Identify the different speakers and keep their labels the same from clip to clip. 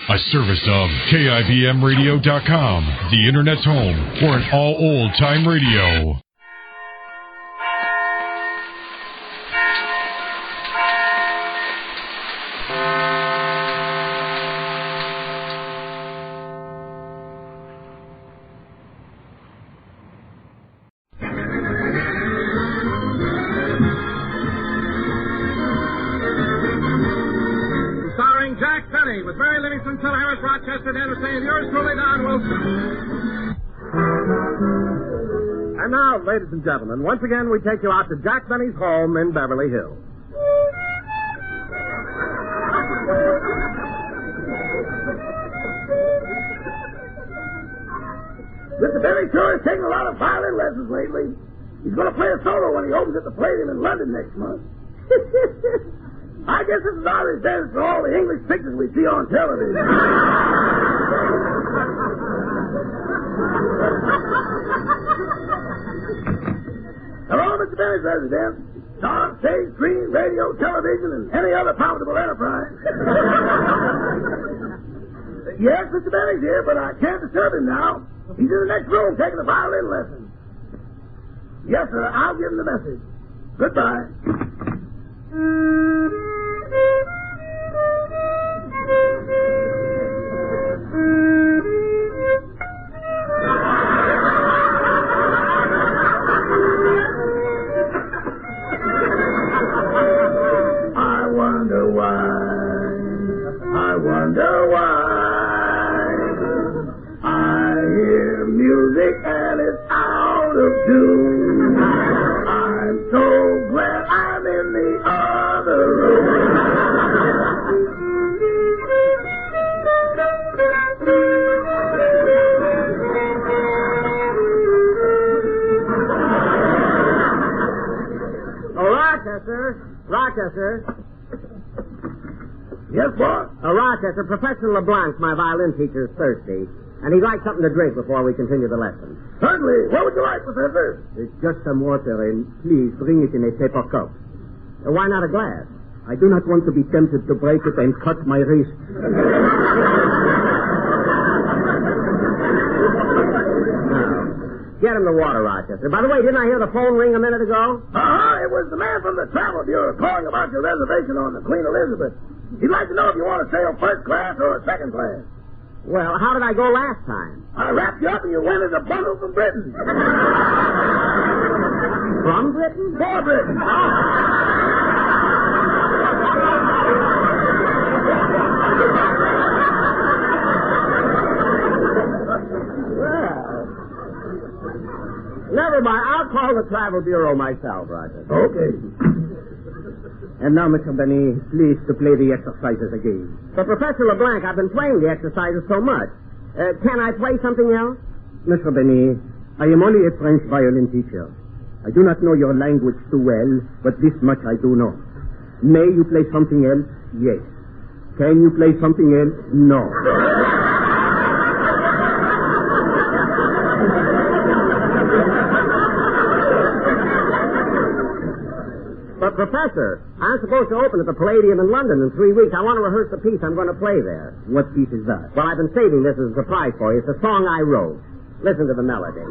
Speaker 1: A service of KIBMradio.com, the Internet's home for an all old-time radio.
Speaker 2: And now, ladies and gentlemen, once again we take you out to Jack Benny's home in Beverly Hills.
Speaker 3: Mr. Benny sure is taking a lot of violin lessons lately. He's going to play a solo when he opens at the Palladium in London next month. I guess this is all his dance for all the English pictures we see on television. Hello, Mr. Benny's resident. Song, stage, screen, radio, television, and any other profitable enterprise. Yes, Mr. Benny's here, but I can't disturb him now. He's in the next room taking a violin lesson. Yes, sir, I'll give him the message. Goodbye. I wonder why I hear music and it's out of tune. I'm so glad I'm in the other room.
Speaker 2: Oh, Rochester.
Speaker 3: Yes, boss?
Speaker 2: Rochester, Professor LeBlanc, my violin teacher, is thirsty, and he'd like something to drink before we continue the lesson.
Speaker 3: Certainly. What would you like, Professor?
Speaker 2: It's just some water, and please bring it in a paper cup. Why not a glass? I do not want to be tempted to break it and cut my wrist. Get him the water, Rochester. By the way, didn't I hear the phone ring a minute ago?
Speaker 3: It was the man from the Travel Bureau calling about your reservation on the Queen Elizabeth. He'd like to know if you want to sail first class or second class.
Speaker 2: Well, how did I go last time?
Speaker 3: I wrapped you up and you went as a bundle from Britain.
Speaker 2: From Britain?
Speaker 3: For Britain.
Speaker 2: Never mind. I'll call the Travel Bureau myself, Roger.
Speaker 3: Okay.
Speaker 2: And now, Mr. Benny, please to play the exercises again. But, Professor LeBlanc, I've been playing the exercises so much. Can I play something else? Mr. Benny, I am only a French violin teacher. I do not know your language too well, but this much I do know. May you play something else? Yes. Can you play something else? No. But, Professor, I'm supposed to open at the Palladium in London in 3 weeks. I want to rehearse the piece I'm going to play there. What piece is that? Well, I've been saving this as a surprise for you. It's a song I wrote. Listen to the melody.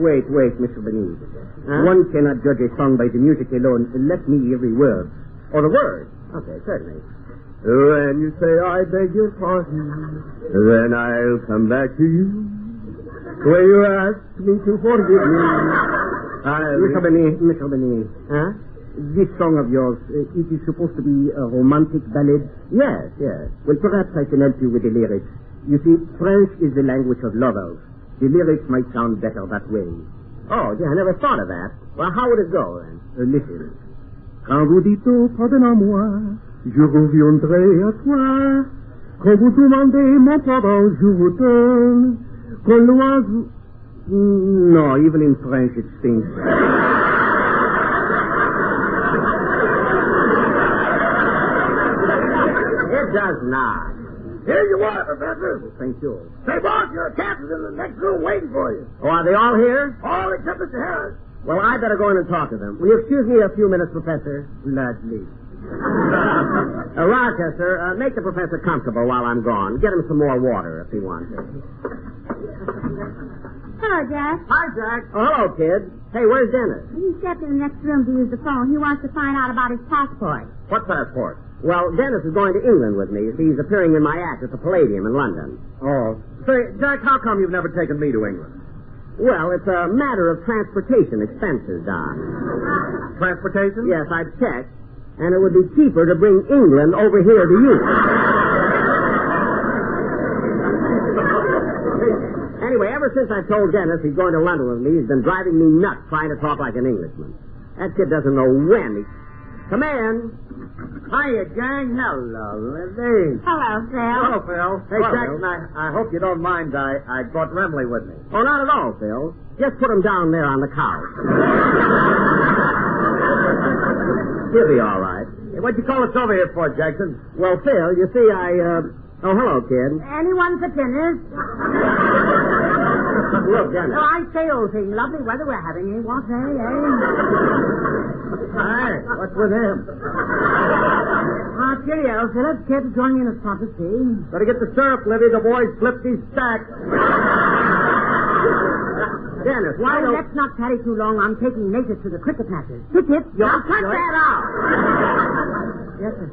Speaker 2: Wait, Mr. Benitez. Huh? One cannot judge a song by the music alone. Let me hear the words. Or the words? Okay, certainly. When you say I beg your pardon, then I'll come back to you. When you ask me to forgive me, Mr. Benny, huh? This song of yours, it is supposed to be a romantic ballad? Yes. Well, perhaps I can help you with the lyrics. You see, French is the language of lovers. The lyrics might sound better that way. Oh, yeah, I never thought of that. Well, how would it go, then? Listen. Quand vous dites pardonne-moi, je reviendrai à toi. Quand vous demandez mon pardon, je vous donne. Quand l'oiseau... No, even in French it stinks. It does not.
Speaker 3: Here you are, Professor.
Speaker 2: Thank you.
Speaker 3: Say, boss, your captain's in the next room waiting for you.
Speaker 2: Oh, are they all here?
Speaker 3: All except Mr. Harris.
Speaker 2: Well, I better go in and talk to them. Will you excuse me a few minutes, Professor? Gladly. Rochester, make the professor comfortable while I'm gone. Get him some more water if he wants it.
Speaker 4: Hello, Jack.
Speaker 2: Hi, Jack. Oh, hello, kid. Hey, where's Dennis?
Speaker 4: He stepped in the next room to use the phone. He wants to find out about his passport.
Speaker 2: What passport? Well, Dennis is going to England with me. He's appearing in my act at the Palladium in London. Oh. Say, Jack, how come you've never taken me to England? Well, it's a matter of transportation expenses, Don. Transportation? Yes, I've checked. And it would be cheaper to bring England over here to you. Anyway, ever since I told Dennis he's going to London with me, he's been driving me nuts trying to talk like an Englishman. That kid doesn't know when he... Come in. Hiya, gang. Hello, Lizzie.
Speaker 4: Hello, Phil.
Speaker 2: Hello, Phil. Hey, Jackson, I hope you don't mind. I brought Remley with me. Oh, not at all, Phil. Just put him down there on the couch. He'll be all right. Hey, what'd you call us over here for, Jackson? Well, Phil, you see, Oh, hello, kid.
Speaker 4: Anyone for dinner?
Speaker 2: Look, Dennis.
Speaker 4: Oh, I say, old thing. Lovely weather we're having, eh? What, eh?
Speaker 2: Hi. What's with him?
Speaker 4: Cheerio, Philip. Care to join me in a spot of tea?
Speaker 2: Better get the syrup, Livy. The boys flipped these stacks. Dennis, why don't...
Speaker 4: Let's not tarry too long. I'm taking natives to the cricket matches. Hit.
Speaker 2: Cut that out.
Speaker 4: Yes, sir.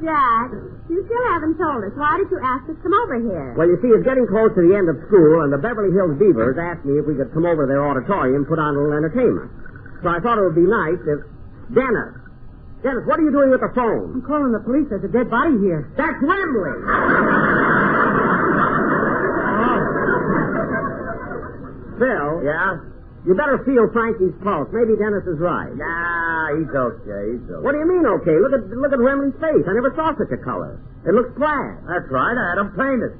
Speaker 4: Jack, you still haven't told us. Why did you ask us to come over here?
Speaker 2: Well, you see, it's getting close to the end of school, and the Beverly Hills Beavers asked me if we could come over to their auditorium and put on a little entertainment. So I thought it would be nice if... Dennis, what are you doing with the phone?
Speaker 4: I'm calling the police. There's a dead body here.
Speaker 2: That's Remley. Phil? Yeah? You better feel Frankie's pulse. Maybe Dennis is right. Nah, he's okay. What do you mean, okay? Look at Remley's face. I never saw such a color. It looks plaid. That's right. I had him painted.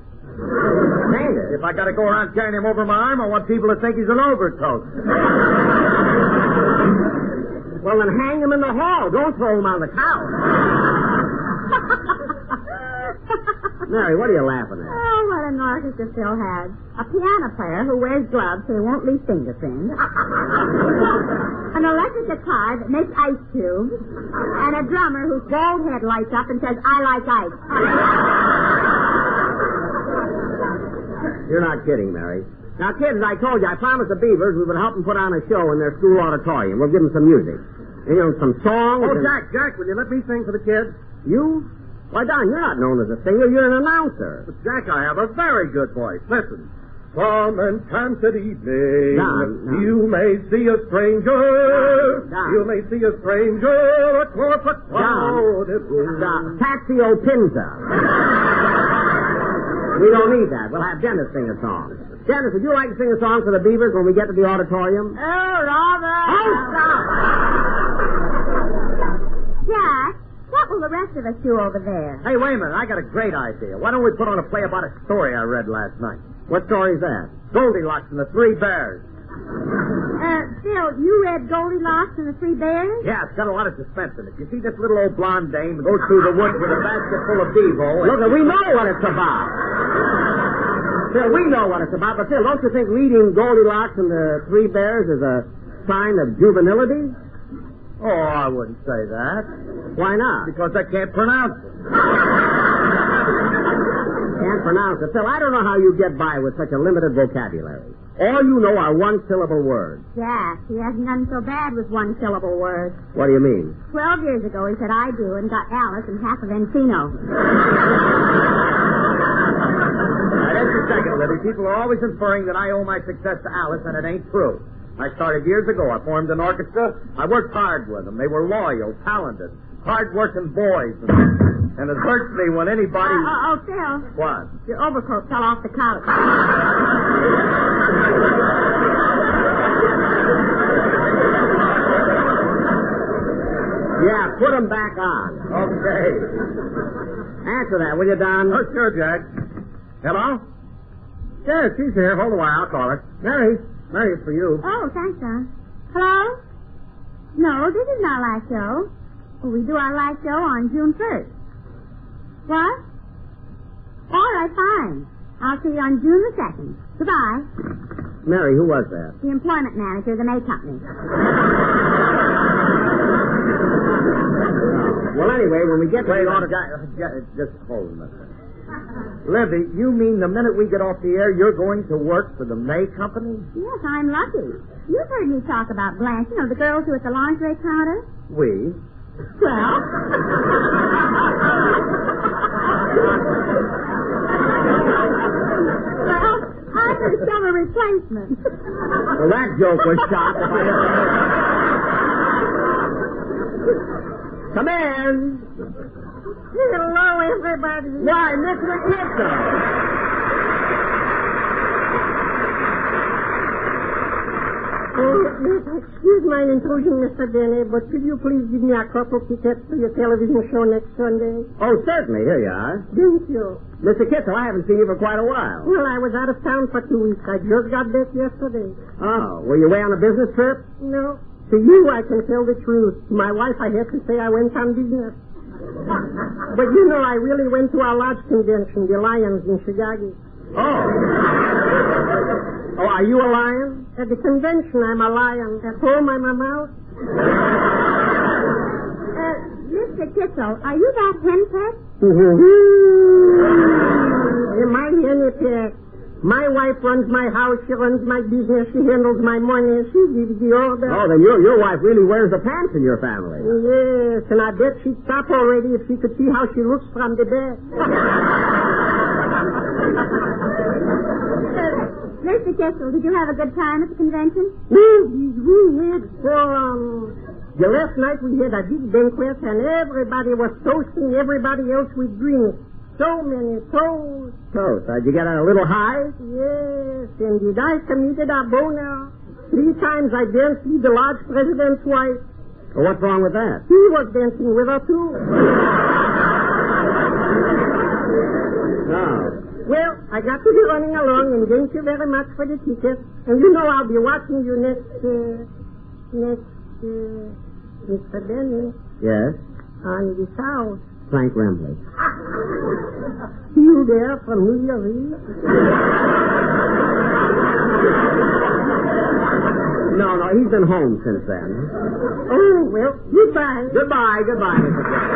Speaker 2: Painted? If I got to go around carrying him over my arm, I want people to think he's an overcoat. Well, then hang him in the hall. Don't throw him on the couch. Mary, what are you laughing at?
Speaker 4: Oh, what an orchestra Phil has. A piano player who wears gloves so he won't leave fingerprints. An electric guitar that makes ice cubes. And a drummer whose bald head lights up and says, I like ice.
Speaker 2: You're not kidding, Mary. Now, kids, I told you, I promised the Beavers we would help them put on a show in their school auditorium. We'll give them some music. You know, some songs. Oh, Jack, will you let me sing for the kids? You? Why, Don, you're not known as a singer. You're an announcer. But, Jack, I have a very good voice. Listen. Some enchanted evening, Don. You may see a stranger. Don. You may see a stranger across a crowded room. Don. Taxio Pinza. We don't need that. We'll have Dennis sing a song. Dennis, would you like to sing a song for the Beavers when we get to the auditorium?
Speaker 4: Oh, Robert.
Speaker 2: Oh, stop!
Speaker 4: Jack, what will the rest of us do over there?
Speaker 2: Hey, wait a minute. I got a great idea. Why don't we put on a play about a story I read last night? What story is that? Goldilocks and the Three Bears.
Speaker 4: Phil, you read Goldilocks and the Three Bears?
Speaker 2: Yeah, it's got a lot of suspense in it. You see this little old blonde dame goes through the woods with a basket full of bevo. Look, we know what it's about. Phil, we know what it's about, but Phil, don't you think reading Goldilocks and the Three Bears is a sign of juvenility? Oh, I wouldn't say that. Why not? Because I can't pronounce it. Can't pronounce it. Phil, I don't know how you get by with such a limited vocabulary. All you know are one-syllable words.
Speaker 4: Jack, he hasn't done so bad with one-syllable words.
Speaker 2: What do you mean?
Speaker 4: 12 years ago, he said, I do, and got Alice and half of Encino.
Speaker 2: Just a second, Libby. People are always inferring that I owe my success to Alice, and it ain't true. I started years ago. I formed an orchestra. I worked hard with them. They were loyal, talented, hard-working boys. And it hurts me when anybody...
Speaker 4: Phil.
Speaker 2: What?
Speaker 4: Your overcoat fell off the couch.
Speaker 2: Yeah, put them back on. Okay. Answer that, will you, Don? Oh, sure, Jack. Hello? Yeah, she's here. Hold a while. I'll call her. Mary, it's for you.
Speaker 4: Oh, thanks, Don. Hello? No, this is our last show. Well, we do our last show on June 1st. What? All right, fine. I'll see you on June the 2nd. Goodbye.
Speaker 2: Mary, who was that?
Speaker 4: The employment manager of the May Company.
Speaker 2: Well, anyway, when we get to the auto... Just hold a minute. Libby, you mean the minute we get off the air, you're going to work for the May Company?
Speaker 4: Yes, I'm lucky. You've heard me talk about Blanche, you know, the girl who at the lingerie counter.
Speaker 2: We?
Speaker 4: Well... well, I could sell a replacement.
Speaker 2: Well, that joke was shot if I ever heard it. Come in.
Speaker 4: Hello, everybody.
Speaker 2: Why, Miss McNichol.
Speaker 5: Excuse my intrusion, Mr. Denny, but could you please give me a couple tickets to your television show next Sunday?
Speaker 2: Oh, certainly. Here you are.
Speaker 5: Thank you.
Speaker 2: Mr. Kitzel, I haven't seen you for quite a while.
Speaker 5: Well, I was out of town for 2 weeks. I just got back yesterday.
Speaker 2: Oh, were you away on a business trip?
Speaker 5: No. To you, I can tell the truth. To my wife, I have to say I went on business. But you know, I really went to our lodge convention, the Lions in Chicago.
Speaker 2: Oh. Oh, are you a lion?
Speaker 5: At the convention, I'm a lion. At home, I'm a mouse.
Speaker 4: Mr. Kitzel, are you that henpeck?
Speaker 5: Am I henpeck? My wife runs my house, she runs my business, she handles my money, she gives the order.
Speaker 2: Oh, then your wife really wears the pants in your family.
Speaker 5: Yes, and I bet she'd stop already if she could see how she looks from the back.
Speaker 4: Mr. Kitzel, did you have a good time at the convention?
Speaker 5: We had fun. Last night we had a big banquet and everybody was toasting everybody else with drinks. So many toasts.
Speaker 2: Toast. Did you get a little high?
Speaker 5: Yes, and did I committed a boner? 3 times I danced with the lodge president's wife.
Speaker 2: Well, what's wrong with that?
Speaker 5: He was dancing with her, too.
Speaker 2: No.
Speaker 5: Well, I got to be running along, and thank you very much for the ticket. And you know I'll be watching you next, Mr. Benny.
Speaker 2: Yes?
Speaker 5: On the south.
Speaker 2: Frank Remley.
Speaker 5: You there from New Year's Eve?
Speaker 2: No, he's been home since then.
Speaker 5: Oh, well, goodbye.
Speaker 2: Goodbye, Mr. Kitzel.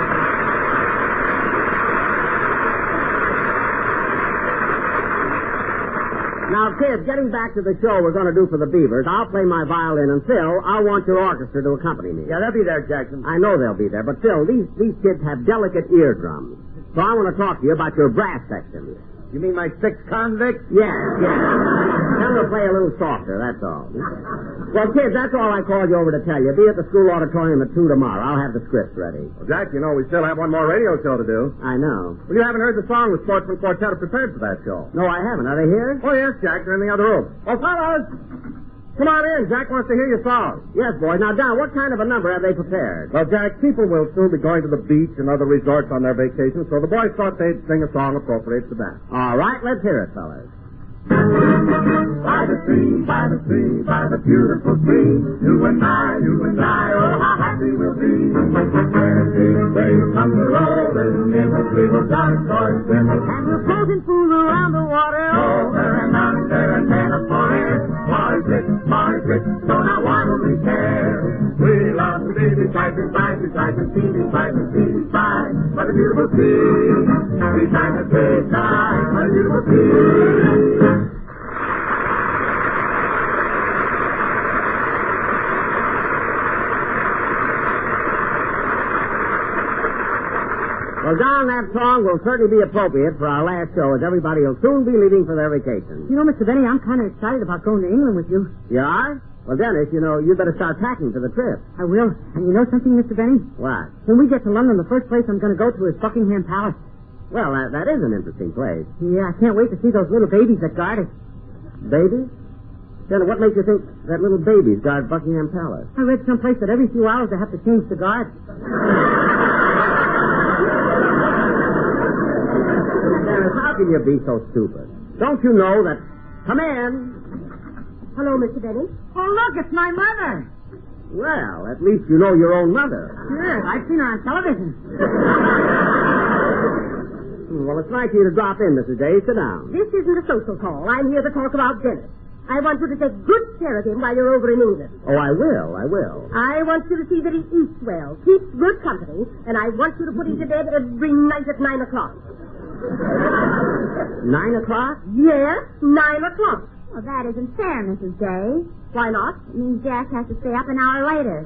Speaker 2: Now, kids, getting back to the show we're going to do for the Beavers, I'll play my violin, and Phil, I want your orchestra to accompany me.
Speaker 3: Yeah, they'll be there, Jackson.
Speaker 2: I know they'll be there, but Phil, these kids have delicate eardrums. So I want to talk to you about your brass section.
Speaker 3: You mean my 6 convicts?
Speaker 2: Yes. Tell them to play a little softer, that's all. Well, kids, that's all I called you over to tell you. Be at the school auditorium at 2 tomorrow. I'll have the scripts ready.
Speaker 3: Well, Jack, you know we still have one more radio show to do.
Speaker 2: I know.
Speaker 3: Well, you haven't heard the song the Sportsman Quartet have prepared for that show.
Speaker 2: No, I haven't. Are they here?
Speaker 3: Oh, yes, Jack. They're in the other room. Oh, fellas! Come on in. Jack wants to hear your song.
Speaker 2: Yes, boys. Now, Don, what kind of a number have they prepared?
Speaker 3: Well, Jack, people will soon be going to the beach and other resorts on their vacations, so the boys thought they'd sing a song appropriate to that.
Speaker 2: All right, let's hear it, fellas.
Speaker 6: By the sea, by the sea, by the beautiful sea, you and I, oh, how happy we'll be. Where big waves come rolling in the little dark toy swimming, and we're floating fools around the water. Oh, there and out there and then up for air. Margaret, so now why don't we care? We love to be beside the sea, beside the sea, by the beautiful sea, beside the sea, by the beautiful sea.
Speaker 2: Well, Don, that song will certainly be appropriate for our last show, as everybody will soon be leaving for their vacation.
Speaker 5: You know, Mr. Benny, I'm kind of excited about going to England with you.
Speaker 2: You are? Well, Dennis, you know, you'd better start packing for the trip.
Speaker 5: I will. And you know something, Mr. Benny?
Speaker 2: What?
Speaker 5: When we get to London, the first place I'm going to go to is Buckingham Palace.
Speaker 2: Well, that is an interesting place.
Speaker 5: Yeah, I can't wait to see those little babies that guard it.
Speaker 2: Babies? Then what makes you think that little babies guard Buckingham Palace?
Speaker 5: I read someplace that every few hours they have to change the guard.
Speaker 2: Dennis, how can you be so stupid? Don't you know that... Come in.
Speaker 5: Hello, Mr. Benny.
Speaker 4: Oh, look, it's my mother.
Speaker 2: Well, at least you know your own mother.
Speaker 5: Sure, I've seen her on television.
Speaker 2: Well, it's nice of you to drop in, Mrs. Day. Sit down.
Speaker 5: This isn't a social call. I'm here to talk about Dennis. I want you to take good care of him while you're over in England.
Speaker 2: Oh, I will.
Speaker 5: I want you to see that he eats well, keeps good company, and I want you to put him to bed every night at 9 o'clock.
Speaker 2: 9 o'clock?
Speaker 5: Yes, 9 o'clock.
Speaker 4: Well, that isn't fair, Mrs. Day.
Speaker 5: Why not?
Speaker 4: It means Jack has to stay up an hour later.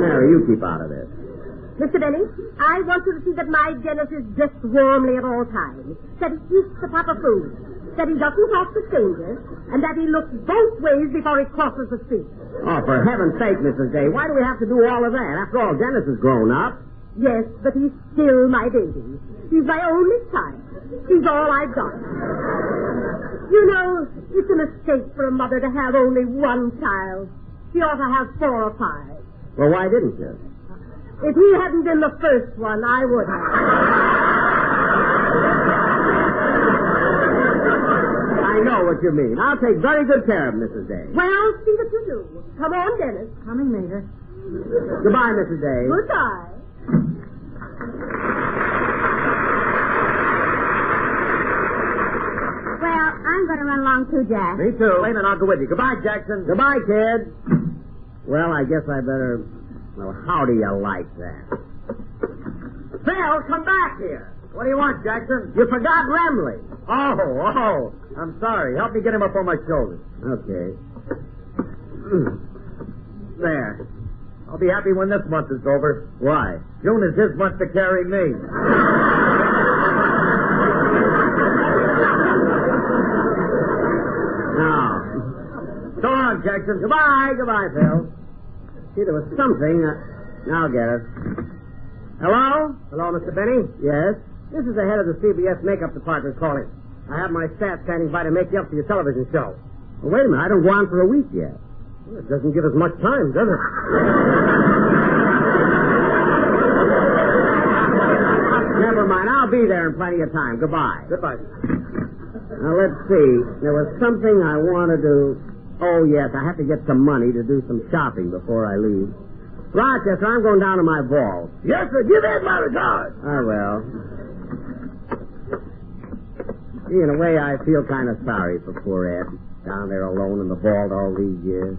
Speaker 2: Mary, you keep out of this.
Speaker 5: Mr. Benny, I want you to see that my Dennis is dressed warmly at all times, that he eats the proper food, that he doesn't talk to strangers, and that he looks both ways before he crosses the street.
Speaker 2: Oh, for heaven's sake, Mrs. Day, why do we have to do all of that? After all, Dennis is grown up.
Speaker 5: Yes, but he's still my baby. He's my only child. He's all I've got. You know, it's a mistake for a mother to have only one child. She ought to have 4 or 5.
Speaker 2: Well, why didn't you?
Speaker 5: If he hadn't been the first one, I would have.
Speaker 2: I know what you mean. I'll take very good care of Mrs. Day.
Speaker 5: Well, see that you do. Come on, Dennis.
Speaker 4: Coming later.
Speaker 2: Goodbye, Mrs. Day.
Speaker 5: Goodbye.
Speaker 4: Well, I'm going to run along too, Jack.
Speaker 2: Me too. Wait a minute, I'll go with you. Goodbye, Jackson. Goodbye, kid. Well, I guess I better... Well, how do you like that? Phil, come back here. What do you want, Jackson? You forgot Remley. Oh, I'm sorry. Help me get him up on my shoulders. Okay. There. I'll be happy when this month is over. Why? June is his month to carry me. Now, so long, Jackson. Goodbye, Phil. See, there was something. Now I'll get it. Hello? Hello, Mr. Benny? Yes? This is the head of the CBS makeup department calling. I have my staff standing by to make you up for your television show. Well, wait a minute. I don't go on for a week yet. Well, it doesn't give us much time, does it? Never mind. I'll be there in plenty of time. Goodbye. Goodbye. Now, let's see. There was something I wanted to... Oh, yes, I have to get some money to do some shopping before I leave. Rochester, I'm going down to my ball.
Speaker 3: Yes, sir. Give Ed my regards.
Speaker 2: I will. See, in a way, I feel kind of sorry for poor Ed. Down there alone in the vault all these years.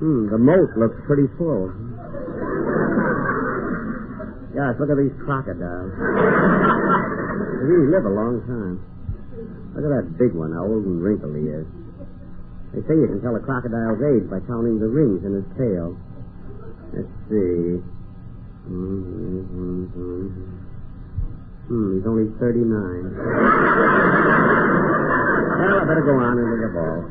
Speaker 2: The moat looks pretty full. Gosh, look at these crocodiles. They really live a long time. Look at that big one, how old and wrinkled he is. They say you can tell a crocodile's age by counting the rings in his tail. Let's see. He's only 39. Well, I better go on into the ball.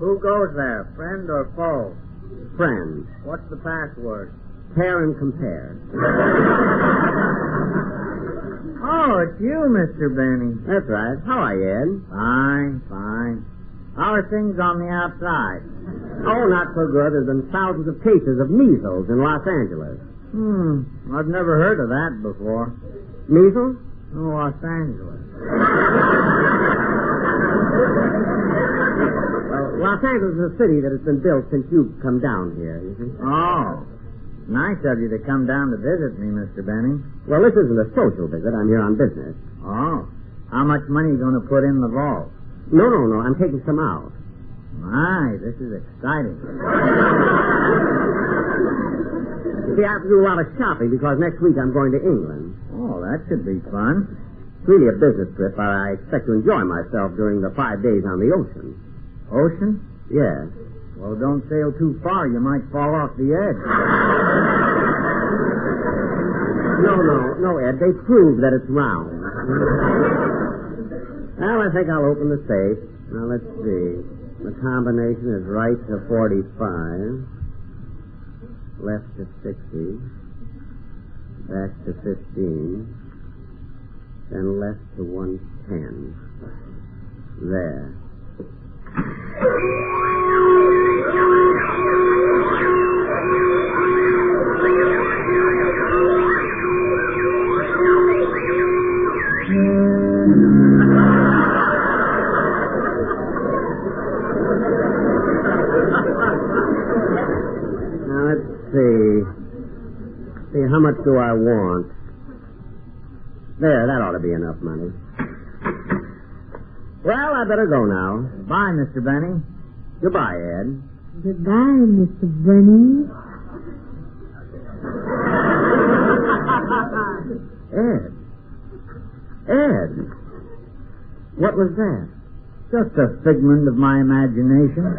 Speaker 2: Who goes there, friend or foe? Friend. What's the password? Pair and compare.
Speaker 7: Oh, it's you, Mr. Benny.
Speaker 2: That's right. How are you, Ed?
Speaker 7: Fine. How are things on the outside?
Speaker 2: Oh, not so good. There's been thousands of cases of measles in Los Angeles.
Speaker 7: I've never heard of that before.
Speaker 2: Measles?
Speaker 7: Oh, Los Angeles.
Speaker 2: Los Angeles is a city that has been built since you've come down here, you see.
Speaker 7: Oh. Nice of you to come down to visit me, Mr. Benny.
Speaker 2: Well, this isn't a social visit. I'm here on business.
Speaker 7: Oh. How much money are you going to put in the vault?
Speaker 2: No. I'm taking some out.
Speaker 7: My, this is exciting.
Speaker 2: You see, I have to do a lot of shopping because next week I'm going to England.
Speaker 7: Oh, that should be fun.
Speaker 2: It's really a business trip, but I expect to enjoy myself during the 5 days on the ocean.
Speaker 7: Ocean?
Speaker 2: Yes.
Speaker 7: Well, don't sail too far. You might fall off the edge.
Speaker 2: No, Ed. They proved that it's round. Well, I think I'll open the safe. Now, let's see. The combination is right to 45, left to 60, back to 15, then left to 110. There. Now, let's see. How much do I want? There, that ought to be enough money. Well, I better go now.
Speaker 7: Bye, Mr. Benny.
Speaker 2: Goodbye, Ed.
Speaker 5: Goodbye, Mr. Benny.
Speaker 2: Ed, what was that?
Speaker 7: Just a figment of my imagination.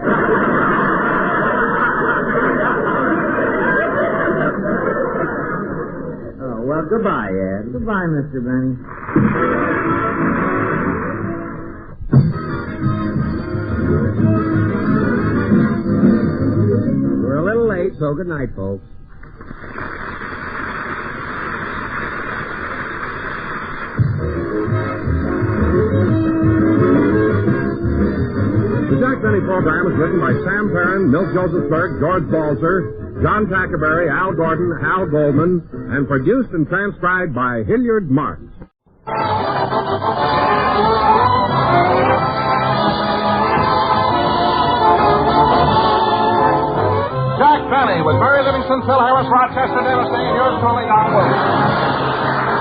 Speaker 2: Oh, well, goodbye, Ed.
Speaker 7: Goodbye, Mr. Benny.
Speaker 2: We're a little late, so good night, folks.
Speaker 1: The Jack Benny program is written by Sam Perrin, Milt Josephsberg, George Balzer, John Tackerberry, Al Gordon, Hal Goldman, and produced and transcribed by Hilliard Marks.
Speaker 8: Jack Benny with Mary Livingston, Phil Harris, Rochester Davis, and yours truly, Don Wilson.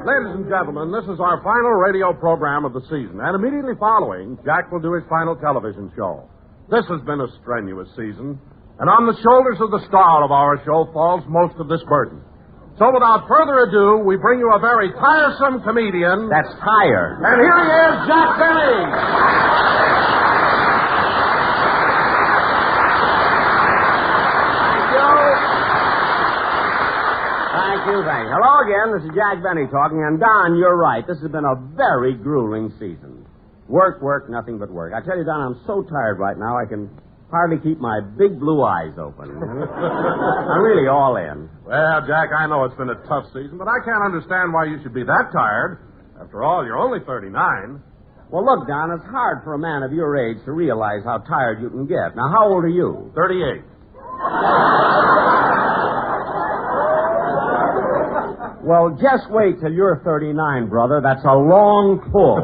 Speaker 8: Ladies and gentlemen, this is our final radio program of the season, and immediately following, Jack will do his final television show. This has been a strenuous season, and on the shoulders of the star of our show falls most of this burden. So without further ado, we bring you a very tiresome comedian.
Speaker 2: That's tired.
Speaker 8: And here he is, Jack Benny.
Speaker 2: Thank you. Hello again. This is Jack Benny talking. And, Don, you're right. This has been a very grueling season. Work, nothing but work. I tell you, Don, I'm so tired right now I can hardly keep my big blue eyes open. I'm really all in.
Speaker 8: Well, Jack, I know it's been a tough season, but I can't understand why you should be that tired. After all, you're only 39.
Speaker 2: Well, look, Don, it's hard for a man of your age to realize how tired you can get. Now, how old are you?
Speaker 8: 38.
Speaker 2: Well, just wait till you're 39, brother. That's a long pull.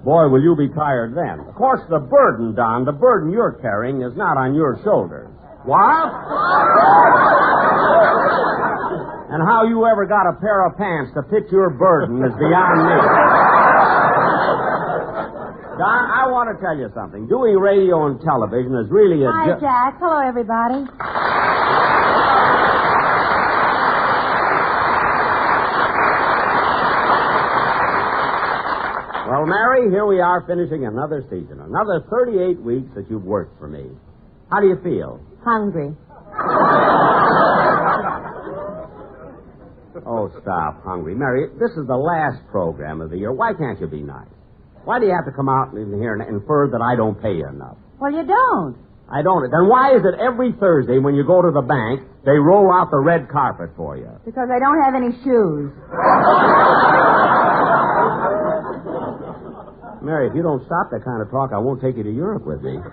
Speaker 2: Boy, will you be tired then. Of course, the burden, Don, the burden you're carrying is not on your shoulders.
Speaker 8: What?
Speaker 2: And how you ever got a pair of pants to fit your burden is beyond me. Don, I want to tell you something. Doing radio and television is really a...
Speaker 5: Hi, Jack. Hello, everybody.
Speaker 2: Well, Mary, here we are finishing another season. Another 38 weeks that you've worked for me. How do you feel?
Speaker 5: Hungry.
Speaker 2: Oh, stop, hungry. Mary, this is the last program of the year. Why can't you be nice? Why do you have to come out in here and infer that I don't pay you enough?
Speaker 5: Well, you don't.
Speaker 2: I don't. Then why is it every Thursday when you go to the bank, they roll out the red carpet for you?
Speaker 5: Because I don't have any shoes.
Speaker 2: Mary, if you don't stop that kind of talk, I won't take you to Europe with me.
Speaker 5: I'm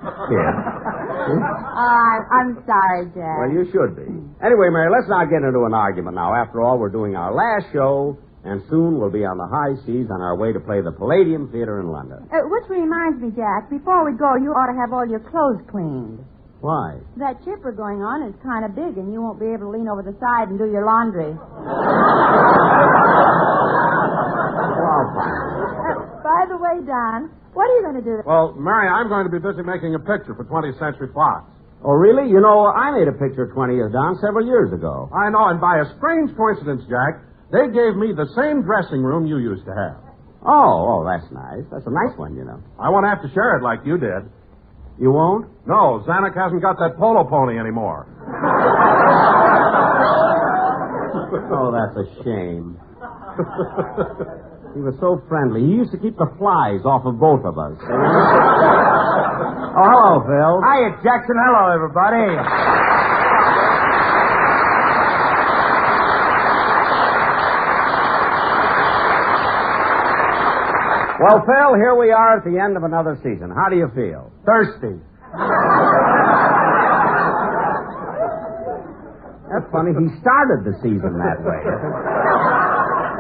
Speaker 5: sorry, Jack.
Speaker 2: Well, you should be. Anyway, Mary, let's not get into an argument now. After all, we're doing our last show, and soon we'll be on the high seas on our way to play the Palladium Theater in London.
Speaker 5: Which reminds me, Jack, before we go, you ought to have all your clothes cleaned.
Speaker 2: Why?
Speaker 5: That chipper going on is kind of big, and you won't be able to lean over the side and do your laundry.
Speaker 2: Well, fine.
Speaker 5: By the way, Don, what are you going to do?
Speaker 8: Well, Mary, I'm going to be busy making a picture for 20th Century Fox.
Speaker 2: Oh, really? You know, I made a picture of 20th, Don, several years ago.
Speaker 8: I know, and by a strange coincidence, Jack, they gave me the same dressing room you used to have.
Speaker 2: Oh, that's nice. That's a nice one, you know.
Speaker 8: I won't have to share it like you did.
Speaker 2: You won't?
Speaker 8: No, Zanuck hasn't got that polo pony anymore.
Speaker 2: Oh, that's a shame. He was so friendly. He used to keep the flies off of both of us. Oh, hello, Phil.
Speaker 7: Hiya, Jackson. Hello, everybody.
Speaker 2: Well, Phil, here we are at the end of another season. How do you feel?
Speaker 7: Thirsty.
Speaker 2: That's funny. He started the season that way.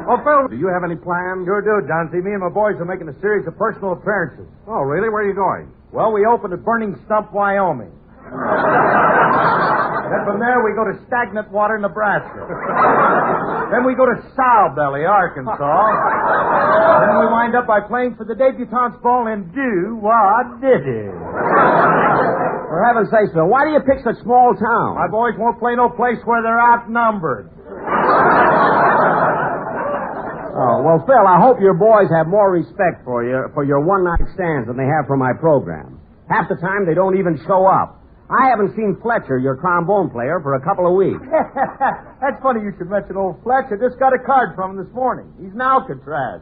Speaker 8: Well, Phil, do you have any plans?
Speaker 7: Sure do, John. See, me and my boys are making a series of personal appearances.
Speaker 8: Oh, really? Where are you going?
Speaker 7: Well, we opened at Burning Stump, Wyoming. Then from there, we go to Stagnant Water, Nebraska. Then we go to Sowbelly, Arkansas. Then we wind up by playing for the Debutantes Ball in Do-Wah-Diddy.
Speaker 2: For heaven's sakes, Phil, why do you pick such small towns?
Speaker 7: My boys won't play no place where they're outnumbered.
Speaker 2: Oh, well, Phil, I hope your boys have more respect for your one-night stands than they have for my program. Half the time, they don't even show up. I haven't seen Fletcher, your trombone player, for a couple of weeks.
Speaker 7: That's funny you should mention old Fletcher. Just got a card from him this morning. He's in Alcatraz.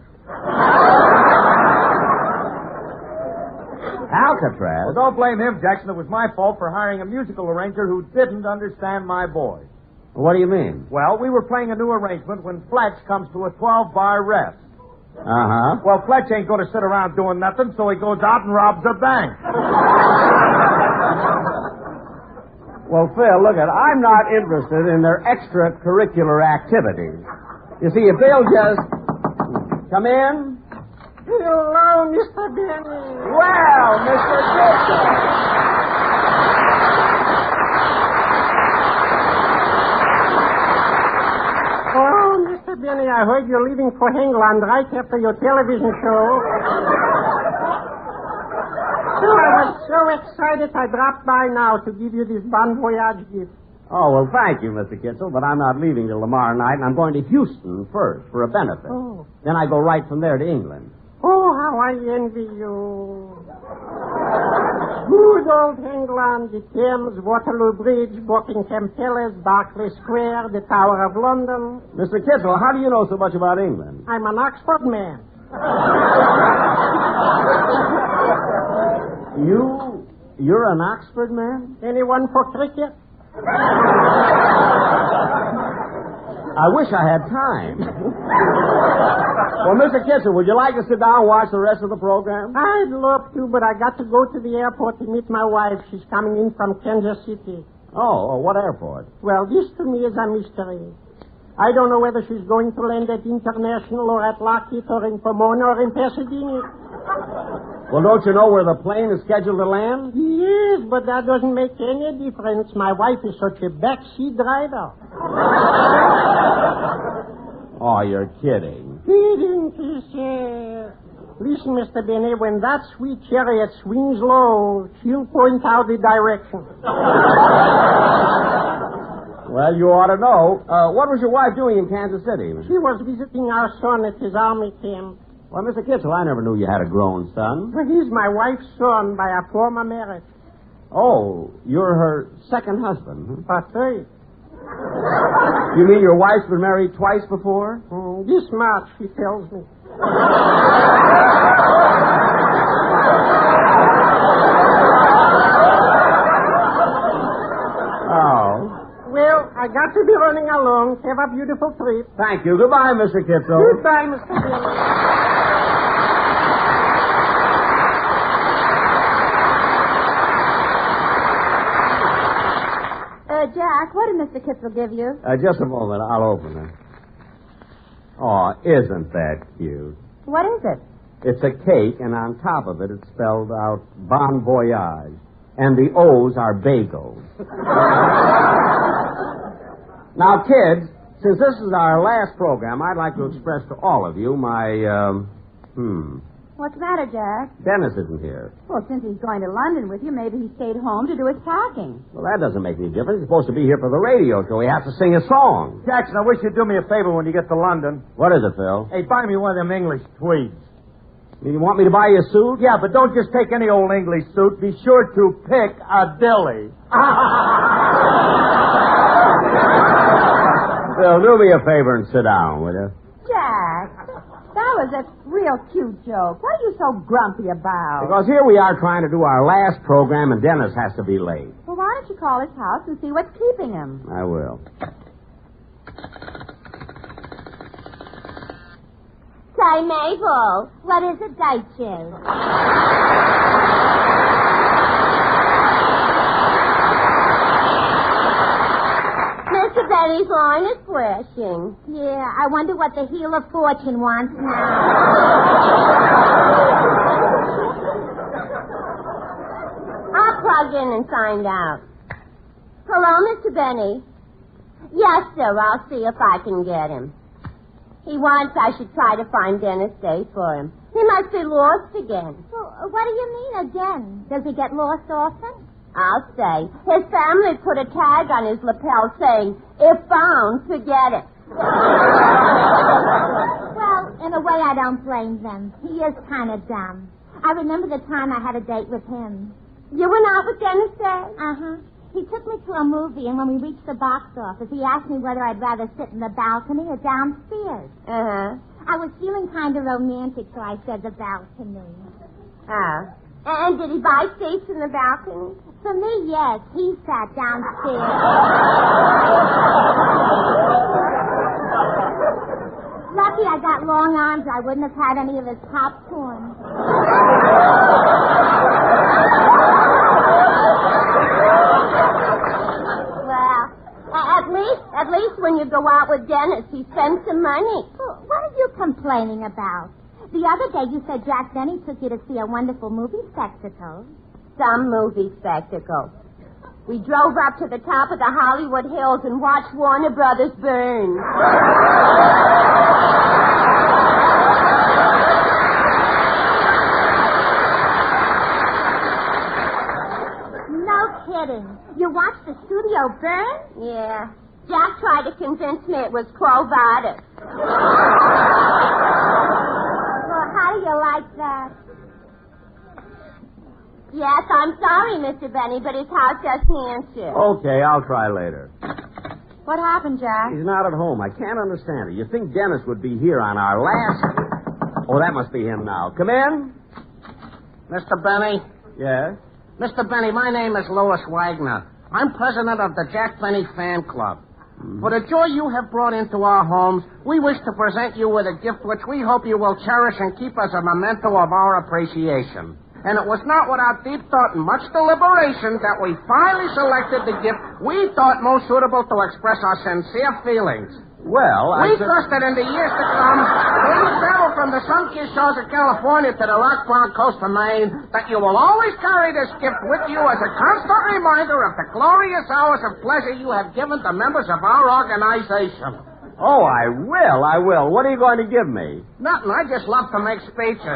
Speaker 2: Alcatraz?
Speaker 7: Well, don't blame him, Jackson. It was my fault for hiring a musical arranger who didn't understand my boy.
Speaker 2: What do you mean?
Speaker 7: Well, we were playing a new arrangement when Fletch comes to a 12-bar rest.
Speaker 2: Uh-huh.
Speaker 7: Well, Fletch ain't going to sit around doing nothing, so he goes out and robs a bank.
Speaker 2: Well, Phil, look at I'm not interested in their extracurricular activities. You see, if they'll just come in.
Speaker 5: Hello, Mr. Benny.
Speaker 2: Well, Mr. Gopher.
Speaker 5: Oh, Mr. Benny, I heard you're leaving for England right after your television show. So I was so excited I dropped by now to give you this Bon Voyage gift.
Speaker 2: Oh, well, thank you, Mr. Kitzel, but I'm not leaving till tomorrow night, and I'm going to Houston first for a benefit.
Speaker 5: Oh.
Speaker 2: Then I go right from there to England.
Speaker 5: Oh, how I envy you. Good old England, the Thames, Waterloo Bridge, Buckingham Palace, Berkeley Square, the Tower of London.
Speaker 2: Mr. Kitzel, how do you know so much about England?
Speaker 5: I'm an Oxford man.
Speaker 2: You're an Oxford man?
Speaker 5: Anyone for cricket?
Speaker 2: I wish I had time. Well, Mr. Kitzel, would you like to sit down and watch the rest of the program?
Speaker 5: I'd love to, but I got to go to the airport to meet my wife. She's coming in from Kansas City.
Speaker 2: Oh, what airport?
Speaker 5: Well, this to me is a mystery. I don't know whether she's going to land at International or at Lockheed or in Pomona or in Pasadena.
Speaker 2: Well, don't you know where the plane is scheduled to land?
Speaker 5: Yes, but that doesn't make any difference. My wife is such a backseat driver.
Speaker 2: Oh, you're kidding.
Speaker 5: Kidding, she said. Listen, Mr. Benny, when that sweet chariot swings low, she'll point out the direction.
Speaker 2: Well, you ought to know. What was your wife doing in Kansas City?
Speaker 5: She was visiting our son at his army camp.
Speaker 2: Well, Mr. Kitzel, I never knew you had a grown son.
Speaker 5: Well, he's my wife's son by a former marriage.
Speaker 2: Oh, you're her second husband, huh?
Speaker 5: A third.
Speaker 2: You mean your wife's been married twice before?
Speaker 5: This much, she tells me.
Speaker 2: Oh.
Speaker 5: Well, I got to be running along. Have a beautiful trip.
Speaker 2: Thank you. Goodbye, Mr. Kitzel.
Speaker 5: Goodbye, Mr. Benny.
Speaker 4: Jack, what did Mr. Kitzel give you?
Speaker 2: Just a moment. I'll open it. Oh, isn't that cute?
Speaker 4: What is it?
Speaker 2: It's a cake, and on top of it, it's spelled out Bon Voyage. And the O's are bagels. Now, kids, since this is our last program, I'd like to express to all of you my,
Speaker 4: What's the matter, Jack?
Speaker 2: Dennis isn't here.
Speaker 4: Well, since he's going to London with you, maybe he stayed home to do his packing.
Speaker 2: Well, that doesn't make any difference. He's supposed to be here for the radio show. He has to sing a song.
Speaker 7: Jackson, I wish you'd do me a favor when you get to London.
Speaker 2: What is it, Phil?
Speaker 7: Hey, buy me one of them English tweeds.
Speaker 2: You want me to buy you a suit?
Speaker 7: Yeah, but don't just take any old English suit. Be sure to pick a dilly.
Speaker 2: Well, do me a favor and sit down, will you?
Speaker 4: Jack, that was a real cute joke. What are you so grumpy about?
Speaker 2: Because here we are trying to do our last program, and Dennis has to be late.
Speaker 4: Well, why don't you call his house and see what's keeping him?
Speaker 2: I will.
Speaker 4: Say, Mabel, what is a Duchess? Mr. Betty's line is flashing. Yeah, I wonder what the heel of fortune wants now. I'll plug in and find out. Hello, Mr. Benny. Yes, sir, I'll see if I can get him. He wants I should try to find Dennis Day for him. He must be lost again. Well, what do you mean again? Does he get lost often? I'll say. His family put a tag on his lapel saying, if found, forget it. Well, in a way, I don't blame them. He is kind of dumb. I remember the time I had a date with him. You went out with Dennis Day? Uh-huh. He took me to a movie, and when we reached the box office, he asked me whether I'd rather sit in the balcony or downstairs. Uh-huh. I was feeling kind of romantic, so I said the balcony. Oh. And did he buy seats in the balcony? For me, yes. He sat downstairs. Lucky I got long arms. I wouldn't have had any of his popcorn. At least when you go out with Dennis, he spends some money. Well, what are you complaining about? The other day you said Jack Benny took you to see a wonderful movie spectacle. Some movie spectacle. We drove up to the top of the Hollywood Hills and watched Warner Brothers burn. No kidding. You watched the studio burn? Yeah. Jack tried to convince me it was Quo Vadis. Well, how do you like that? Yes, I'm sorry, Mr. Benny, but his house doesn't answer.
Speaker 2: Okay, I'll try later.
Speaker 4: What happened, Jack?
Speaker 2: He's not at home. I can't understand it. You think Dennis would be here on our last... Oh, that must be him now. Come in.
Speaker 9: Mr. Benny?
Speaker 2: Yes?
Speaker 9: Mr. Benny, my name is Louis Wagner. I'm president of the Jack Benny Fan Club. For the joy you have brought into our homes, we wish to present you with a gift which we hope you will cherish and keep as a memento of our appreciation. And it was not without deep thought and much deliberation that we finally selected the gift we thought most suitable to express our sincere feelings.
Speaker 2: Well,
Speaker 9: we trust that in the years to come, when you travel from the sun-kissed shores of California to the rock-bound coast of Maine, that you will always carry this gift with you as a constant reminder of the glorious hours of pleasure you have given to members of our organization.
Speaker 2: Oh, I will. What are you going to give me?
Speaker 9: Nothing. I just love to make speeches.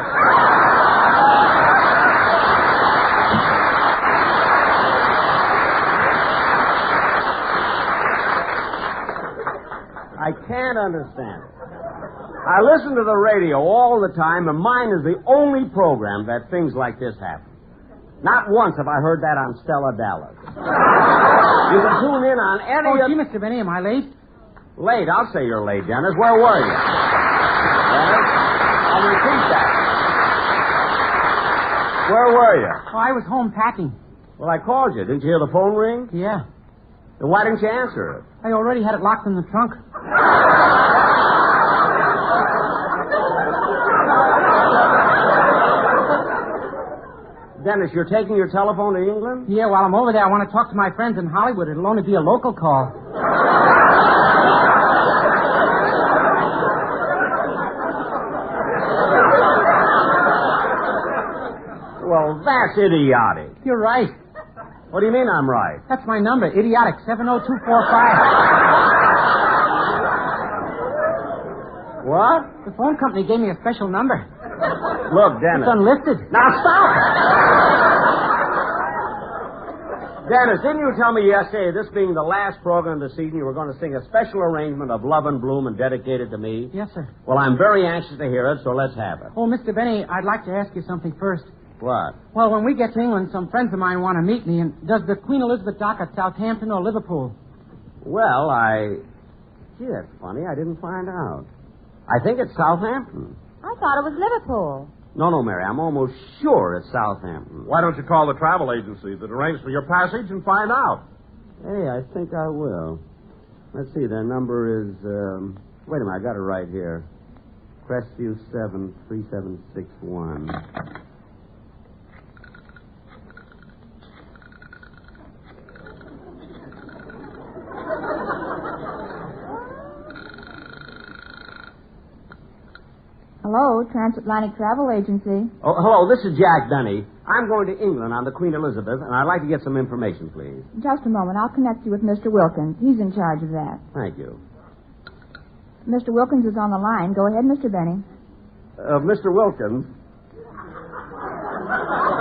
Speaker 2: I can't understand it. I listen to the radio all the time, and mine is the only program that things like this happen. Not once have I heard that on Stella Dallas. You can tune in on any...
Speaker 10: Oh, gee, Mr. Benny, am I late?
Speaker 2: Late? I'll say you're late, Dennis. Where were you? Dennis? I'll repeat that. Where were you?
Speaker 10: Oh, I was home packing.
Speaker 2: Well, I called you. Didn't you hear the phone ring?
Speaker 10: Yeah.
Speaker 2: Then why didn't you answer it?
Speaker 10: I already had it locked in the trunk.
Speaker 2: Dennis, you're taking your telephone to England?
Speaker 10: Yeah, while I'm over there, I want to talk to my friends in Hollywood. It'll only be a local call.
Speaker 2: Well, that's idiotic.
Speaker 10: You're right.
Speaker 2: What do you mean I'm right?
Speaker 10: That's my number, idiotic, 70245.
Speaker 2: What?
Speaker 10: The phone company gave me a special number.
Speaker 2: Look, Dennis.
Speaker 10: It's unlisted.
Speaker 2: Now stop it!
Speaker 11: Dennis, didn't you tell me yesterday, this being the last program of the season, you were going to sing a special arrangement of Love and Bloom and dedicate it to me?
Speaker 10: Yes, sir.
Speaker 11: Well, I'm very anxious to hear it, so let's have it.
Speaker 10: Oh, Mr. Benny, I'd like to ask you something first.
Speaker 11: What?
Speaker 10: Well, when we get to England, some friends of mine want to meet me, and does the Queen Elizabeth dock at Southampton or Liverpool?
Speaker 11: Well, Gee, that's funny. I didn't find out. I think it's Southampton.
Speaker 4: I thought it was Liverpool.
Speaker 11: No, Mary. I'm almost sure it's Southampton.
Speaker 8: Why don't you call the travel agency that arranged for your passage and find out?
Speaker 11: Hey, I think I will. Let's see. Their number is, wait a minute. I got it right here. Crestview 73761.
Speaker 4: Hello, Transatlantic Travel Agency.
Speaker 11: Oh, hello. This is Jack Dunny. I'm going to England on the Queen Elizabeth, and I'd like to get some information, please.
Speaker 4: Just a moment. I'll connect you with Mr. Wilkins. He's in charge of that.
Speaker 11: Thank you.
Speaker 4: Mr. Wilkins is on the line. Go ahead, Mr. Benny.
Speaker 11: Mr. Wilkins.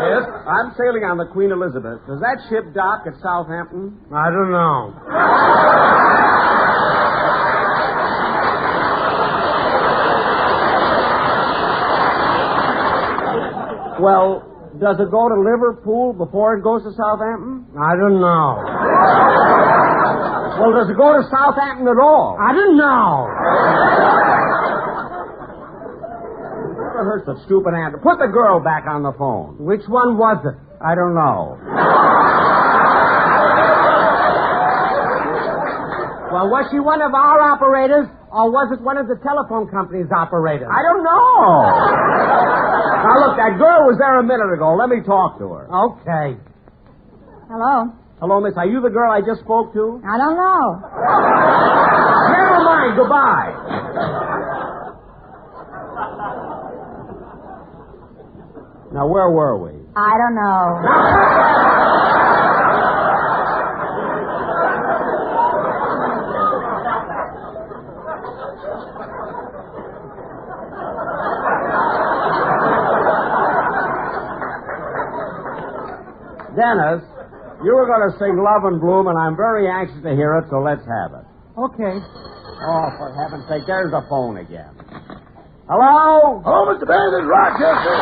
Speaker 11: Yes? I'm sailing on the Queen Elizabeth. Does that ship dock at Southampton?
Speaker 7: I don't know.
Speaker 11: Well, does it go to Liverpool before it goes to Southampton?
Speaker 7: I don't know.
Speaker 11: Well, does it go to Southampton at all?
Speaker 7: I don't know.
Speaker 11: Never heard such stupid answer. Put the girl back on the phone.
Speaker 7: Which one was it?
Speaker 11: I don't know.
Speaker 10: Well, was she one of our operators, or was it one of the telephone company's operators?
Speaker 11: I don't know. Now, look, that girl was there a minute ago. Let me talk to her.
Speaker 10: Okay.
Speaker 4: Hello?
Speaker 11: Hello, miss. Are you the girl I just spoke to?
Speaker 4: I don't know.
Speaker 11: Never mind. Goodbye. Now, where were we?
Speaker 4: I don't know.
Speaker 11: Dennis, you were going to sing Love and Bloom, and I'm very anxious to hear it, so let's have it.
Speaker 10: Okay.
Speaker 11: Oh, for heaven's sake, there's the phone again. Hello?
Speaker 3: Hello, Mr. Benny. This is Rochester.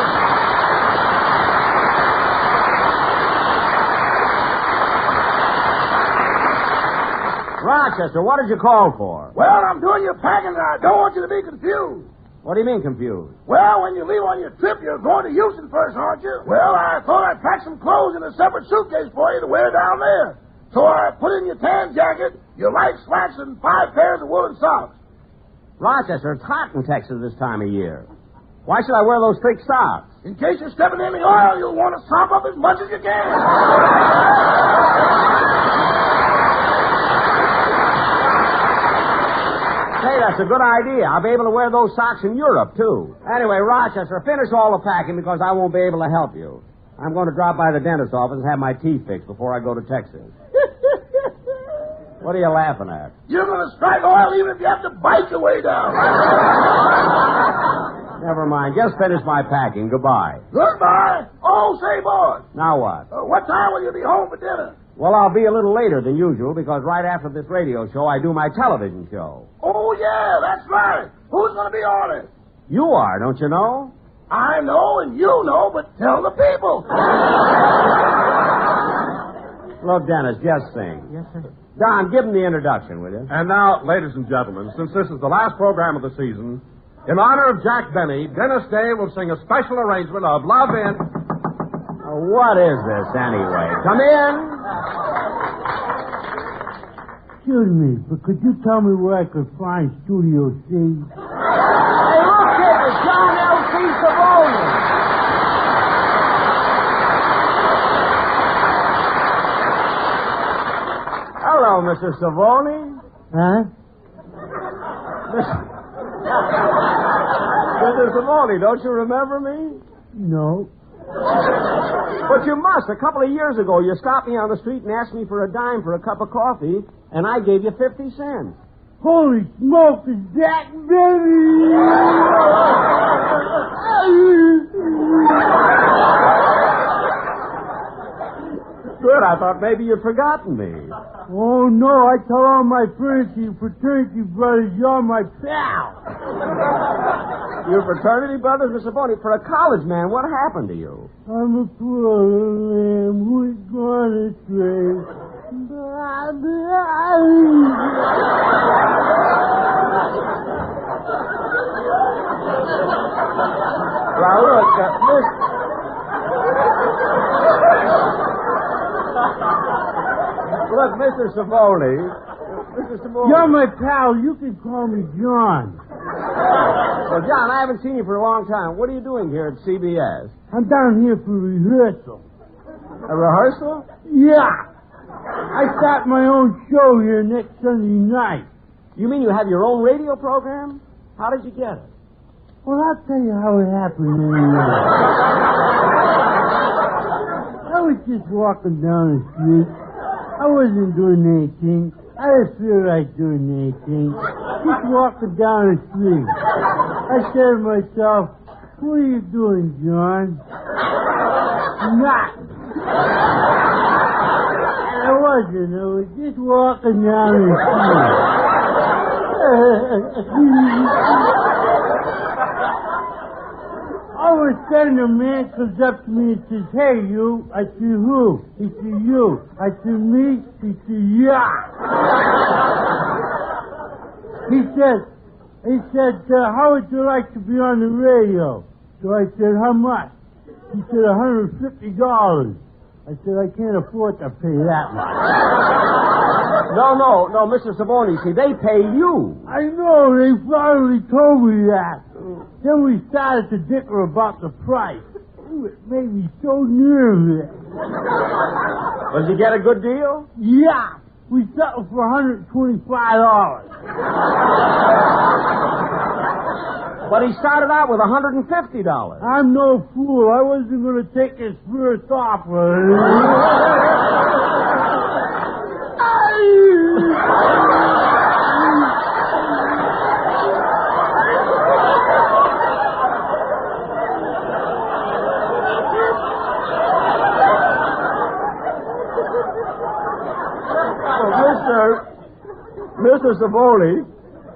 Speaker 11: Rochester, what did you call for?
Speaker 3: Well, I'm doing your packing, and I don't want you to be confused.
Speaker 11: What do you mean confused?
Speaker 3: Well, when you leave on your trip, you're going to Houston first, aren't you? Well, I thought I'd pack some clothes in a separate suitcase for you to wear down there. So I put in your tan jacket, your light slacks, and 5 pairs of woolen socks.
Speaker 11: Rochester, it's hot in Texas this time of year. Why should I wear those thick socks?
Speaker 3: In case you're stepping in the oil, you'll want to sop up as much as you can.
Speaker 11: Hey, that's a good idea. I'll be able to wear those socks in Europe, too. Anyway, Rochester, finish all the packing because I won't be able to help you. I'm going to drop by the dentist's office and have my teeth fixed before I go to Texas. What are you laughing at?
Speaker 3: You're going to strike oil even if you have to bite your way down.
Speaker 11: Never mind. Just finish my packing. Goodbye.
Speaker 3: Goodbye. Oh, say, boy.
Speaker 11: Now what?
Speaker 3: What time will you be home for dinner?
Speaker 11: Well, I'll be a little later than usual because right after this radio show, I do my television show.
Speaker 3: Oh, yeah, that's right. Who's going to be on it?
Speaker 11: You are, don't you know?
Speaker 3: I know and you know, but tell the people.
Speaker 11: Look, Dennis, just sing.
Speaker 10: Yes, sir.
Speaker 11: Don, give him the introduction, will you?
Speaker 8: And now, ladies and gentlemen, since this is the last program of the season, in honor of Jack Benny, Dennis Day will sing a special arrangement of Love in...
Speaker 11: What is this, anyway? Come in.
Speaker 12: Excuse me, but could you tell me where I could find Studio C?
Speaker 11: Hey, look, kid, it's John L.C. Savoni. Hello, Mr. Savoni.
Speaker 12: Huh?
Speaker 11: Mr. Savoni, don't you remember me?
Speaker 12: No.
Speaker 11: But you must. A couple of years ago, you stopped me on the street and asked me for a dime for a cup of coffee, and I gave you 50 cents.
Speaker 12: Holy smoke, is that baby?
Speaker 11: Good. I thought maybe you'd forgotten me.
Speaker 12: Oh, no. I tell all my fraternity brothers you're my pal.
Speaker 11: Your fraternity brothers, Mr. Boney, for a college man, what happened to you?
Speaker 12: I'm a poor little lamb who's gone astray.
Speaker 11: Well, look, Look, Mr. Savoli. Mr. Savoli.
Speaker 12: You're my pal. You can call me John.
Speaker 11: Well, John, I haven't seen you for a long time. What are you doing here at CBS?
Speaker 12: I'm down here for rehearsal.
Speaker 11: A rehearsal?
Speaker 12: Yeah. I start my own show here next Sunday night.
Speaker 11: You mean you have your own radio program? How did you get it?
Speaker 12: Well, I'll tell you how it happened anyway. I was just walking down the street. I wasn't doing anything. I didn't feel like doing anything. Just walking down the street. I said to myself, what are you doing, John? Nothing. And I wasn't. I was just walking down the street. All of a sudden, a man comes up to me and says, hey, you. I said, who? He said, you. I said, me? He said, yeah. He said, how would you like to be on the radio? So I said, how much? He said, $150. I said, I can't afford to pay that much.
Speaker 11: No, Mr. Savoni, see, they pay you.
Speaker 12: I know, they finally told me that. Then we started to dicker about the price. Ooh, it made me so nervous.
Speaker 11: Did you get a good deal?
Speaker 12: Yeah, we settled for $125.
Speaker 11: But he started out with $150.
Speaker 12: I'm no fool. I wasn't going to take his first offer.
Speaker 11: Mr. Savoli,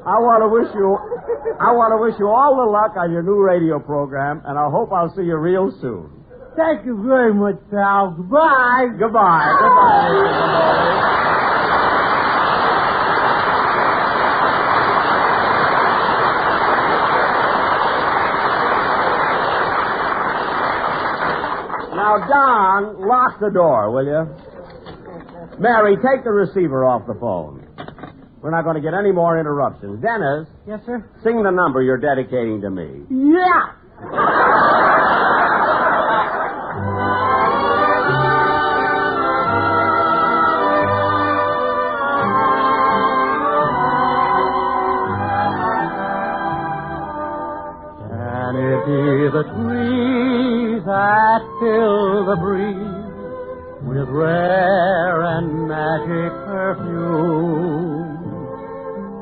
Speaker 11: I want to wish you all the luck on your new radio program, and I hope I'll see you real soon.
Speaker 12: Thank you very much, pal. Goodbye.
Speaker 11: Goodbye. Now, Don, lock the door, will you? Mary, take the receiver off the phone. We're not going to get any more interruptions. Dennis.
Speaker 10: Yes, sir?
Speaker 11: Sing the number you're dedicating to me.
Speaker 12: Yeah.
Speaker 6: Can it be the trees that fill the breeze with rare and magic perfume?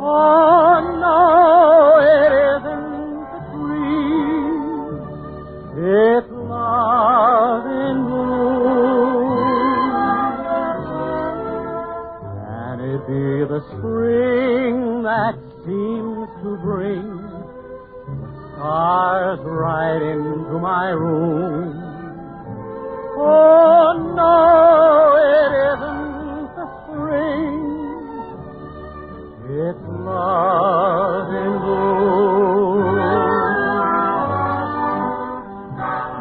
Speaker 6: Oh, no, it isn't the tree. It's love in bloom. Can it be the spring that seems to bring the stars right into my room? Oh, no, it isn't the spring. It's love in bloom.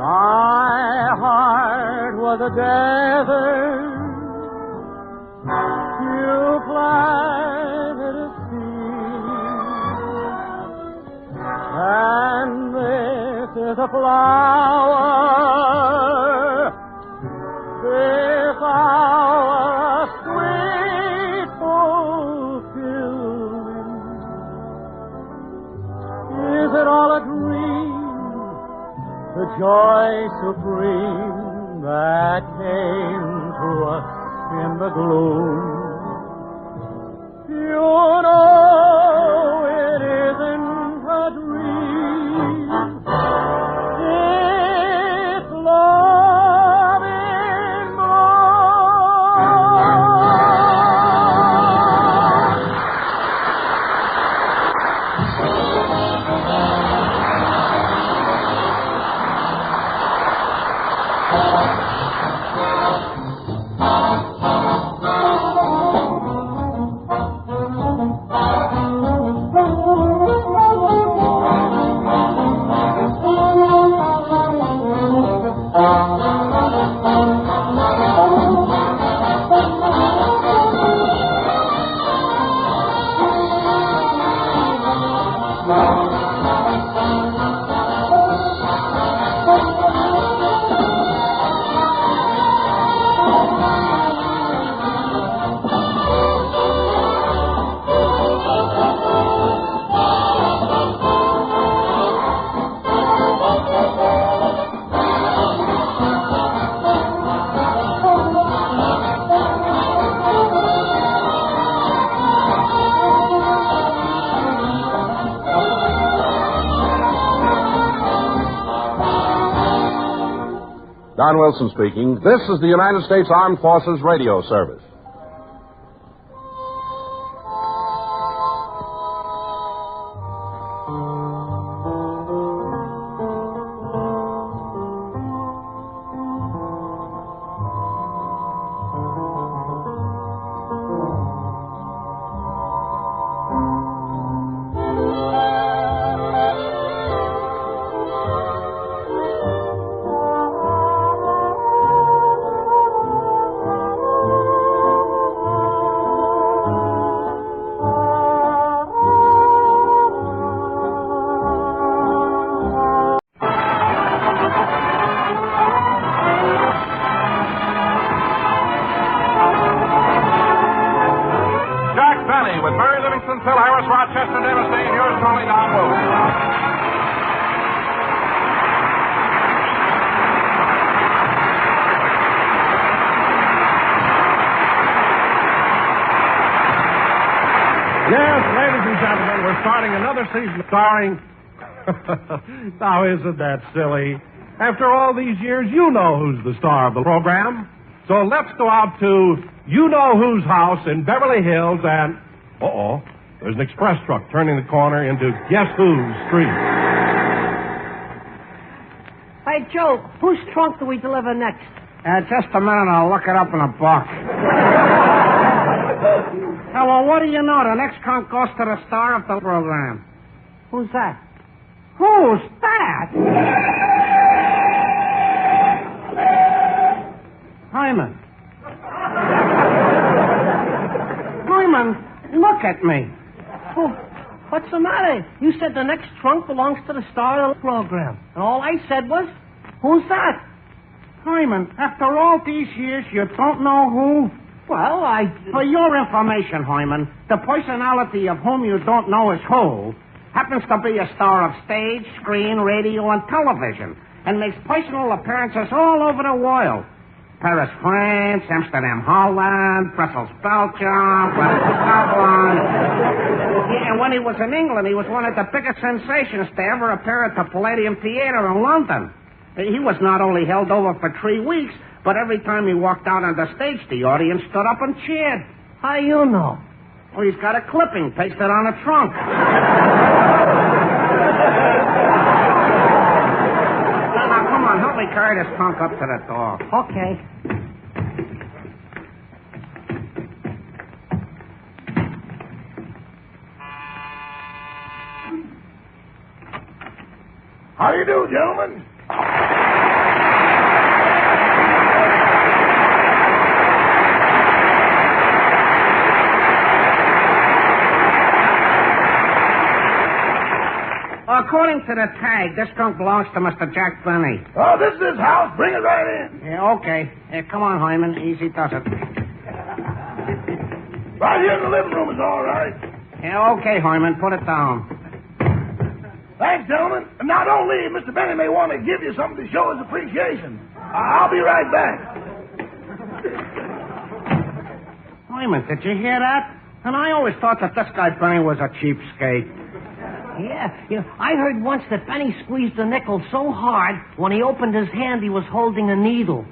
Speaker 6: My heart was a desert. You planted a seed. And this is a flower. This hour of sweet fulfillment. Is it all a dream? The joy supreme that came to us in the gloom. You know it isn't a dream. It's love in bloom.
Speaker 8: Don Wilson speaking. This is the United States Armed Forces Radio Service.
Speaker 1: Phil Harris, Rochester, Davis Day, and yours truly, Don Wilson. Yes, ladies and gentlemen, we're starting another season starring... Now, isn't that silly? After all these years, you know who's the star of the program. So let's go out to you-know-whose house in Beverly Hills and... Uh-oh. There's an express truck turning the corner into Guess Who's Street.
Speaker 13: Hey, Joe, whose trunk do we deliver next?
Speaker 9: Just a minute, I'll look it up in a book. Well, what do you know? The next trunk goes to the star of the program.
Speaker 13: Who's that?
Speaker 9: Who's that? Hyman. Hyman, look at me.
Speaker 13: Oh, what's the matter? You said the next trunk belongs to the star of the program. And all I said was, who's that?
Speaker 9: Hyman, after all these years, you don't know who?
Speaker 13: Well,
Speaker 9: For your information, Hyman, the personality of whom you don't know is who happens to be a star of stage, screen, radio, and television, and makes personal appearances all over the world. Paris, France, Amsterdam, Holland, Brussels, Belgium, Scotland. Yeah, and when he was in England, he was one of the biggest sensations to ever appear at the Palladium Theatre in London. He was not only held over for 3 weeks, but every time he walked out on the stage, the audience stood up and cheered.
Speaker 13: How do you know?
Speaker 9: Well, he's got a clipping pasted on a trunk. Now, come on, help me carry this trunk up to the door.
Speaker 13: Okay.
Speaker 3: How do you do, gentlemen?
Speaker 9: According to the tag, this trunk belongs to Mr. Jack Benny.
Speaker 3: Oh, this is his house. Bring it right in.
Speaker 9: Yeah, okay. Come on, Hyman. Easy does it.
Speaker 3: Right here in the living room is all right.
Speaker 9: Yeah, okay, Hyman. Put it down.
Speaker 3: Thanks, gentlemen. And not only Mr. Benny may want to give you something to show his appreciation. I'll be right back.
Speaker 9: Hyman, did you hear that? And I always thought that this guy Benny was a cheapskate.
Speaker 13: Yeah, I heard once that Benny squeezed a nickel so hard, when he opened his hand, he was holding a needle.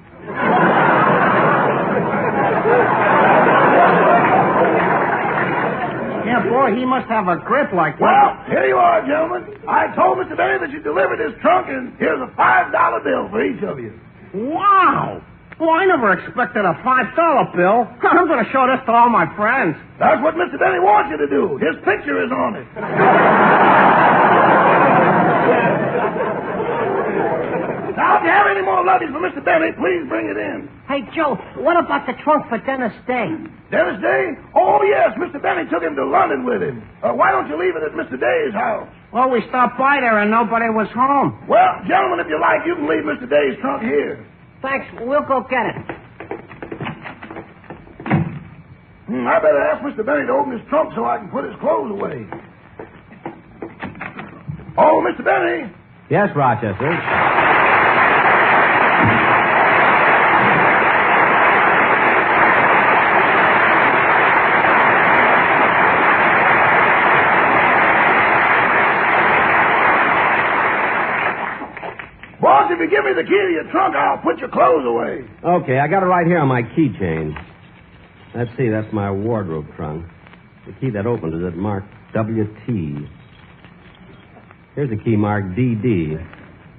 Speaker 9: Yeah, boy, he must have a grip like that.
Speaker 3: Well, here you are, gentlemen. I told Mr. Benny that you delivered his trunk, and here's a $5 bill for each of you.
Speaker 9: Wow! Well, I never expected a $5 bill. I'm going to show this to all my friends.
Speaker 3: That's what Mr. Benny wants you to do. His picture is on it. Now, if you have any more luggage for Mr. Benny, please bring it in.
Speaker 13: Hey, Joe, what about the trunk for Dennis Day?
Speaker 3: Dennis Day? Oh, yes, Mr. Benny took him to London with him. Why don't you leave it at Mr. Day's house?
Speaker 9: Well, we stopped by there and nobody was home.
Speaker 3: Well, gentlemen, if you like, you can leave Mr. Day's trunk here.
Speaker 13: Thanks. We'll go get it.
Speaker 3: I better ask Mr. Benny to open his trunk so I can put his clothes away. Oh, Mr. Benny.
Speaker 11: Yes, Rochester.
Speaker 3: Boss, if you give give me the key to your trunk, I'll put your clothes away.
Speaker 11: Okay, I got it right here on my keychain. Let's see, that's my wardrobe trunk. The key that opens it marked WT. Here's a key marked DD.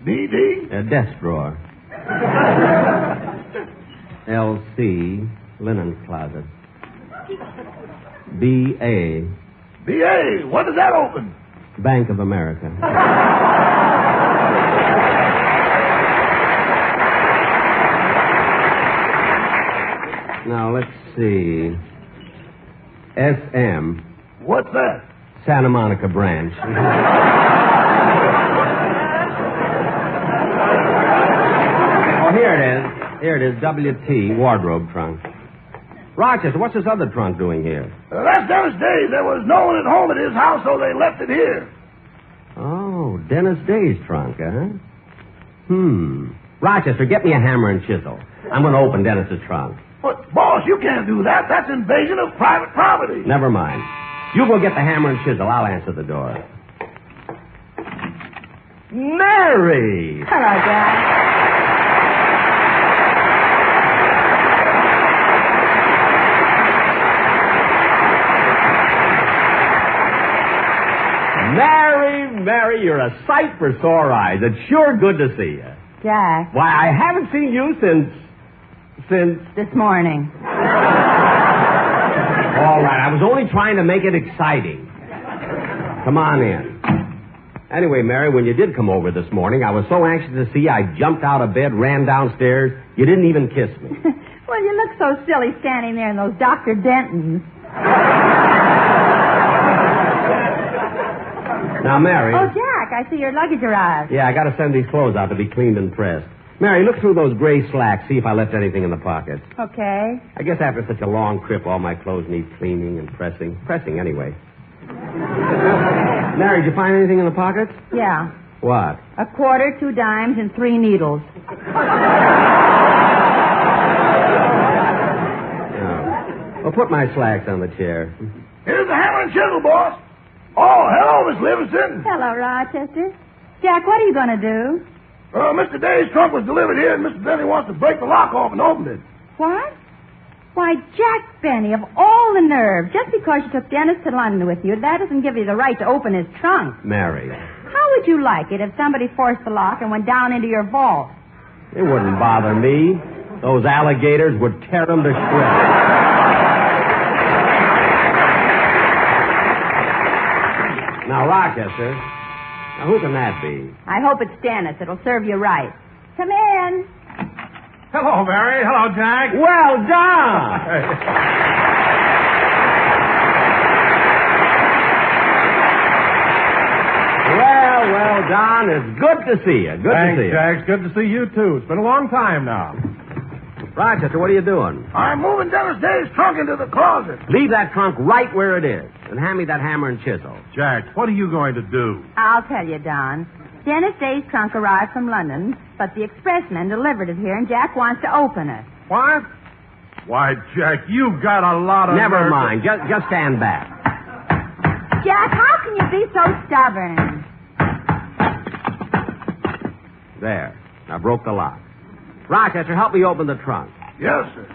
Speaker 3: DD?
Speaker 11: A desk drawer. LC, linen closet. BA.
Speaker 3: BA, what does that open?
Speaker 11: Bank of America. Now, let's see. SM.
Speaker 3: What's that?
Speaker 11: Santa Monica branch. Oh, here it is. Here it is, WT, wardrobe trunk. Rochester, what's this other trunk doing here?
Speaker 3: That's Dennis Day's. There was no one at home at his house, so they left it here.
Speaker 11: Oh, Dennis Day's trunk, huh? Rochester, get me a hammer and chisel. I'm going to open Dennis's trunk.
Speaker 3: But, boss, you can't do that. That's invasion of private property.
Speaker 11: Never mind. You go get the hammer and chisel. I'll answer the door. Mary!
Speaker 4: Hello, Jack.
Speaker 11: Mary, you're a sight for sore eyes. It's sure good to see you.
Speaker 4: Jack.
Speaker 11: Why, I haven't seen you since...
Speaker 4: This morning.
Speaker 11: All right, I was only trying to make it exciting. Come on in. Anyway, Mary, when you did come over this morning, I was so anxious to see you, I jumped out of bed, ran downstairs. You didn't even kiss me.
Speaker 4: Well, you look so silly standing there in those Dr. Dentons.
Speaker 11: Now, Mary...
Speaker 4: Oh, Jack, I see your luggage arrived.
Speaker 11: Yeah, I got to send these clothes out to be cleaned and pressed. Mary, look through those gray slacks, see if I left anything in the pockets.
Speaker 4: Okay.
Speaker 11: I guess after such a long trip, all my clothes need cleaning and pressing. Pressing, anyway. Mary, did you find anything in the pockets?
Speaker 4: Yeah.
Speaker 11: What?
Speaker 4: A quarter, 2 dimes, and 3 needles.
Speaker 11: Oh. Well, put my slacks on the chair.
Speaker 3: Here's the hammer and chisel, boss. Oh, hello, Miss Livingston.
Speaker 4: Hello, Rochester. Jack, what are you going to do?
Speaker 3: Mr. Day's trunk was delivered here, and Mr. Benny wants to break the lock off and open it.
Speaker 4: What? Why, Jack Benny, of all the nerve, just because you took Dennis to London with you, that doesn't give you the right to open his trunk.
Speaker 11: Mary.
Speaker 4: How would you like it if somebody forced the lock and went down into your vault?
Speaker 11: It wouldn't bother me. Those alligators would tear them to shreds. Now, Rochester, now who can that be?
Speaker 4: I hope it's Dennis. It'll serve you right. Come in.
Speaker 1: Hello, Mary. Hello, Jack.
Speaker 11: Well done. Well done. It's good to see you. Good
Speaker 1: Thanks,
Speaker 11: to see you.
Speaker 1: Jack. It's good to see you, too. It's been a long time now.
Speaker 11: Rochester, what are you doing?
Speaker 3: I'm moving Dennis Day's trunk into the closet.
Speaker 11: Leave that trunk right where it is and hand me that hammer and chisel.
Speaker 1: Jack, what are you going to do?
Speaker 4: I'll tell you, Don. Dennis Day's trunk arrived from London, but the expressman delivered it here, and Jack wants to open it.
Speaker 1: What? Why, Jack, you've got a lot of...
Speaker 11: Never mind. Just stand back.
Speaker 4: Jack, how can you be so stubborn?
Speaker 11: There. I broke the lock. Rochester, help me open the trunk.
Speaker 3: Yes, sir.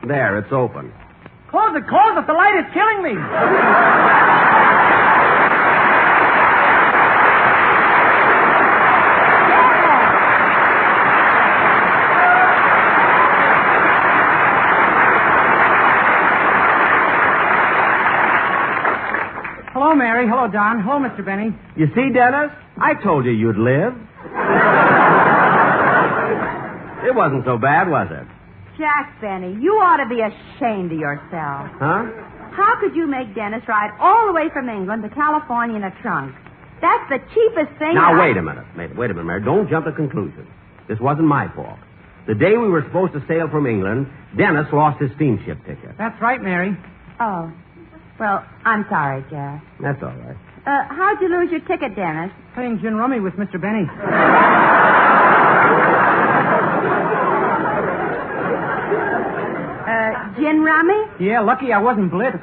Speaker 11: There, it's open.
Speaker 13: Close it, close it. The light is killing me.
Speaker 10: Hello, Mary. Hello, Don. Hello, Mr. Benny.
Speaker 11: You see, Dennis? I told you you'd live. It wasn't so bad, was it?
Speaker 4: Jack Benny, you ought to be ashamed of yourself.
Speaker 11: Huh?
Speaker 4: How could you make Dennis ride all the way from England to California in a trunk? That's the cheapest thing...
Speaker 11: Now, wait a minute, Mary. Don't jump to conclusions. This wasn't my fault. The day we were supposed to sail from England, Dennis lost his steamship ticket.
Speaker 10: That's right, Mary.
Speaker 4: Oh. Well, I'm sorry, Jack.
Speaker 11: That's all right.
Speaker 4: How'd you lose your ticket, Dennis?
Speaker 10: Playing gin rummy with Mr. Benny.
Speaker 4: Gin rummy?
Speaker 10: Yeah, lucky I wasn't blitzed.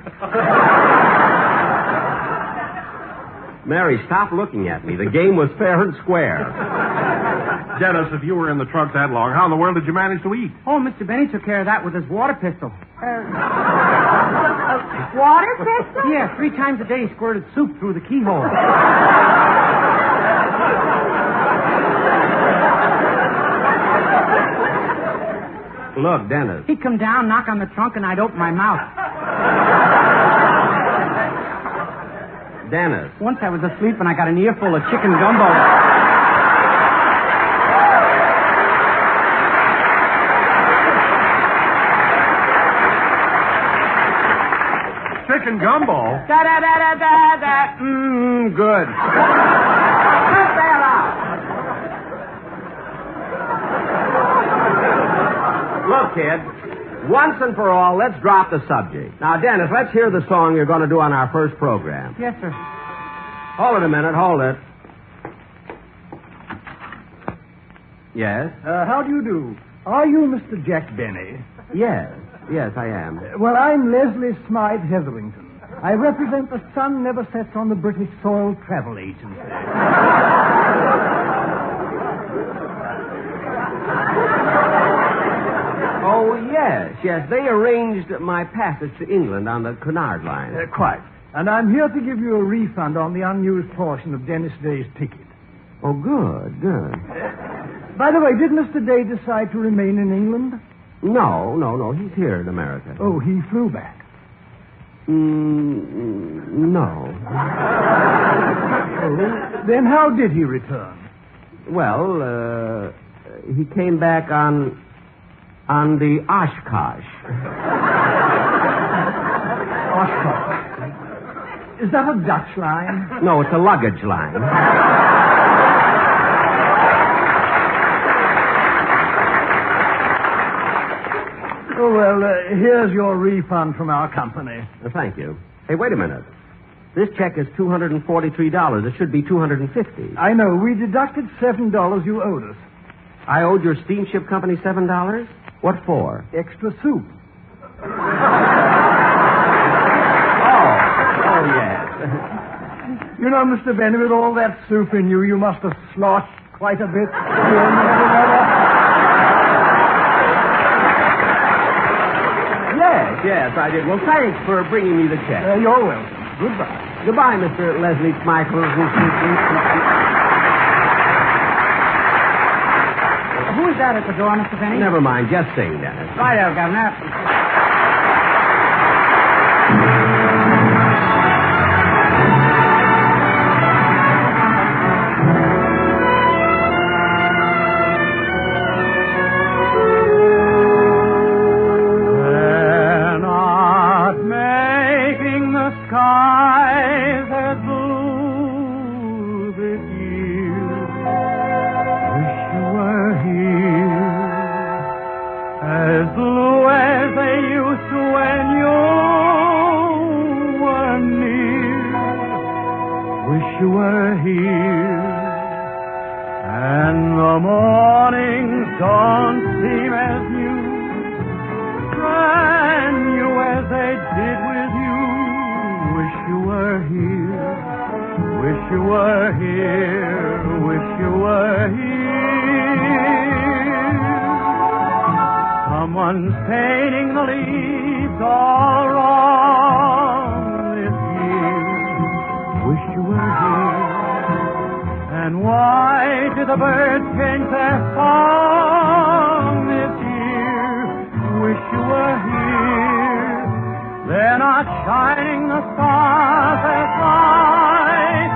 Speaker 11: Mary, stop looking at me. The game was fair and square.
Speaker 1: Dennis, if you were in the trunk that long, how in the world did you manage to eat?
Speaker 10: Oh, Mr. Benny took care of that with his water pistol.
Speaker 4: Water pistol?
Speaker 10: Yeah, 3 times a day he squirted soup through the keyhole.
Speaker 11: Look, Dennis.
Speaker 10: He'd come down, knock on the trunk, and I'd open my mouth.
Speaker 11: Dennis.
Speaker 10: Once I was asleep and I got an earful of chicken gumbo.
Speaker 1: Chicken gumbo?
Speaker 10: Da-da-da-da-da-da.
Speaker 11: Good.
Speaker 10: Cut that out.
Speaker 11: Look, kid, once and for all, let's drop the subject. Now, Dennis, let's hear the song you're going to do on our first program.
Speaker 10: Yes, sir.
Speaker 11: Hold it a minute, hold it. Yes?
Speaker 14: How do you do? Are you Mr. Jack Benny?
Speaker 11: Yes, I am.
Speaker 14: Well, I'm Leslie Smythe Hetherington. I represent the Sun Never Sets on the British Soil Travel Agency.
Speaker 11: Oh, yes. They arranged my passage to England on the Cunard line.
Speaker 14: Quite. And I'm here to give you a refund on the unused portion of Dennis Day's ticket.
Speaker 11: Oh, good.
Speaker 14: By the way, did Mr. Day decide to remain in England?
Speaker 11: No. He's here in America.
Speaker 14: Oh, he flew back.
Speaker 11: No.
Speaker 14: Then how did he return?
Speaker 11: Well, he came back on the Oshkosh.
Speaker 14: Oshkosh. Is that a Dutch line?
Speaker 11: No, it's a luggage line.
Speaker 14: Oh, well, here's your refund from our company.
Speaker 11: Thank you. Hey, wait a minute. This check is $243. It should be $250.
Speaker 14: I know. We deducted $7 you owed us.
Speaker 11: I owed your steamship company $7? What for?
Speaker 14: Extra soup.
Speaker 11: Oh, yes.
Speaker 14: You know, Mr. Benny, with all that soup in you, you must have sloshed quite a bit.
Speaker 11: Yes, I did. Well, thanks for bringing me the check.
Speaker 14: You're welcome. Goodbye.
Speaker 11: Goodbye, Mr. Leslie Michael.
Speaker 10: Who is that at the door, Mr. Benny?
Speaker 11: Never mind. Just sing, Dennis.
Speaker 10: Righto, Governor.
Speaker 6: Someone's painting the leaves all wrong this year. Wish you were here. And why did the birds change their song this year? Wish you were here. They're not shining the stars as bright.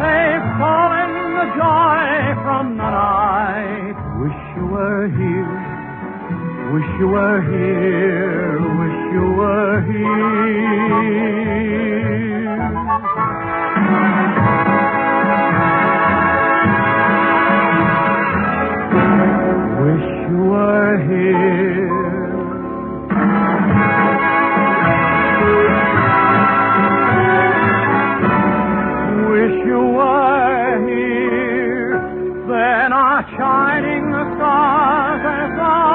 Speaker 6: They've stolen the joy from the night. Wish you were here. Wish you were here, wish you were here. Wish you were here. Wish you were here. They're not shining the stars as bright.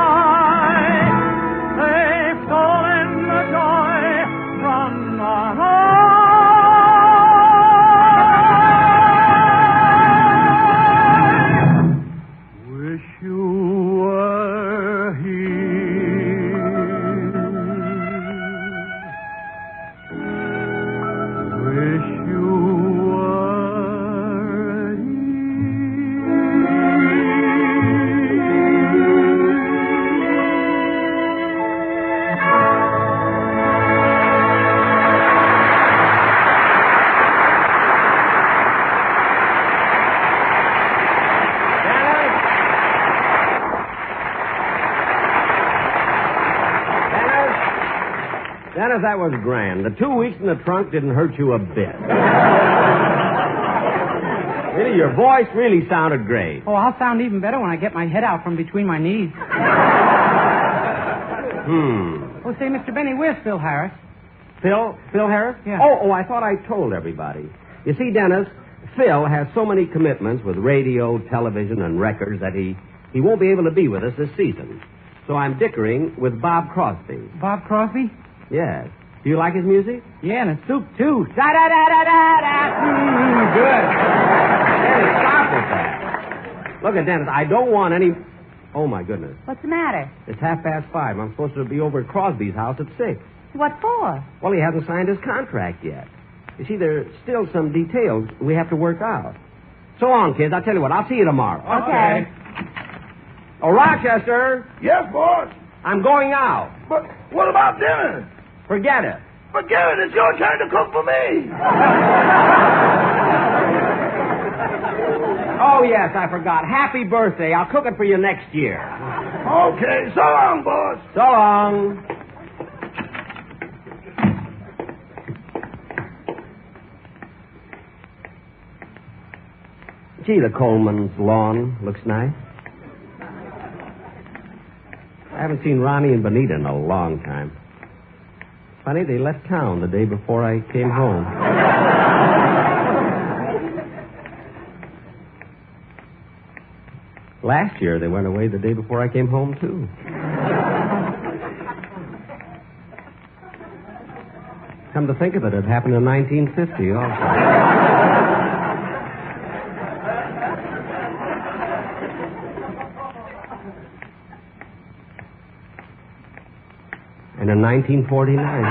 Speaker 11: Dennis, that was grand. The 2 weeks in the trunk didn't hurt you a bit. Really, your voice really sounded great.
Speaker 10: Oh, I'll sound even better when I get my head out from between my knees. Oh, say, Mr. Benny, where's Phil Harris?
Speaker 11: Phil Harris?
Speaker 10: Yeah.
Speaker 11: Oh, I thought I told everybody. You see, Dennis, Phil has so many commitments with radio, television, and records that he won't be able to be with us this season. So I'm dickering with Bob Crosby.
Speaker 10: Bob Crosby?
Speaker 11: Yes. Do you like his music?
Speaker 10: Yeah, and it's soup, too. Da-da-da-da-da-da. Good.
Speaker 11: Dennis, stop with that. Look at Dennis, I don't want any... Oh, my goodness.
Speaker 4: What's the matter?
Speaker 11: It's 5:30. I'm supposed to be over at Crosby's house at 6.
Speaker 4: What for?
Speaker 11: Well, he hasn't signed his contract yet. You see, there's still some details we have to work out. So long, kids. I'll tell you what. I'll see you tomorrow.
Speaker 4: Okay.
Speaker 11: Oh, Rochester.
Speaker 3: Yes, boss.
Speaker 11: I'm going out.
Speaker 3: But what about dinner?
Speaker 11: Forget it.
Speaker 3: Forget it. It's your turn to cook for me.
Speaker 11: Oh, yes, I forgot. Happy birthday. I'll cook it for you next year.
Speaker 3: Okay. So long, boss.
Speaker 11: So long. Gee, the Coleman's lawn looks nice. I haven't seen Ronnie and Benita in a long time. Funny, they left town the day before I came home. Last year, they went away the day before I came home, too. Come to think of it, it happened in 1950 also. And in 1949.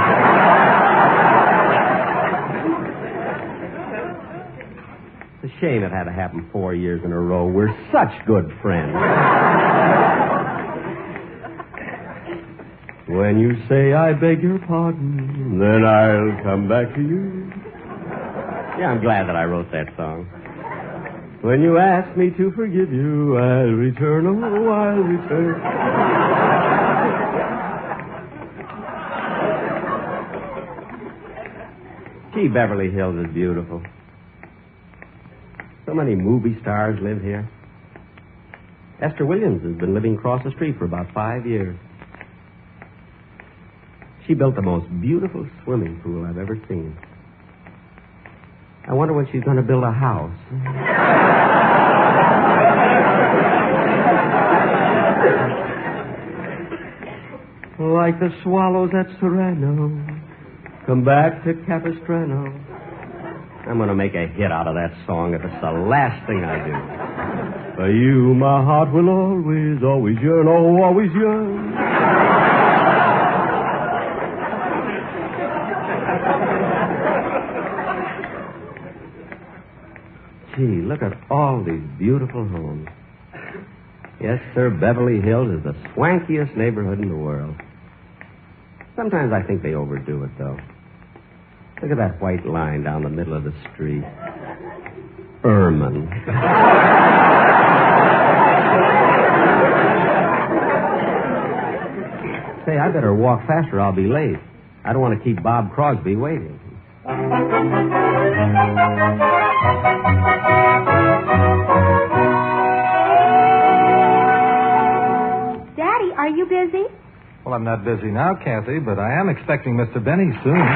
Speaker 11: It's a shame it had to happen 4 years in a row. We're such good friends. When you say I beg your pardon, then I'll come back to you. Yeah, I'm glad that I wrote that song. When you ask me to forgive you, I'll return, oh, I'll return. Gee, Beverly Hills is beautiful. So many movie stars live here. Esther Williams has been living across the street for about 5 years. She built the most beautiful swimming pool I've ever seen. I wonder when she's going to build a house. Like the swallows at Serrano, come back to Capistrano. I'm going to make a hit out of that song if it's the last thing I do. For you, my heart will always, always yearn, oh, always yearn. Gee, look at all these beautiful homes. Yes, sir, Beverly Hills is the swankiest neighborhood in the world. Sometimes I think they overdo it, though. Look at that white line down the middle of the street. Ermine. Say, I better walk faster. I'll be late. I don't want to keep Bob Crosby waiting.
Speaker 4: Daddy, are you busy?
Speaker 15: Well, I'm not busy now, Kathy, but I am expecting Mr. Benny soon.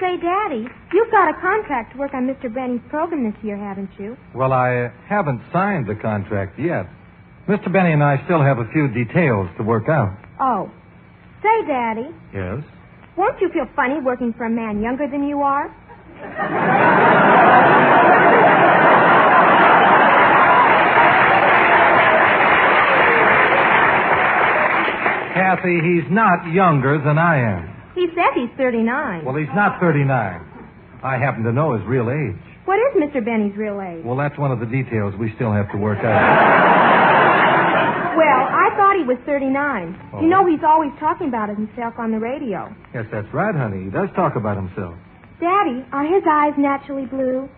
Speaker 4: Say, Daddy, you've got a contract to work on Mr. Benny's program this year, haven't you?
Speaker 15: Well, I haven't signed the contract yet. Mr. Benny and I still have a few details to work out.
Speaker 4: Oh. Say, Daddy,
Speaker 15: Yes?
Speaker 4: won't you feel funny working for a man younger than you are?
Speaker 15: Kathy, he's not younger than I am.
Speaker 4: He said he's 39.
Speaker 15: Well, he's not 39. I happen to know his real age.
Speaker 4: What is Mr. Benny's real age?
Speaker 15: Well, that's one of the details we still have to work out.
Speaker 4: Well, I thought he was 39.
Speaker 15: Oh.
Speaker 4: You know, he's always talking about himself on the radio.
Speaker 15: Yes, that's right, honey. He does talk about himself.
Speaker 4: Daddy, are his eyes naturally blue?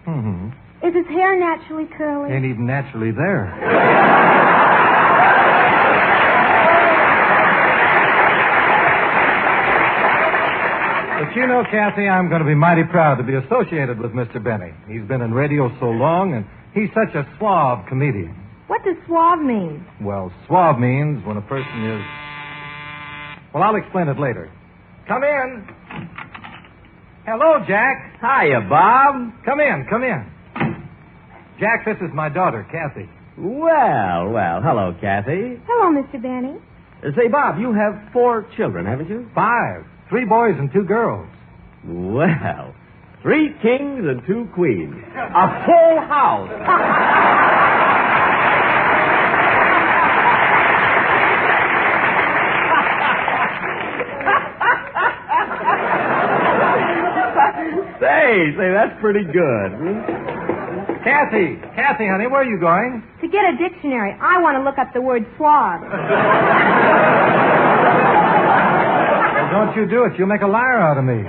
Speaker 15: Mm-hmm.
Speaker 5: Is his hair naturally curly?
Speaker 15: Ain't even naturally there. But you know, Kathy, I'm going to be mighty proud to be associated with Mr. Benny. He's been in radio so long, and he's such a suave comedian.
Speaker 5: What does suave mean?
Speaker 15: Well, suave means when a person is... Well, I'll explain it later. Come in. Hello, Jack.
Speaker 11: Hiya, Bob.
Speaker 15: Come in. Jack, this is my daughter, Kathy.
Speaker 11: Well, hello, Kathy.
Speaker 5: Hello, Mr. Benny.
Speaker 11: Say, Bob, you have 4 children, haven't you?
Speaker 15: 5. 3 boys and 2 girls.
Speaker 11: Well, 3 kings and 2 queens. A full house. Say, that's pretty good.
Speaker 15: Kathy, honey, where are you going?
Speaker 5: To get a dictionary, I want to look up the word suave.
Speaker 15: Well, don't you do it. You'll make a liar out of me.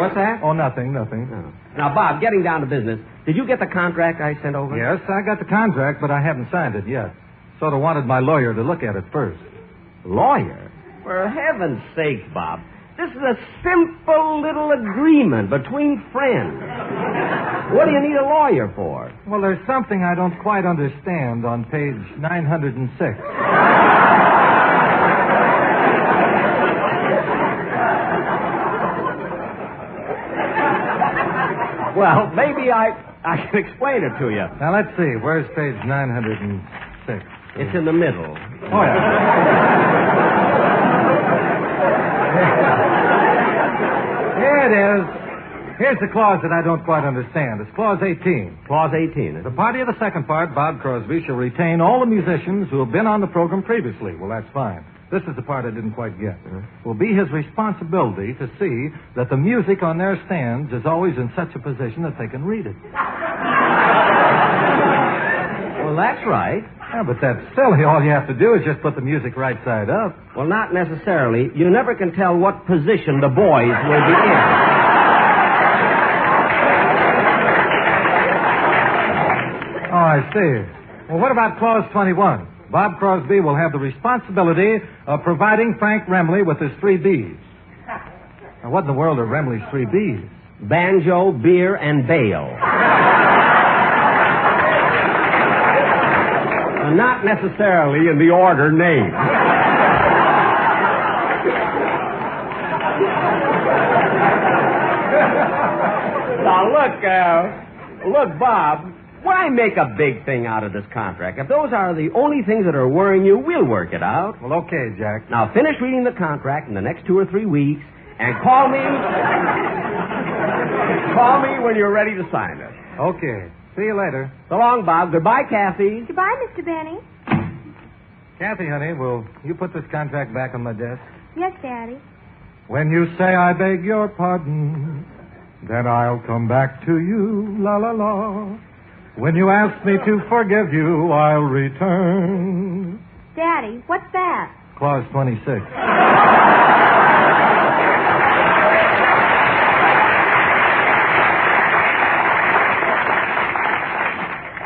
Speaker 11: What's that?
Speaker 15: Oh, nothing.
Speaker 11: Oh. Now, Bob, getting down to business, did you get the contract I sent over?
Speaker 15: Yes, I got the contract, but I haven't signed it yet. Sort of wanted my lawyer to look at it first.
Speaker 11: Lawyer? For heaven's sakes, Bob. This is a simple little agreement between friends. What do you need a lawyer for?
Speaker 15: Well, there's something I don't quite understand on page 906.
Speaker 11: Well, maybe I can explain it to you.
Speaker 15: Now, let's see. Where's page 906?
Speaker 11: It's in the middle.
Speaker 15: Oh, yeah. Here it is. Here's the clause that I don't quite understand. It's clause 18.
Speaker 11: Clause 18.
Speaker 15: The party of the second part, Bob Crosby, shall retain all the musicians who have been on the program previously. Well, that's fine. This is the part I didn't quite get. It will be his responsibility to see that the music on their stands is always in such a position that they can read it.
Speaker 11: Well, that's right.
Speaker 15: Yeah, but that's silly. All you have to do is just put the music right side up.
Speaker 11: Well, not necessarily. You never can tell what position the boys will be in.
Speaker 15: Oh, I see. Well, what about clause 21? Bob Crosby will have the responsibility of providing Frank Remley with his 3 Bs. Now, what in the world are Remley's 3 Bs?
Speaker 11: Banjo, beer, and bail. Not necessarily in the order named. Now, look, Bob, why make a big thing out of this contract? If those are the only things that are worrying you, we'll work it out.
Speaker 15: Well, okay, Jack.
Speaker 11: Now, finish reading the contract in the next 2 or 3 weeks, and call me when you're ready to sign it.
Speaker 15: Okay. See you later.
Speaker 11: So long, Bob. Goodbye, Kathy.
Speaker 5: Goodbye, Mr. Benny.
Speaker 15: Kathy, honey, will you put this contract back on my desk?
Speaker 5: Yes, Daddy.
Speaker 15: When you say I beg your pardon, then I'll come back to you, la la la. When you ask me to forgive you, I'll return.
Speaker 5: Daddy, what's that?
Speaker 15: Clause 26.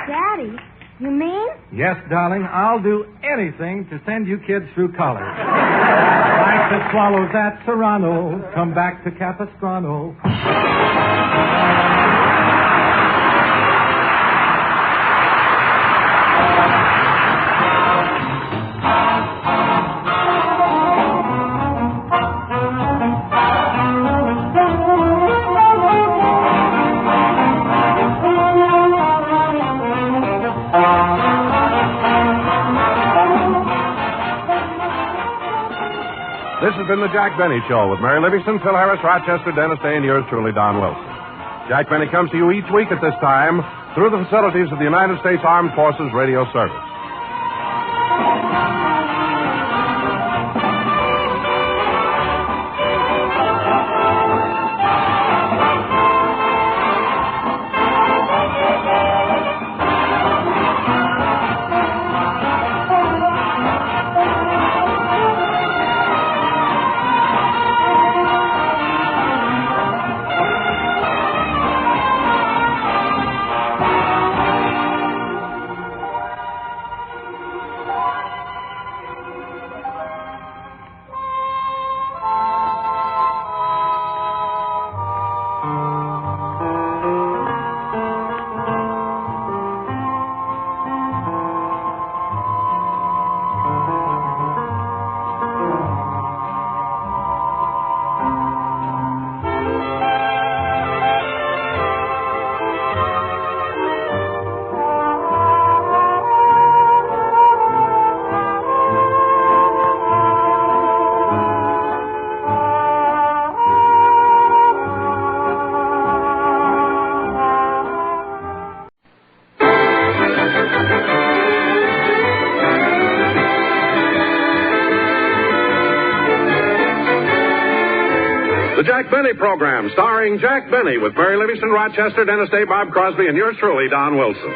Speaker 5: Daddy, you mean?
Speaker 15: Yes, darling, I'll do anything to send you kids through college. Like the swallows at Serrano, come back to Capistrano.
Speaker 8: This has been the Jack Benny Show with Mary Livingston, Phil Harris, Rochester, Dennis Day, and yours truly, Don Wilson. Jack Benny comes to you each week at this time through the facilities of the United States Armed Forces Radio Service. The Jack Benny Program, starring Jack Benny with Mary Livingston, Rochester, Dennis Day, Bob Crosby, and yours truly, Don Wilson.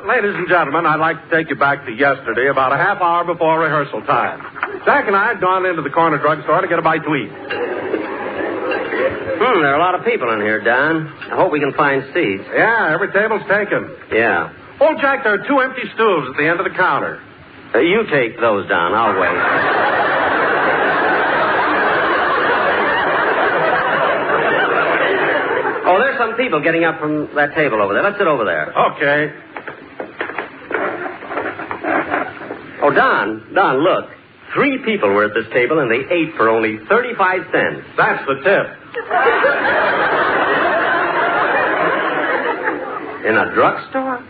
Speaker 8: Ladies and gentlemen, I'd like to take you back to yesterday, about a half hour before rehearsal time. Jack and I had gone into the corner drugstore to get a bite to eat.
Speaker 2: There are a lot of people in here, Don. I hope we can find seats.
Speaker 8: Yeah, every table's taken.
Speaker 2: Yeah.
Speaker 8: Oh, Jack, there are 2 empty stools at the end of the counter.
Speaker 2: You take those, Don. I'll wait. Oh, there's some people getting up from that table over there. Let's sit over there.
Speaker 8: Okay.
Speaker 2: Oh, Don, look. 3 people were at this table, and they ate for only 35 cents.
Speaker 8: That's the tip.
Speaker 2: In a drugstore?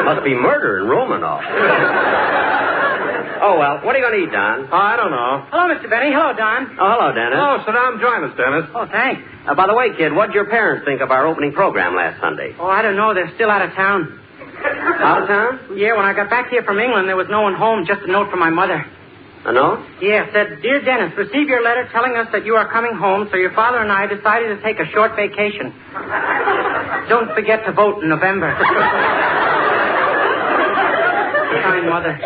Speaker 2: Must be murder in Romanoff. Oh, well, what are you going to eat, Don?
Speaker 8: I don't know.
Speaker 13: Hello, Mr. Benny. Hello, Don.
Speaker 2: Oh, hello, Dennis.
Speaker 8: Oh, sit down and join us, Dennis.
Speaker 13: Oh, thanks.
Speaker 2: By the way, kid, what did your parents think of our opening program last Sunday?
Speaker 13: Oh, I don't know. They're still out of town.
Speaker 2: Out of town?
Speaker 13: Yeah, when I got back here from England, there was no one home, just a note from my mother.
Speaker 2: A note?
Speaker 13: Yeah, it said, Dear Dennis, receive your letter telling us that you are coming home, so your father and I decided to take a short vacation. Don't forget to vote in November. Kind mother.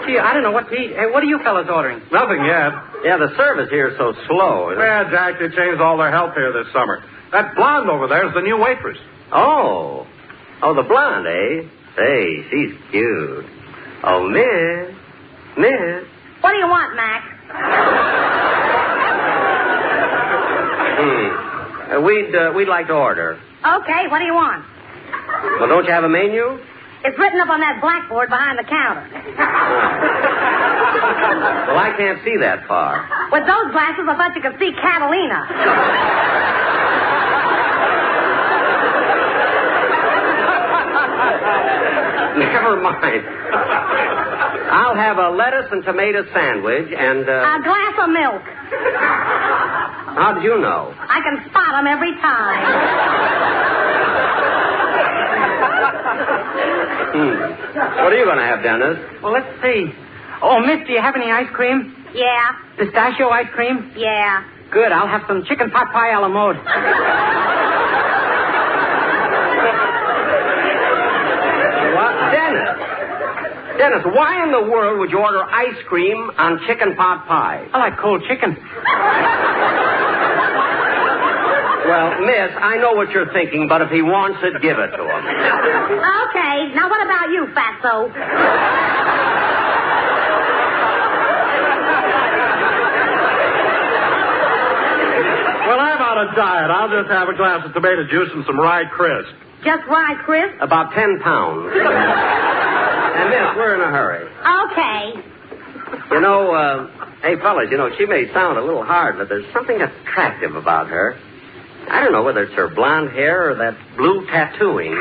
Speaker 13: Gee, I don't know what to eat. Hey, what are you fellas ordering?
Speaker 8: Nothing yet.
Speaker 2: Yeah, the service here is so slow.
Speaker 8: Yeah, Jack, they changed all their help here this summer. That blonde over there is the new waitress.
Speaker 2: Oh, the blonde, eh? Say, she's cute. Oh, Miss.
Speaker 4: What do you want, Mac?
Speaker 2: We'd like to order.
Speaker 4: Okay, what do you want?
Speaker 2: Well, don't you have a menu?
Speaker 4: It's written up on that blackboard behind the counter.
Speaker 2: Well, I can't see that far.
Speaker 4: With those glasses, I thought you could see Catalina.
Speaker 2: Never mind. I'll have a lettuce and tomato sandwich and,
Speaker 4: A glass of milk.
Speaker 2: How did you know?
Speaker 4: I can spot them every time.
Speaker 2: What are you going to have, Dennis?
Speaker 13: Well, let's see. Oh, Miss, do you have any ice cream?
Speaker 4: Yeah.
Speaker 13: Pistachio ice cream?
Speaker 4: Yeah.
Speaker 13: Good, I'll have some chicken pot pie a la mode.
Speaker 2: What? Dennis, why in the world would you order ice cream on chicken pot pie?
Speaker 13: I like cold chicken.
Speaker 2: Well, Miss, I know what you're thinking, but if he wants it, give it to him.
Speaker 4: Okay, now what about you, fatso?
Speaker 8: Well, I'm on a diet. I'll just have a glass of tomato juice and some rye crisp.
Speaker 4: Just rye crisp?
Speaker 2: About 10 pounds. And, Miss, we're in a hurry.
Speaker 4: Okay.
Speaker 2: Hey, fellas, she may sound a little hard, but there's something attractive about her. I don't know whether it's her blonde hair or that blue tattooing.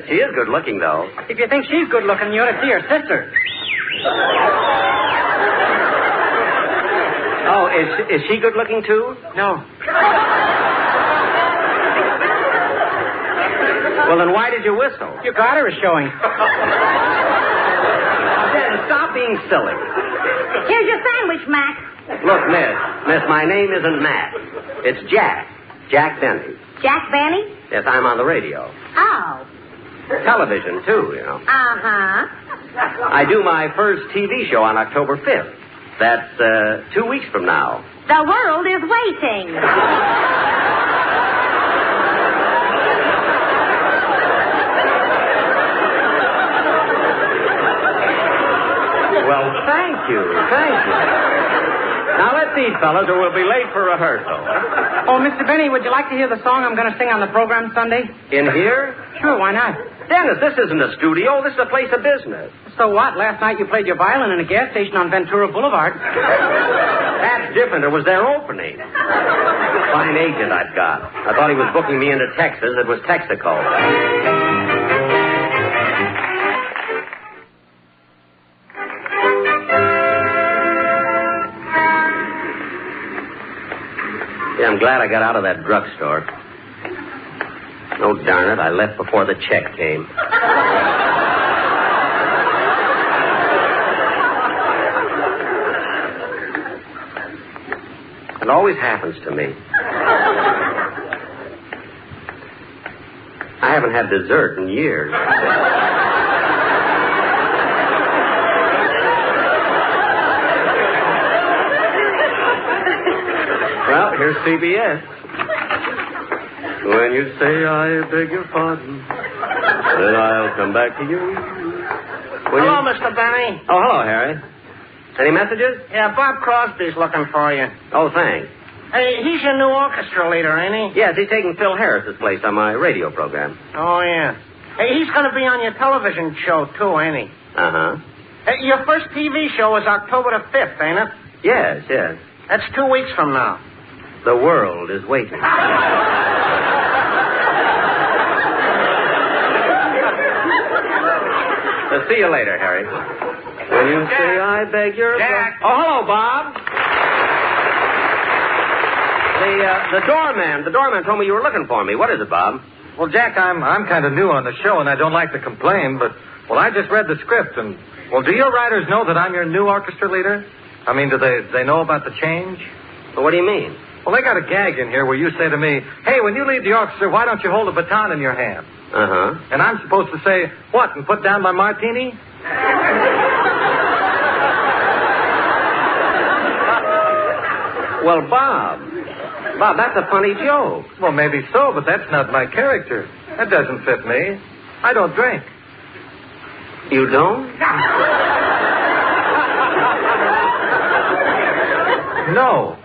Speaker 2: She is good looking, though.
Speaker 13: If you think she's good looking, you ought to see her sister.
Speaker 2: Oh, is she good looking, too?
Speaker 13: No.
Speaker 2: Well, then why did you whistle?
Speaker 13: Your garter is showing.
Speaker 2: Then stop being silly.
Speaker 4: Here's your sandwich, Mac.
Speaker 2: Look, Miss, my name isn't Matt. It's Jack. Jack Benny.
Speaker 4: Jack Benny?
Speaker 2: Yes, I'm on the radio.
Speaker 4: Oh.
Speaker 2: Television, too,
Speaker 4: Uh-huh.
Speaker 2: I do my first TV show on October 5th. That's 2 weeks from now.
Speaker 4: The world is waiting.
Speaker 2: Well, thank you.
Speaker 16: Now, let's eat, fellas, or we'll be late for rehearsal.
Speaker 13: Oh, Mr. Benny, would you like to hear the song I'm going to sing on the program Sunday?
Speaker 16: In here?
Speaker 13: Sure, why not?
Speaker 16: Dennis, this isn't a studio. This is a place of business.
Speaker 13: So what? Last night you played your violin in a gas station on Ventura Boulevard.
Speaker 16: That's different. It was their opening. Fine agent I've got. I thought he was booking me into Texas. It was Texaco. Yeah, I'm glad I got out of that drugstore. Oh, darn it, I left before the check came. It always happens to me. I haven't had dessert in years. Well, here's CBS. When you say I beg your pardon, then I'll come back to you.
Speaker 9: Hello, Mr. Benny.
Speaker 16: Oh, hello, Harry. Any messages?
Speaker 9: Yeah, Bob Crosby's looking for you.
Speaker 16: Oh, thanks.
Speaker 9: Hey, he's your new orchestra leader, ain't he?
Speaker 16: Yes, he's taking Phil Harris's place on my radio program.
Speaker 9: Oh, yeah. Hey, he's going to be on your television show, too, ain't he?
Speaker 16: Uh-huh.
Speaker 9: Hey, your first TV show is October the 5th, ain't it?
Speaker 16: Yes, yes.
Speaker 9: That's 2 weeks from now.
Speaker 16: The world is waiting. See you later, Harry. When you say I beg your...
Speaker 9: Jack.
Speaker 16: Oh, hello, Bob. The doorman told me you were looking for me. What is it, Bob?
Speaker 15: Well, Jack, I'm kind of new on the show, and I don't like to complain, but, well, I just read the script, and, well, do your writers know that I'm your new orchestra leader? I mean, do they know about the change?
Speaker 16: Well, what do you mean?
Speaker 15: Well, they got a gag in here where you say to me, hey, when you leave the orchestra, why don't you hold a baton in your hand?
Speaker 16: Uh-huh.
Speaker 15: And I'm supposed to say, what, and put down my martini?
Speaker 16: Well, Bob, that's a funny joke.
Speaker 15: Well, maybe so, but that's not my character. That doesn't fit me. I don't drink.
Speaker 16: You don't?
Speaker 15: No.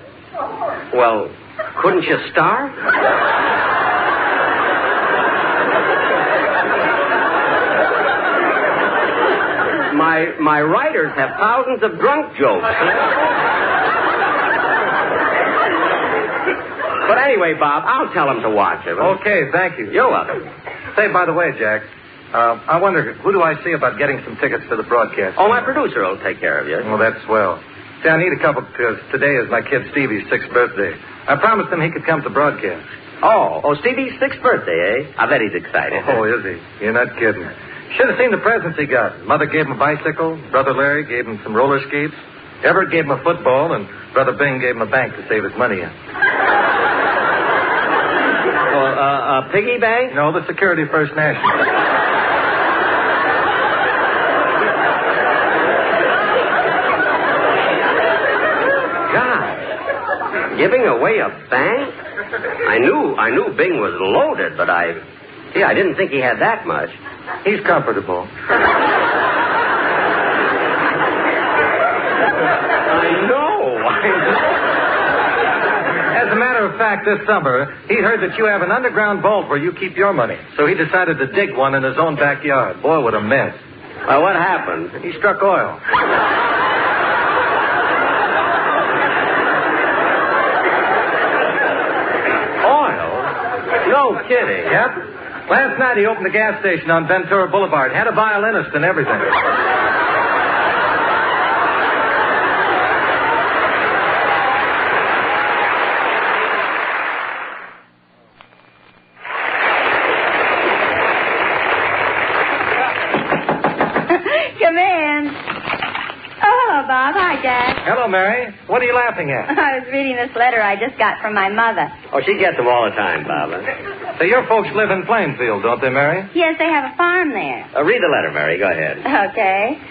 Speaker 16: Well, couldn't you start? My writers have thousands of drunk jokes. But anyway, Bob, I'll tell them to watch it.
Speaker 15: Okay, thank you.
Speaker 16: You're welcome.
Speaker 15: Say, by the way, Jack, I wonder, who do I see about getting some tickets for the broadcast?
Speaker 16: Oh, my producer will take care of you.
Speaker 15: Well, that's swell. See, I need a couple because today is my kid Stevie's 6th birthday. I promised him he could come to broadcast.
Speaker 16: Oh, Stevie's 6th birthday, eh? I bet he's excited.
Speaker 15: Oh, is he? You're not kidding. Should have seen the presents he got. Mother gave him a bicycle. Brother Larry gave him some roller skates. Everett gave him a football, and Brother Bing gave him a bank to save his money in.
Speaker 16: A piggy bank?
Speaker 15: No, the Security First National.
Speaker 16: God, giving away a bank? I knew Bing was loaded, but I didn't think he had that much.
Speaker 15: He's comfortable.
Speaker 16: I know.
Speaker 15: As a matter of fact, this summer, he heard that you have an underground vault where you keep your money. So he decided to dig one in his own backyard. Boy, what a mess.
Speaker 16: What happened?
Speaker 15: He struck oil.
Speaker 16: Oil? No kidding.
Speaker 15: Yep. Last night he opened a gas station on Ventura Boulevard. Had a violinist and everything.
Speaker 4: Come in. Oh, hello, Bob. Hi, Jack.
Speaker 15: Hello, Mary. What are you laughing at?
Speaker 4: I was reading this letter I just got from my mother.
Speaker 16: Oh, she gets them all the time, Bob.
Speaker 15: So your folks live in Plainfield, don't they, Mary?
Speaker 4: Yes, they have a farm there.
Speaker 16: Read the letter, Mary. Go ahead.
Speaker 4: Okay.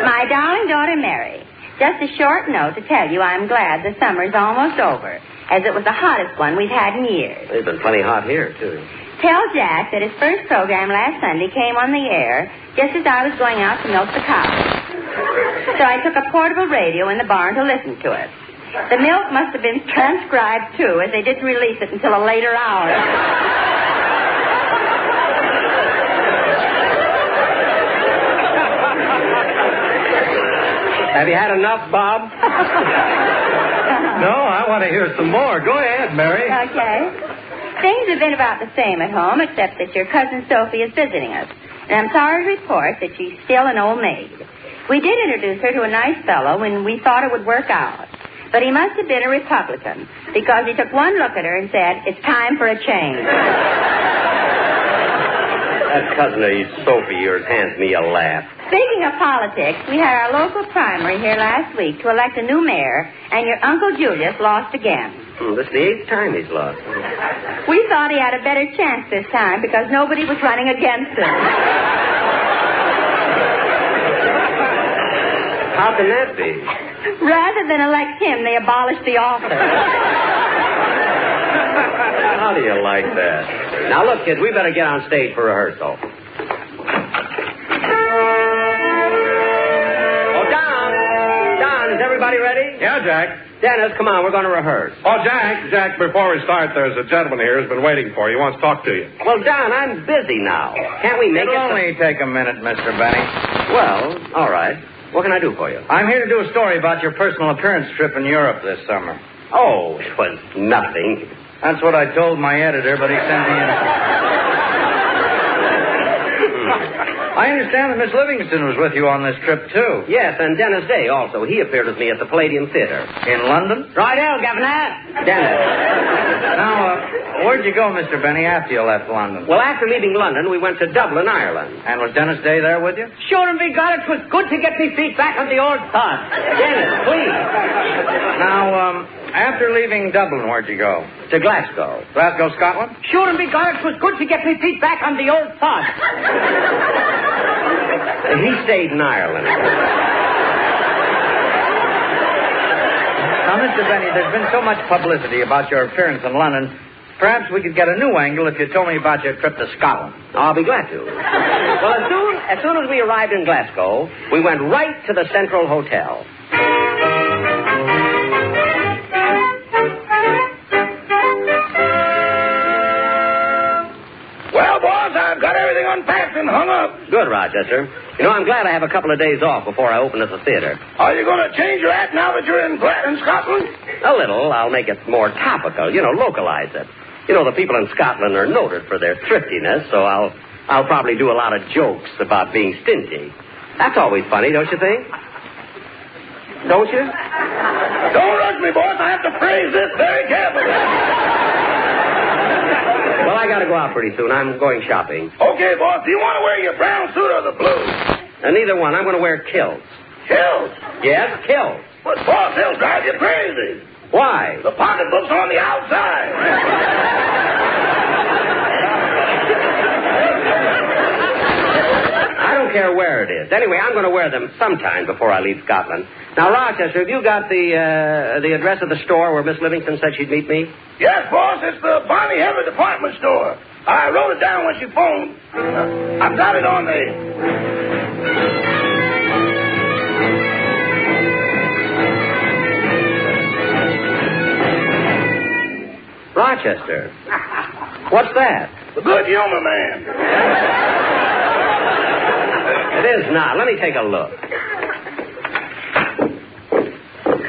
Speaker 4: My darling daughter, Mary, just a short note to tell you I'm glad the summer's almost over, as it was the hottest one we've had in years.
Speaker 16: It's been plenty hot here, too.
Speaker 4: Tell Jack that his first program last Sunday came on the air just as I was going out to milk the cows.
Speaker 17: So I took a portable radio in the barn to listen to it. The milk must have been transcribed, too, as they didn't release it until a later hour.
Speaker 16: Have you had enough, Bob?
Speaker 15: No, I want to hear some more. Go ahead, Mary.
Speaker 17: Okay. Things have been about the same at home, except that your cousin Sophie is visiting us. And I'm sorry to report that she's still an old maid. We did introduce her to a nice fellow when we thought it would work out. But he must have been a Republican, because he took one look at her and said, "It's time for a change."
Speaker 16: That cousin of Sophie of yours hands me a laugh.
Speaker 17: Speaking of politics, we had our local primary here last week to elect a new mayor, and your Uncle Julius lost again.
Speaker 16: This is the 8th time he's lost.
Speaker 17: We thought he had a better chance this time because nobody was running against him.
Speaker 16: How can that be?
Speaker 17: Rather than elect him, they abolished the office.
Speaker 16: How do you like that? Now, look, kids, we better get on stage for rehearsal. Oh, Don, is everybody ready?
Speaker 8: Yeah, Jack.
Speaker 16: Dennis, come on, we're going to rehearse.
Speaker 8: Oh, Jack, before we start, there's a gentleman here who's been waiting for you. He wants to talk to you.
Speaker 16: Well, Don, I'm busy now. Can't we make it...
Speaker 7: It'll only take a minute, Mr. Benny.
Speaker 16: Well, all right. What can I do for you?
Speaker 7: I'm here to do a story about your personal appearance trip in Europe this summer.
Speaker 16: Oh, it was nothing.
Speaker 7: That's what I told my editor, but he sent me in. I understand that Miss Livingston was with you on this trip, too.
Speaker 16: Yes, and Dennis Day also. He appeared with me at the Palladium Theater.
Speaker 7: In London?
Speaker 16: Righto, Governor. Dennis.
Speaker 7: Now, where'd you go, Mr. Benny, after you left London?
Speaker 16: Well, after leaving London, we went to Dublin, Ireland.
Speaker 7: And was Dennis Day there with you?
Speaker 16: Sure and be God, it was good to get me feet back on the old sod. Dennis, please.
Speaker 7: Now, after leaving Dublin, where'd you go?
Speaker 16: To Glasgow.
Speaker 7: Glasgow, Scotland?
Speaker 16: Sure and be God, it was good to get me feet back on the old sod. He stayed in Ireland.
Speaker 7: Now, Mr. Benny, there's been so much publicity about your appearance in London. Perhaps we could get a new angle if you told me about your trip to Scotland.
Speaker 16: I'll be glad to. Well, as soon as we arrived in Glasgow, we went right to the Central Hotel.
Speaker 3: Well, boss, I've got everything unpacked and hung up.
Speaker 16: Good, Rochester. You know, I'm glad I have a couple of days off before I open at the theater.
Speaker 3: Are you going to change your act now that you're in Scotland?
Speaker 16: A little. I'll make it more topical. Localize it. The people in Scotland are noted for their thriftiness, so I'll probably do a lot of jokes about being stingy. That's always funny, don't you think? Don't you?
Speaker 3: Don't rush me, boss. I have to phrase this very carefully.
Speaker 16: Well, I got to go out pretty soon. I'm going shopping.
Speaker 3: Okay, boss. Do you want to wear your brown suit or the blue?
Speaker 16: Neither one. I'm going to wear kilts.
Speaker 3: Kilts?
Speaker 16: Yes, kilts.
Speaker 3: But, boss, they'll drive you crazy.
Speaker 16: Why?
Speaker 3: The pocketbook's on the outside.
Speaker 16: I don't care where it is. Anyway, I'm going to wear them sometime before I leave Scotland. Now, Rochester, have you got the address of the store where Miss Livingston said she'd meet me?
Speaker 3: Yes, boss. It's the Bonnie Heavy Department Store. I wrote it down when she phoned. I've got it on the...
Speaker 16: Rochester. What's that?
Speaker 3: The Good Humor Man.
Speaker 16: It is not. Let me take a look.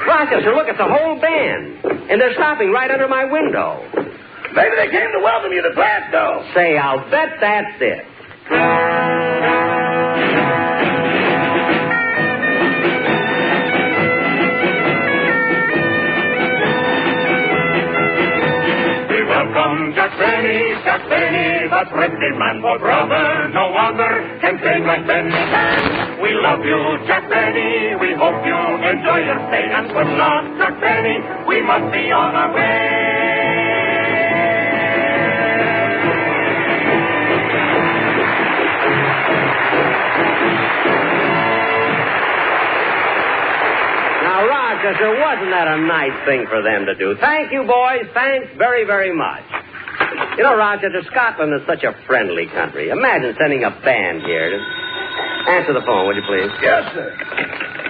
Speaker 16: Rochester, look, it's a whole band. And they're stopping right under my window.
Speaker 3: Maybe they came to welcome you to Glasgow.
Speaker 16: Say, I'll bet that's it.
Speaker 6: Welcome, Jack Benny, the thrifty man for brother. No other can sing like Benny can. We love you, Jack Benny. We hope you enjoy your stay. And for not Jack Benny, we must be on our way.
Speaker 16: Now, Rochester, wasn't that a nice thing for them to do? Thank you, boys. Thanks very, very much. Rochester, Scotland is such a friendly country. Imagine sending a band here. Answer the phone, would you please?
Speaker 3: Yes, sir.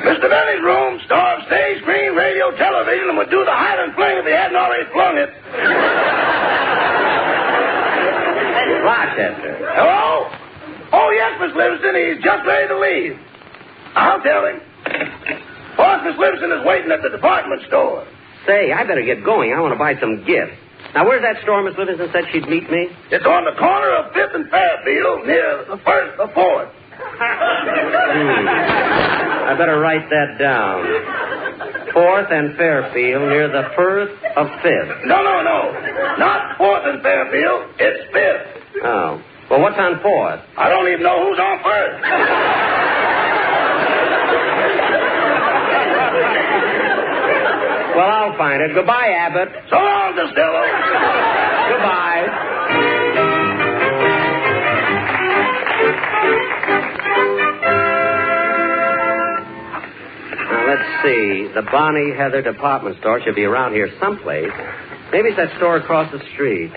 Speaker 3: Mr. Benny's room, store, stage, screen, radio, television, and would do the Highland fling if he hadn't already flung it.
Speaker 16: Rochester.
Speaker 3: Hello? Oh, yes, Miss Livingston. He's just ready to leave. I'll tell him. Boss, Miss Livingston is waiting at the department store.
Speaker 16: Say, I better get going. I want to buy some gifts. Now, where's that store Miss Livingston said she'd meet me?
Speaker 3: It's on the corner of 5th and Fairfield near the 4th.
Speaker 16: I better write that down. 4th and Fairfield near the 1st of 5th.
Speaker 3: No. Not 4th and Fairfield. It's 5th.
Speaker 16: Oh. Well, what's on 4th?
Speaker 3: I don't even know who's on 1st.
Speaker 16: Well, I'll find it. Goodbye, Abbott.
Speaker 3: So long, Costello.
Speaker 16: Goodbye. Now, let's see. The Bonnie Heather department store should be around here someplace. Maybe it's that store across the street.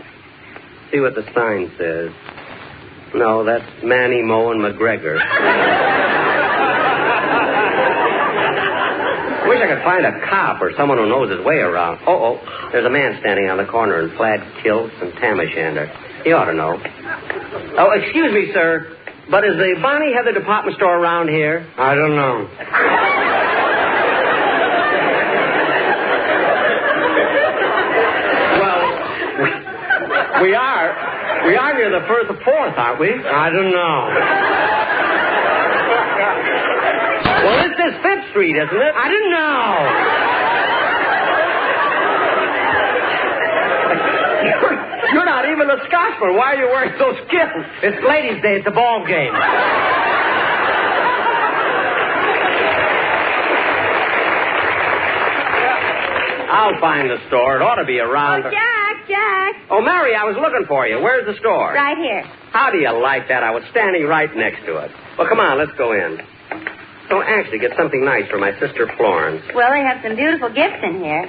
Speaker 16: See what the sign says. No, that's Manny, Moe, and McGregor. Wish I could find a cop or someone who knows his way around. Oh, there's a man standing on the corner in plaid kilts and tam o' shanter. He ought to know. Oh, excuse me, sir, but is the Bonnie Heather department store around here? I don't know. Well, we are near the 1st of 4th, aren't we? I don't know. Well, this is 5th Street, isn't it? I didn't know. You're not even a Scotsman. Why are you wearing those kilts? It's ladies' day. It's a ball game. I'll find the store. It ought to be around.
Speaker 17: Oh, Jack.
Speaker 16: Oh, Mary, I was looking for you. Where's the store?
Speaker 17: Right here.
Speaker 16: How do you like that? I was standing right next to it. Well, come on, let's go in. So, actually, get something nice for my sister Florence.
Speaker 17: Well, they have some beautiful gifts in here.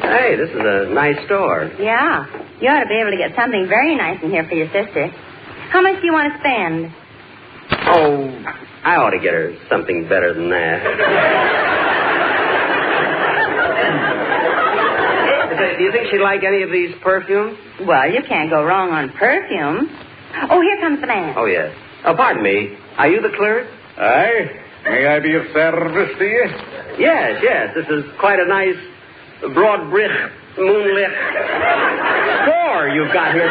Speaker 16: Hey, this is a nice store.
Speaker 17: Yeah. You ought to be able to get something very nice in here for your sister. How much do you want to spend?
Speaker 16: Oh, I ought to get her something better than that. Do you think she'd like any of these perfumes?
Speaker 17: Well, you can't go wrong on perfume. Oh, here comes the man.
Speaker 16: Oh, yes. Oh, pardon me. Are you the clerk?
Speaker 18: Aye. May I be of service to you?
Speaker 16: Yes. This is quite a nice broad brick, moonlit store you've got here.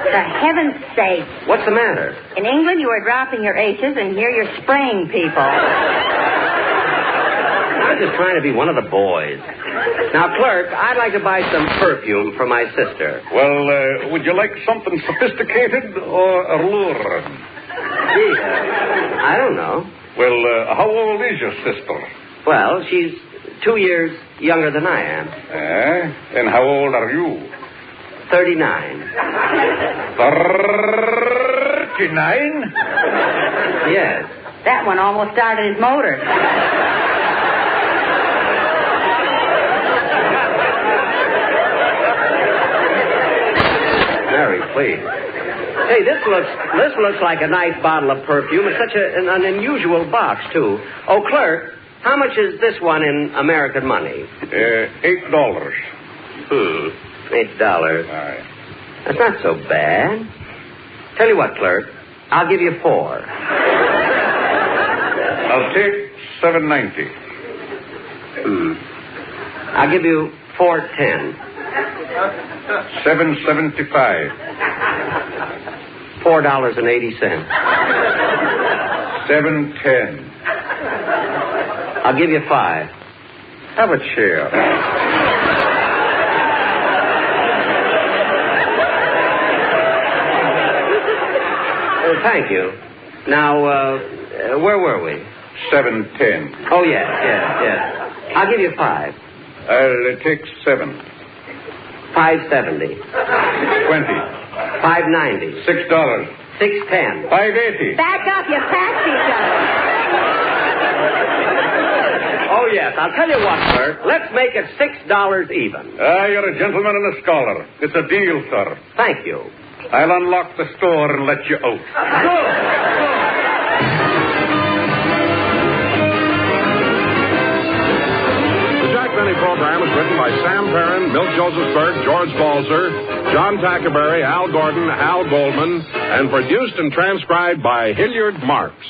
Speaker 17: For heaven's sake.
Speaker 16: What's the matter?
Speaker 17: In England, you are dropping your H's, and here you're spraying people.
Speaker 16: I'm just trying to be one of the boys. Now, clerk, I'd like to buy some perfume for my sister.
Speaker 18: Well, would you like something sophisticated or alluring?
Speaker 16: Gee, I don't know.
Speaker 18: Well, how old is your sister?
Speaker 16: Well, she's 2 years younger than I am.
Speaker 18: And how old are you?
Speaker 16: 39.
Speaker 18: 39?
Speaker 16: Yes.
Speaker 17: That one almost started his motor.
Speaker 16: Mary, please. Hey, this looks like a nice bottle of perfume. It's such an unusual box, too. Oh, clerk, how much is this one in American money?
Speaker 18: $8.
Speaker 16: $8.
Speaker 18: Aye.
Speaker 16: That's not so bad. Tell you what, clerk, I'll give you 4.
Speaker 18: I'll take $7.90.
Speaker 16: I'll give you $4.10.
Speaker 18: $7.75.
Speaker 16: $4.80.
Speaker 18: $7.10.
Speaker 16: I'll give you 5.
Speaker 18: Have a chair.
Speaker 16: Thank you. Now, where were we?
Speaker 18: $7.10.
Speaker 16: Oh, yes. I'll give you 5.
Speaker 18: I'll take 7.
Speaker 16: $5.70.
Speaker 18: 20.
Speaker 16: $5.90.
Speaker 18: $6.
Speaker 16: $6.10.
Speaker 18: $5.80.
Speaker 17: Back up, you passed each other.
Speaker 16: Oh, yes. I'll tell you what, sir. Let's make it $6 even.
Speaker 18: You're a gentleman and a scholar. It's a deal, sir.
Speaker 16: Thank you.
Speaker 18: I'll unlock the store and let you out.
Speaker 8: The Jack Benny program is written by Sam Perrin, Milt Josephsberg, George Balzer, John Tackerberry, Al Gordon, Al Goldman, and produced and transcribed by Hilliard Marks.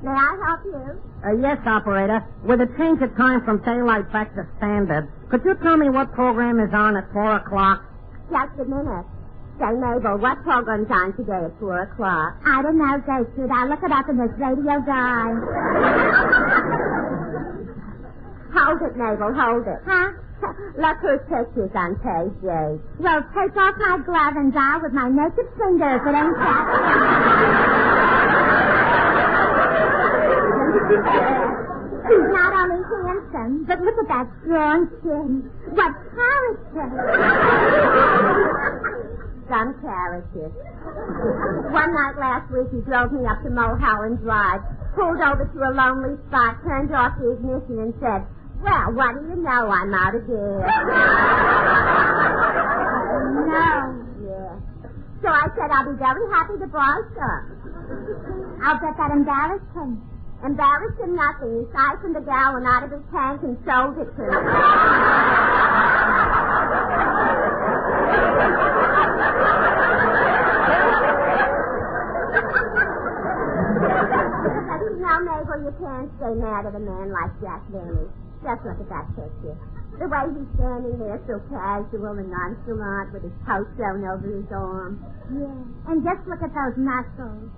Speaker 4: May I help you?
Speaker 9: Yes, operator. With a change of time from daylight back to standard, could you tell me what program is on at 4 o'clock?
Speaker 4: Just a minute. Say, Mabel, what program's on today at 4 o'clock? I don't know, Gertrude. I'll look it up in this radio guide. Hold it, Mabel, hold it. Huh? Look whose picture's on page 8. Well, take off my glove and dial with my naked fingers. It ain't that. He's not only handsome, but look at that strong chin. What character! Some character. One night last week, he drove me up to Mulholland Drive, pulled over to a lonely spot, turned off the ignition, and said, "Well, what do you know? I'm out of gear." No. Yeah. So I said, "I'll be very happy to borrow some." I'll bet that embarrassed him. Embarrassed him nothing. He siphoned the gallon out of his tank and sold it to me. But you know, Mabel, you can't stay mad at a man like Jack Benny. Just look at that picture. The way he's standing there so casual and nonchalant with his coat thrown over his arm. Yeah. And just look at those muscles.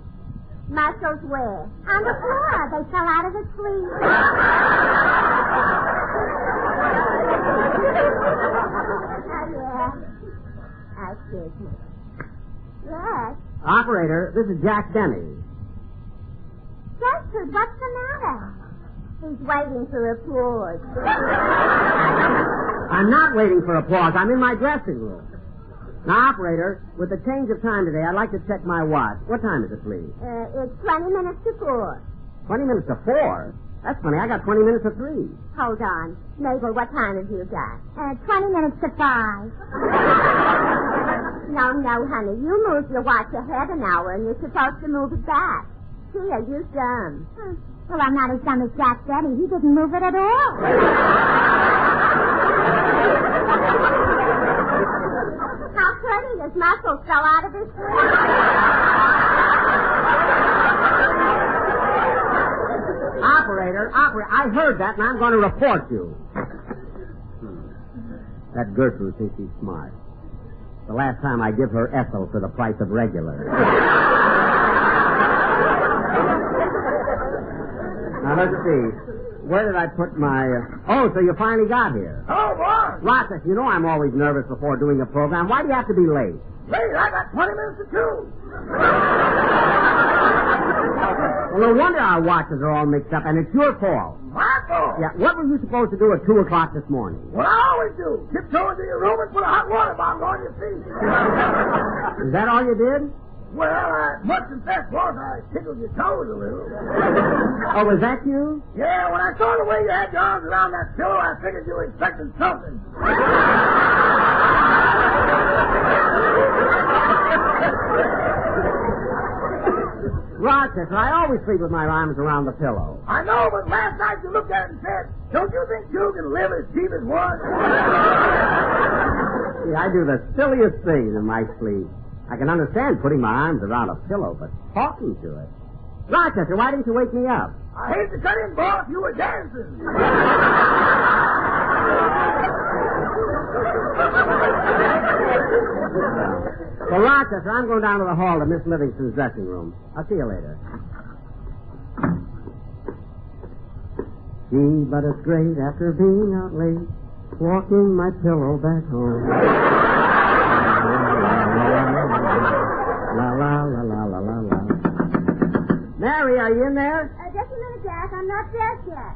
Speaker 4: Muscles where? On the floor. They fell out of his sleeve. Oh, yeah. Excuse me. Yes.
Speaker 9: Operator, this is Jack Benny.
Speaker 4: Gertrude, what's the matter? He's waiting for applause.
Speaker 9: I'm not waiting for applause. I'm in my dressing room. Now, operator, with the change of time today, I'd like to check my watch. What time is it, please?
Speaker 4: It's 20 minutes to 4.
Speaker 9: 20 minutes to 4? That's funny. I got 20 minutes to 3.
Speaker 4: Hold on. Mabel, what time have you got? 20 minutes to 5. No, honey. You move your watch ahead an hour, and you're supposed to move it back. Here, you're dumb. Well, I'm not as dumb as Jack Benny. He didn't move it at all. How pretty. His muscles fell out of his sleeve.
Speaker 9: Operator, I heard that, and I'm going to report you. That Gertrude thinks she's smart. The last time I give her Ethel for the price of regular. Now, let's see. Where did I put my... Oh, so you finally got here.
Speaker 3: Oh, boy.
Speaker 9: Rochester, you know I'm always nervous before doing a program. Why do you have to be late?
Speaker 3: Late? I got 20 minutes to 2.
Speaker 9: Well, no wonder our watches are all mixed up, and it's your fault.
Speaker 3: My fault?
Speaker 9: Yeah, what were you supposed to do at 2 o'clock this morning?
Speaker 3: What I always do. Tiptoe into your room and put a hot water bottle on your feet.
Speaker 9: Is that all you did?
Speaker 3: Well, as much as that was, I tickled your toes a little.
Speaker 9: Oh, was that you?
Speaker 3: Yeah, when I saw the way you had your arms around that pillow, I figured you were expecting something.
Speaker 9: Rochester, I always sleep with my arms around the pillow.
Speaker 3: I know, but last night you looked at it and said, "Don't you think you can live as cheap as one?"
Speaker 9: See, I do the silliest things in my sleep. I can understand putting my arms around a pillow, but talking to it. Rochester, why didn't you wake me up?
Speaker 3: I hate to cut in, boss. You were dancing.
Speaker 9: Well, Rochester, I'm going down to the hall to Miss Livingston's dressing room. I'll see you later. Gee, but it's great after being out late, walking my pillow back home. La, la, la, la, la, la, la. Mary, are you in there?
Speaker 4: Just a minute, Jack. I'm not dressed yet.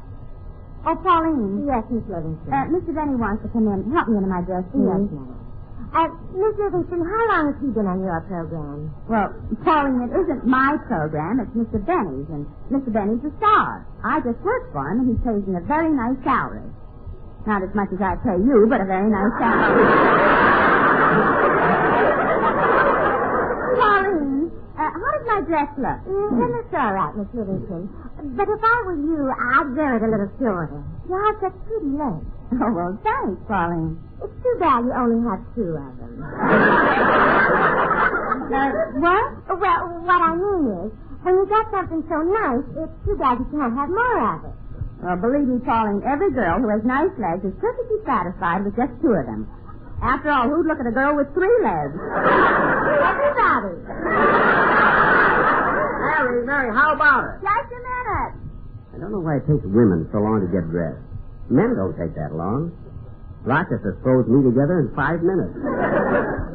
Speaker 4: Oh, Pauline. Yes, Miss Livingston. Mr. Benny wants to come in. Help me into my dress, please. Yes, ma'am.
Speaker 5: Miss Livingston, how long has he been on your program?
Speaker 4: Well, Pauline, it isn't my program. It's Mr. Benny's, and Mr. Benny's a star. I just work for him, and he pays me a very nice salary. Not as much as I pay you, but a very nice salary. Pauline, how does my dress look?
Speaker 5: It looks all right, Miss Livingston. But if I were you, I'd wear it a little shorter. You have such pretty legs.
Speaker 4: Oh, well, thanks, Pauline.
Speaker 5: It's too bad you only have 2 of them.
Speaker 4: What?
Speaker 5: Well, what I mean is, when you got something so nice, it's too bad you can't have more of it.
Speaker 4: Well, believe me, Pauline, every girl who has nice legs is perfectly satisfied with just 2 of them. After all, who'd look at a girl with 3 legs?
Speaker 5: Everybody.
Speaker 2: Mary, how about it?
Speaker 4: Just a minute.
Speaker 2: I don't know why it takes women so long to get dressed. Men don't take that long. Rochester throws me together in 5 minutes.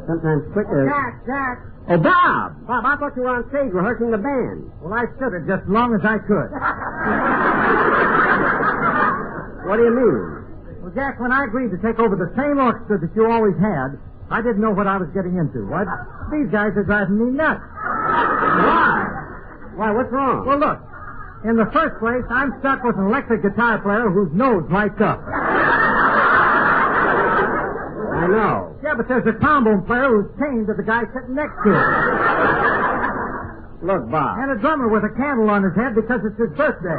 Speaker 2: Sometimes quicker.
Speaker 14: Jack.
Speaker 2: Oh, Bob! Bob, I thought you were on stage rehearsing the band.
Speaker 14: Well, I stood it just as long as I could.
Speaker 2: What do you mean?
Speaker 14: Well, Jack, when I agreed to take over the same orchestra that you always had, I didn't know what I was getting into. What? These guys are driving me nuts.
Speaker 2: Why, what's wrong?
Speaker 14: Well, look. In the first place, I'm stuck with an electric guitar player whose nose lights up.
Speaker 2: I know.
Speaker 14: Yeah, but there's a trombone player who's chained to the guy sitting next to him.
Speaker 2: Look, Bob.
Speaker 14: And a drummer with a candle on his head because it's his birthday.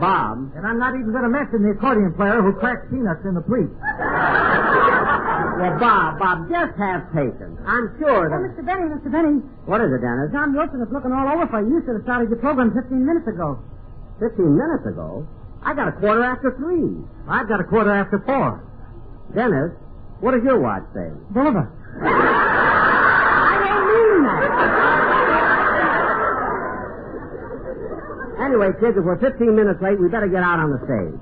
Speaker 2: Bob.
Speaker 14: And I'm not even going to mention the accordion player who cracks peanuts in the pleat.
Speaker 2: Well, Bob, just have patience. I'm sure that...
Speaker 10: Oh, Mr. Benny.
Speaker 2: What is it, Dennis?
Speaker 10: John Wilson is looking all over for you. You should have started your program 15 minutes ago.
Speaker 2: 15 minutes ago? I got 3:15.
Speaker 14: I've got 4:15.
Speaker 2: Dennis, what does your watch say?
Speaker 10: Boulevard.
Speaker 2: I don't mean that. Anyway, kids, if we're 15 minutes late, we better get out on the stage.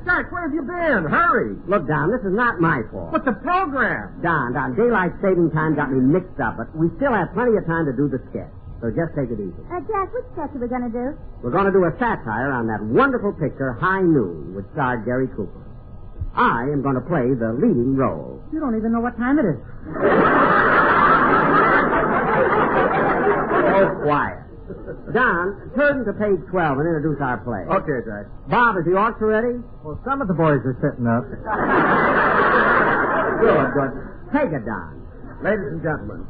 Speaker 8: Jack, where have you been? Hurry.
Speaker 2: Look, Don, this is not my fault.
Speaker 8: But the program.
Speaker 2: Don, daylight saving time got me mixed up, but we still have plenty of time to do the sketch. So just take it easy.
Speaker 4: Jack, which sketch are we going to do?
Speaker 2: We're going to do a satire on that wonderful picture, High Noon, which starred Gary Cooper. I am going to play the leading role.
Speaker 10: You don't even know what time it is.
Speaker 2: Oh, quiet. Don, turn to page 12 and introduce our play.
Speaker 8: Okay, Jack.
Speaker 2: Bob, is the orchestra ready?
Speaker 14: Well, some of the boys are sitting up.
Speaker 2: Good. Take it, Don.
Speaker 8: Ladies and gentlemen,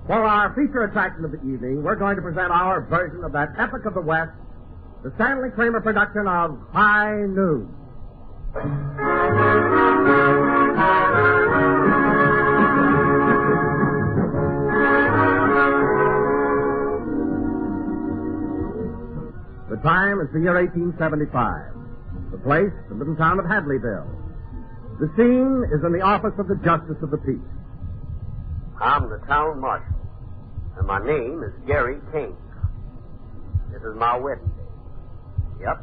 Speaker 8: for our feature attraction of the evening, we're going to present our version of that epic of the West, the Stanley Kramer production of High Noon. The time is the year 1875. The place, the little town of Hadleyville. The scene is in the office of the Justice of the Peace.
Speaker 2: I'm the town marshal, and my name is Gary King. This is my wedding day. Yep.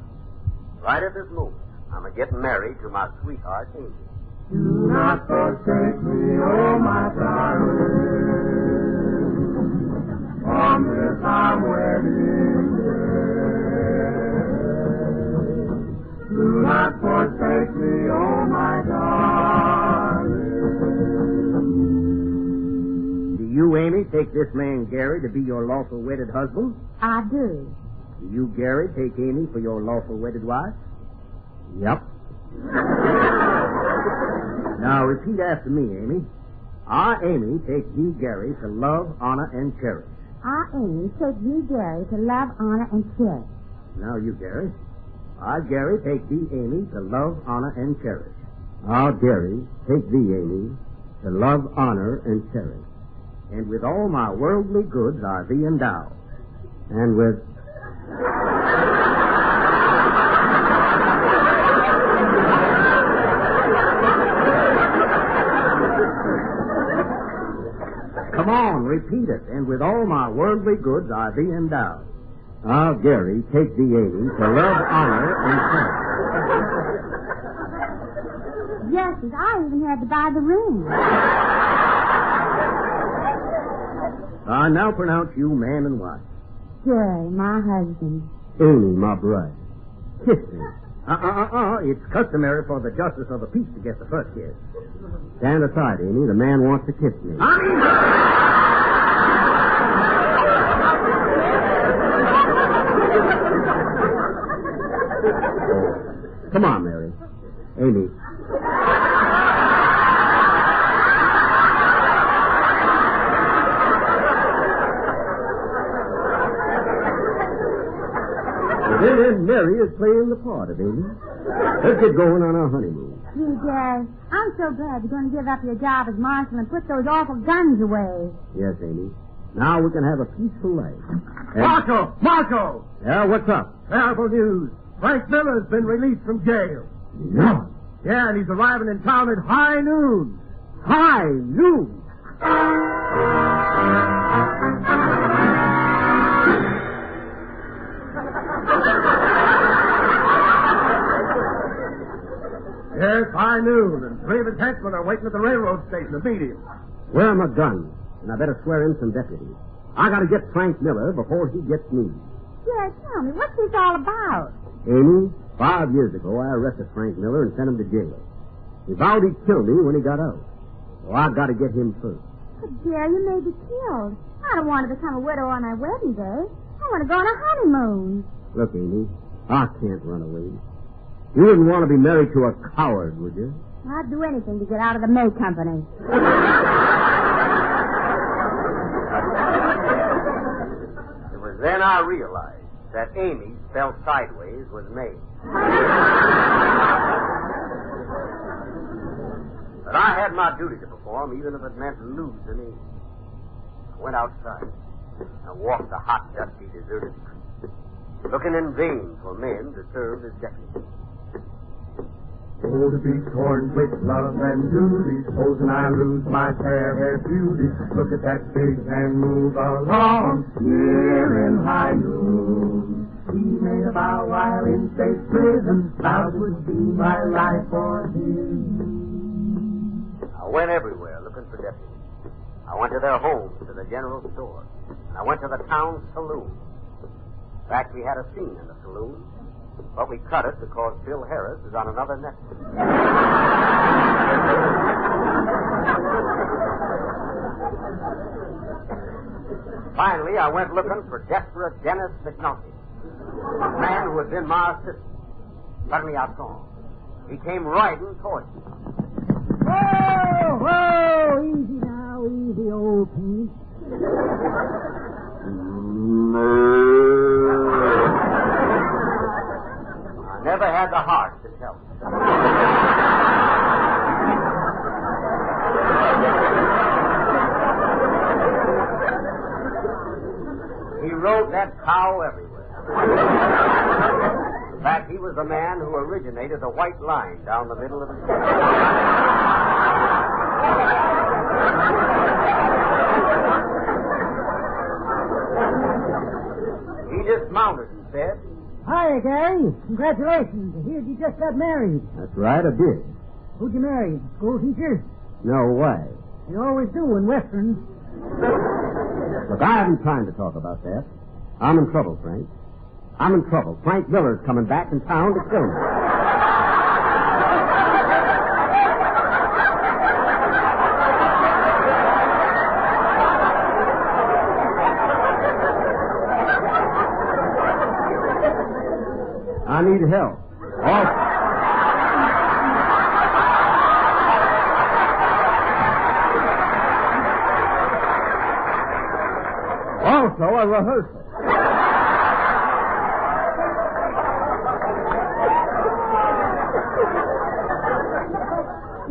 Speaker 2: Right at this moment, I'm getting married to my sweetheart, Amy.
Speaker 6: Do not forsake me, oh my darling, on this our wedding day. Do not forsake me, oh my darling.
Speaker 2: Do you, Amy, take this man, Gary, to be your lawful wedded husband?
Speaker 4: I do.
Speaker 2: Do you, Gary, take Amy for your lawful wedded wife? Yep. Now, repeat after me, Amy. I, Amy, take thee, Gary, to love, honor, and cherish.
Speaker 4: I, Amy, take you, Gary, to love, honor, and cherish.
Speaker 2: Now you, Gary. I, Gary, take thee, Amy, to love, honor, and cherish. I, Gary, take thee, Amy, to love, honor, and cherish. And with all my worldly goods I thee endow. And with... Come on, repeat it. And with all my worldly goods I thee endow. Ah, Gary, take thee, Amy, to love, honor, and cherish.
Speaker 4: Yes, and I even had to buy the ring.
Speaker 2: I now pronounce you man and wife.
Speaker 4: Gary, my husband.
Speaker 2: Amy, my bride. Kiss me. It's customary for the justice of the peace to get the first kiss. Stand aside, Amy. The man wants to kiss me. Come on, Mary. Amy. Then Mary is playing the part of Amy. Let's get going on our honeymoon.
Speaker 4: Gee, Dad, I'm so glad you're going to give up your job as marshal and put those awful guns away.
Speaker 2: Yes, Amy. Now we can have a peaceful life.
Speaker 3: Marshal! Marshal!
Speaker 2: Yeah, what's up?
Speaker 3: Terrible news. Frank Miller's been released from jail.
Speaker 2: No.
Speaker 3: Yeah, and he's arriving in town at high noon.
Speaker 2: High noon?
Speaker 3: Yes, high noon, and 3 of his henchmen are waiting at the railroad station to meet him.
Speaker 2: Where are my guns? And I better swear in some deputies. I gotta get Frank Miller before he gets me.
Speaker 4: Dad, tell me, what's this all about?
Speaker 2: Amy, 5 years ago, I arrested Frank Miller and sent him to jail. He vowed he'd kill me when he got out. So I gotta get him first.
Speaker 4: But, dear, you may be killed. I don't want to become a widow on my wedding day. I want to go on a honeymoon.
Speaker 2: Look, Amy, I can't run away. You wouldn't want to be married to a coward, would you?
Speaker 4: I'd do anything to get out of the May Company.
Speaker 2: It was then I realized that Amy spelled sideways was May. But I had my duty to perform, even if it meant losing Amy. I went outside. I walked the hot, dusty, deserted street, looking in vain for men to serve as deputies.
Speaker 6: Oh, to be torn with love and duty, supposing I lose my fair hair beauty. Look at that big man move along, here in high noon. He made a vow while in state prison, vowed would be my life for him.
Speaker 2: I went everywhere looking for deputies. I went to their homes, to the general store, and I went to the town saloon. In fact, we had a scene in the saloon. But we cut it because Bill Harris is on another network. Finally, I went looking for desperate Dennis McNulty, a man who had been my assistant. Suddenly I saw him. He came riding towards me.
Speaker 12: Whoa, whoa, easy now, easy, old Pete.
Speaker 2: I never had the heart to tell him. He rode that cow everywhere. In fact, he was the man who originated the white line down the middle of the street. He dismounted and said,
Speaker 12: Hi, Gary. Congratulations. I heard you just got married.
Speaker 2: That's right, I did.
Speaker 12: Who'd you marry? School teacher?
Speaker 2: No way.
Speaker 12: You always do in westerns.
Speaker 2: Look, I haven't time to talk about that. I'm in trouble, Frank. I'm in trouble. Frank Miller's coming back in town to kill me. I need help. Also a rehearsal.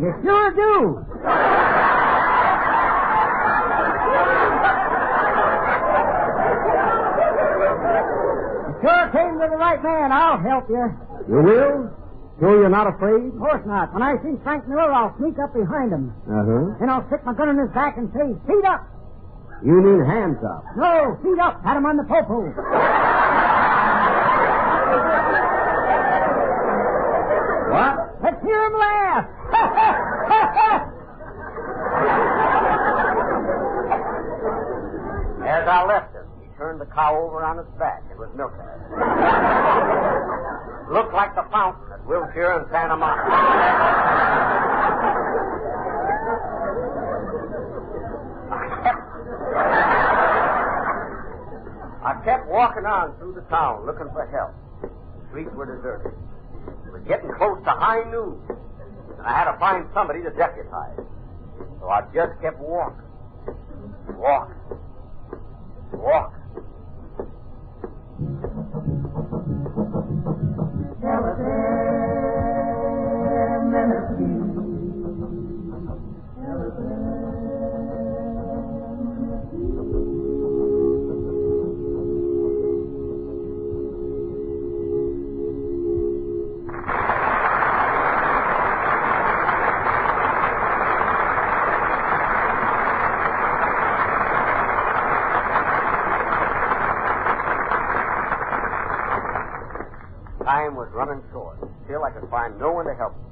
Speaker 12: You sure do. You sure came to the right man. I'll help you.
Speaker 2: You will? Sure you're not afraid?
Speaker 12: Of course not. When I see Frank Miller, I'll sneak up behind him.
Speaker 2: Uh-huh.
Speaker 12: Then I'll stick my gun in his back and say, feet up.
Speaker 2: You mean hands up?
Speaker 12: No, feet up. Pat him on the popo.
Speaker 2: What?
Speaker 12: Let's hear him laugh.
Speaker 2: As I left him, he turned the cow over on its back and was milking it. looked like the fountain at Wilshire and Santa Monica. I kept walking on through the town looking for help. The streets were deserted. It was getting close to high noon, and I had to find somebody to deputize. So I just kept walking. Walking. Time was running short. Still, I could find no one to help me.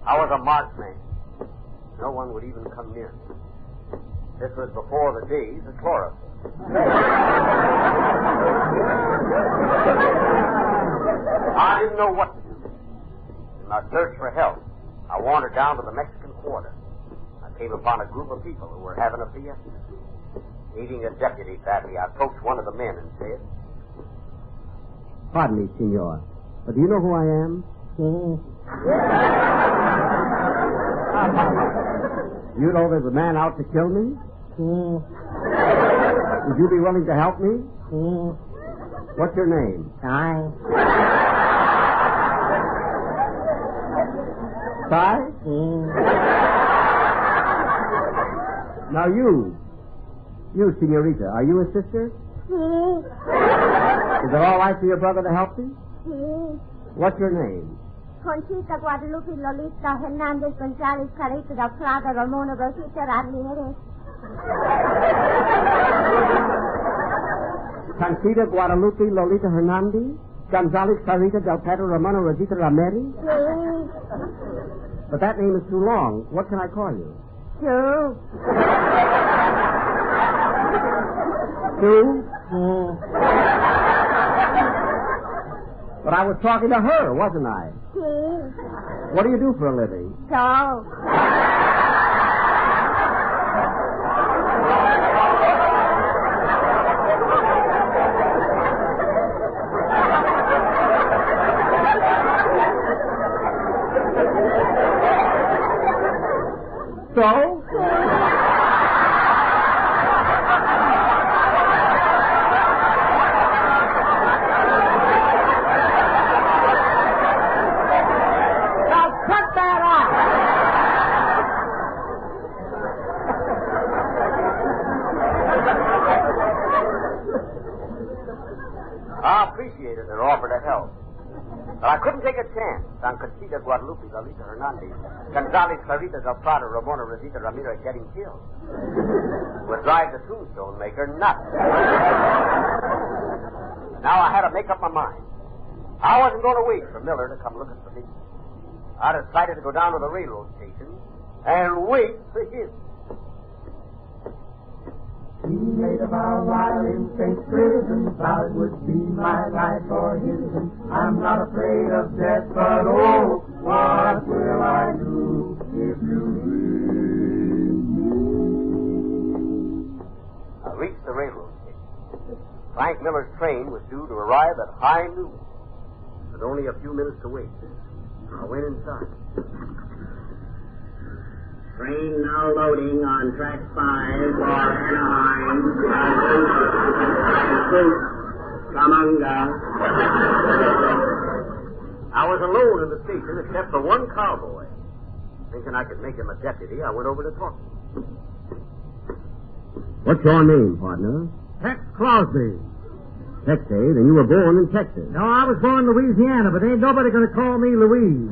Speaker 2: I was a marked man. No one would even come near me. This was before the days of chlorophyll. I didn't know what to do. In my search for help, I wandered down to the Mexican Quarter. I came upon a group of people who were having a fiesta. Meeting a deputy badly, I approached one of the men and said,
Speaker 19: "Pardon me, senor, but do you know who I am?" "You know there's a man out to kill me?" "Would you be willing to help me?" "What's your name?" "Ty?" "Now you, senorita, are you a sister?" "Is it all right for your brother to help you?" "What's your name?"
Speaker 4: Conchita, Guadalupe, Lolita, Hernandez, Gonzalez, Carita, Del Prado, Ramona, Rosita, Ramirez.
Speaker 19: Conchita, Guadalupe, Lolita, Hernandez, Gonzalez, Carita, Del Prado, Ramona, Rosita, Ramirez? But that name is too long. What can I call you?
Speaker 4: Sue.
Speaker 19: Sue? But I was talking to her, wasn't I? What do you do for a living?
Speaker 4: So.
Speaker 19: So?
Speaker 2: I appreciated their offer to help. But I couldn't take a chance on Conchita, Guadalupe, Lolita, Hernandez, Gonzalez, Clarita, Del Prado, Ramona, Rosita, Ramirez getting killed. It would drive the tombstone maker nuts. Now I had to make up my mind. I wasn't going to wait for Miller to come looking for me. I decided to go down to the railroad station and wait for him.
Speaker 6: He made a vow while in state prison, vowed it would be my life or his. I'm not afraid of death, but oh, what will I do if you leave me?
Speaker 2: I reached the railroad station. Frank Miller's train was due to arrive at high noon. With only a few minutes to wait. I went inside.
Speaker 20: Train now loading on track 5 for Anaheim. Kamanga.
Speaker 2: I was alone in the station except for one cowboy. Thinking I could make him a deputy, I went over to talk to him.
Speaker 19: What's your name, partner?
Speaker 14: Tex Crosby.
Speaker 19: Texas, and you were born in Texas.
Speaker 14: No, I was born in Louisiana, but ain't nobody going to call me Louise.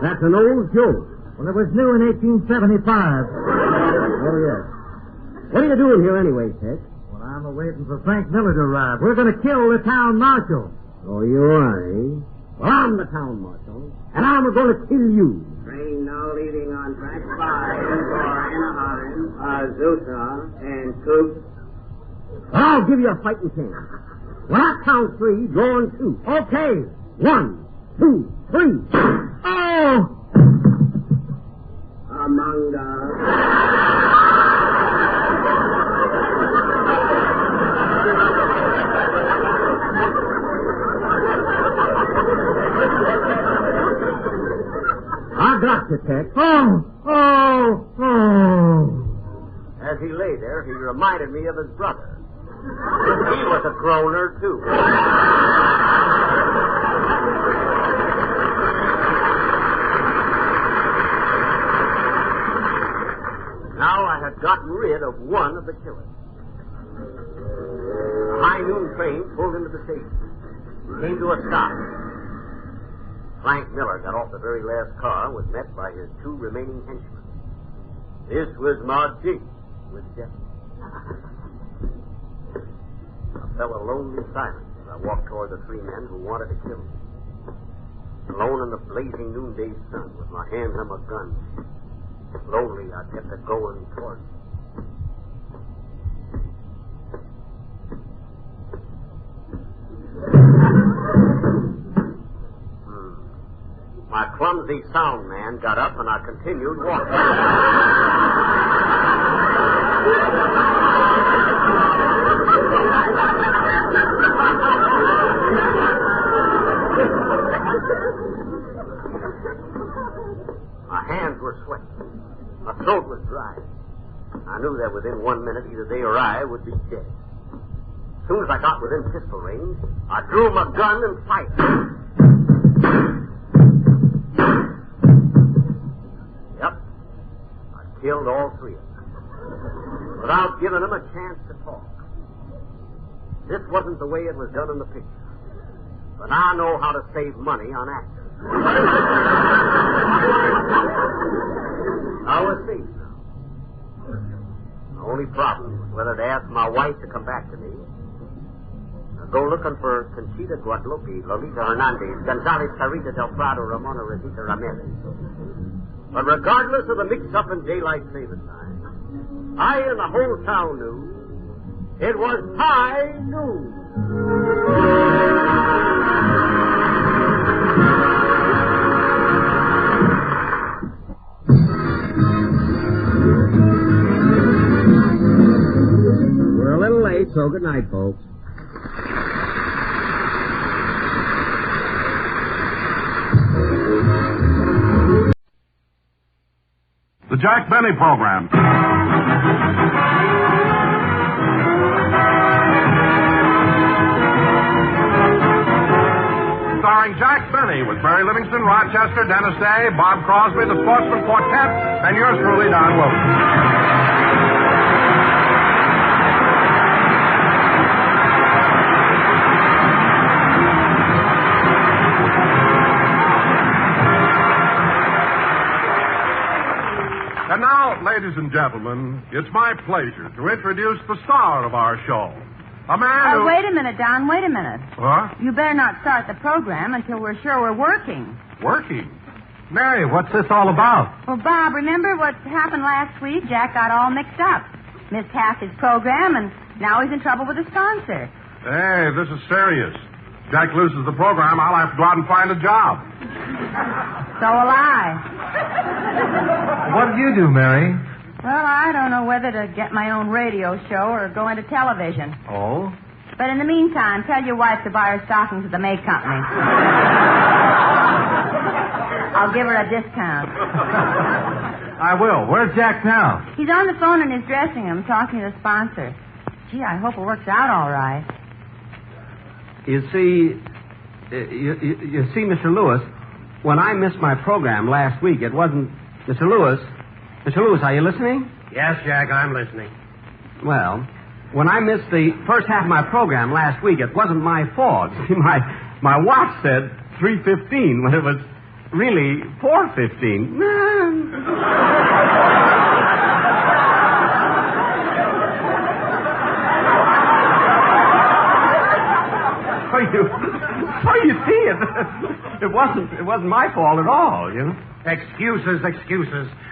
Speaker 19: That's an old joke.
Speaker 14: Well, it was new in 1875.
Speaker 19: Oh, yes. What are you doing here anyway, Tex?
Speaker 14: Well, I'm waiting for Frank Miller to arrive. We're going to kill the town marshal.
Speaker 19: Oh, you are, eh? Well, I'm the town marshal, and I'm going to kill you.
Speaker 20: Train now leaving on track 5 for Anaheim, Azusa, and Coop.
Speaker 2: I'll give you a fighting chance. When I count 3, draw on 2. Okay. 1, 2, 3. Oh!
Speaker 20: Among us.
Speaker 2: I got you, Tex. Oh!
Speaker 19: As he lay there, he reminded me of his brother. He was a groaner, too. Now I had gotten rid of one of the killers. The high noon train pulled into the station. Came to a stop. Frank Miller got off the very last car and was met by his 2 remaining henchmen. This was my date with death. I felt a lonely silence as I walked toward the 3 men who wanted to kill me. Alone in the blazing noonday sun with my hand on my gun. Slowly I kept it going toward me. My clumsy sound man got up and I continued walking. My hands were sweaty. My throat was dry. I knew that within 1 minute either they or I would be dead. As soon as I got within pistol range, I drew my gun and fired. Killed all 3 of them, without giving them a chance to talk. This wasn't the way it was done in the picture, but I know how to save money on actors. I was safe now. The only problem was whether to ask my wife to come back to me, or go looking for Conchita Guadalupe, Lolita Hernandez, Gonzalez Carita del Prado, Ramona Rosita Ramirez. But regardless of the mix-up in daylight saving time, I and the whole town knew it was high noon.
Speaker 2: We're a little late, so good night, folks.
Speaker 8: The Jack Benny Program. Starring Jack Benny with Mary Livingston, Rochester, Dennis Day, Bob Crosby, the Sportsman Quartet, and yours truly, Don Wilson. And now, ladies and gentlemen, it's my pleasure to introduce the star of our show. A man who...
Speaker 17: Wait a minute, Don, wait a minute.
Speaker 8: What?
Speaker 17: You better not start the program until we're sure we're working.
Speaker 8: Working?
Speaker 15: Mary, what's this all about?
Speaker 17: Well, Bob, remember what happened last week? Jack got all mixed up. Missed half his program, and now he's in trouble with a sponsor.
Speaker 8: Hey, this is serious. Jack loses the program, I'll have to go out and find a job.
Speaker 17: So will I.
Speaker 15: What did you do, Mary?
Speaker 17: Well, I don't know whether to get my own radio show or go into television.
Speaker 15: Oh?
Speaker 17: But in the meantime, tell your wife to buy her stockings at the May Company. I'll give her a discount.
Speaker 15: I will. Where's Jack now?
Speaker 17: He's on the phone in his dressing room talking to the sponsor. Gee, I hope it works out all right.
Speaker 11: You see, Mr. Lewis, when I missed my program last week, it wasn't... Mr. Lewis, are you listening?
Speaker 19: Yes, Jack, I'm listening.
Speaker 11: Well, when I missed the first half of my program last week, it wasn't my fault. See, my watch said 3:15 when it was really 4:15. So you see, it wasn't my fault at all, you know.
Speaker 19: Excuses.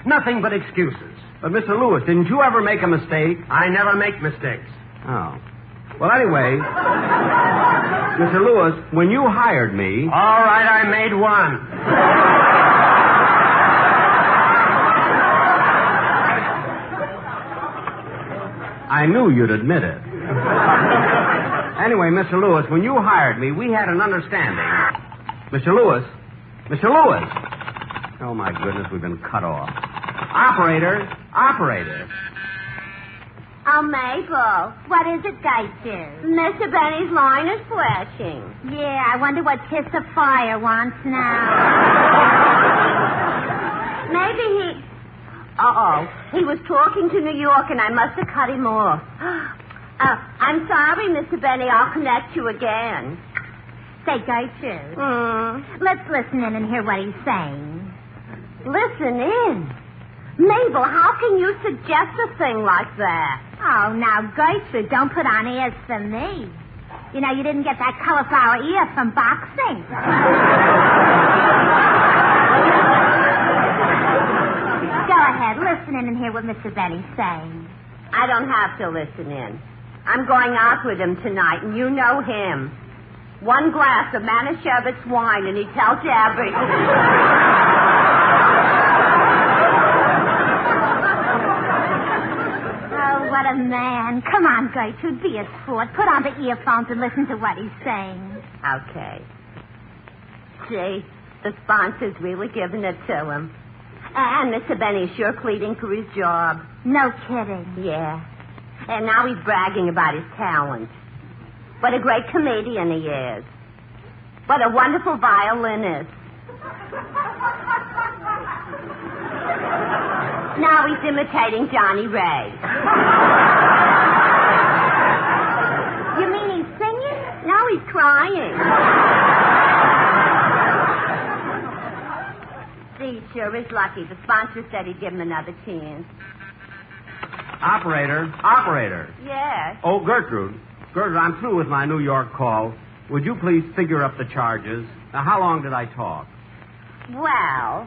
Speaker 19: Nothing but excuses.
Speaker 11: But, Mr. Lewis, didn't you ever make a mistake?
Speaker 19: I never make mistakes.
Speaker 11: Oh. Well, anyway, Mr. Lewis, when you hired me...
Speaker 2: All right, I made one.
Speaker 11: I knew you'd admit it. Anyway, Mr. Lewis, when you hired me, we had an understanding. Mr. Lewis! Mr. Lewis! Oh, my goodness, we've been cut off. Operator!
Speaker 4: Oh, Mabel, what is it, Gopher? Mr. Benny's line is flashing. Yeah, I wonder what Kiss of Fire wants now. Maybe he... Uh-oh. He was talking to New York, and I must have cut him off. I'm sorry, Mr. Benny. I'll connect you again. Say, Gertrude. Let's listen in and hear what he's saying. Listen in? Mabel, how can you suggest a thing like that? Oh, now, Gertrude, don't put on airs for me. You know, you didn't get that cauliflower ear from boxing. Go ahead, listen in and hear what Mr. Benny's saying. I don't have to listen in. I'm going out with him tonight, and you know him. One glass of Manischewitz wine, and he tells you everything. Oh, what a man. Come on, Gertrude, be a sport. Put on the earphones and listen to what he's saying. Okay. Gee, the sponsor's really giving it to him. And Mr. Benny's sure pleading for his job. No kidding. Yeah. And now he's bragging about his talent. What a great comedian he is. What a wonderful violinist. Now he's imitating Johnny Ray. You mean he's singing? No, he's crying. He sure is lucky. The sponsor said he'd give him another chance.
Speaker 11: Operator.
Speaker 4: Yes.
Speaker 11: Oh, Gertrude, I'm through with my New York call. Would you please figure up the charges? Now, how long did I talk?
Speaker 4: Well,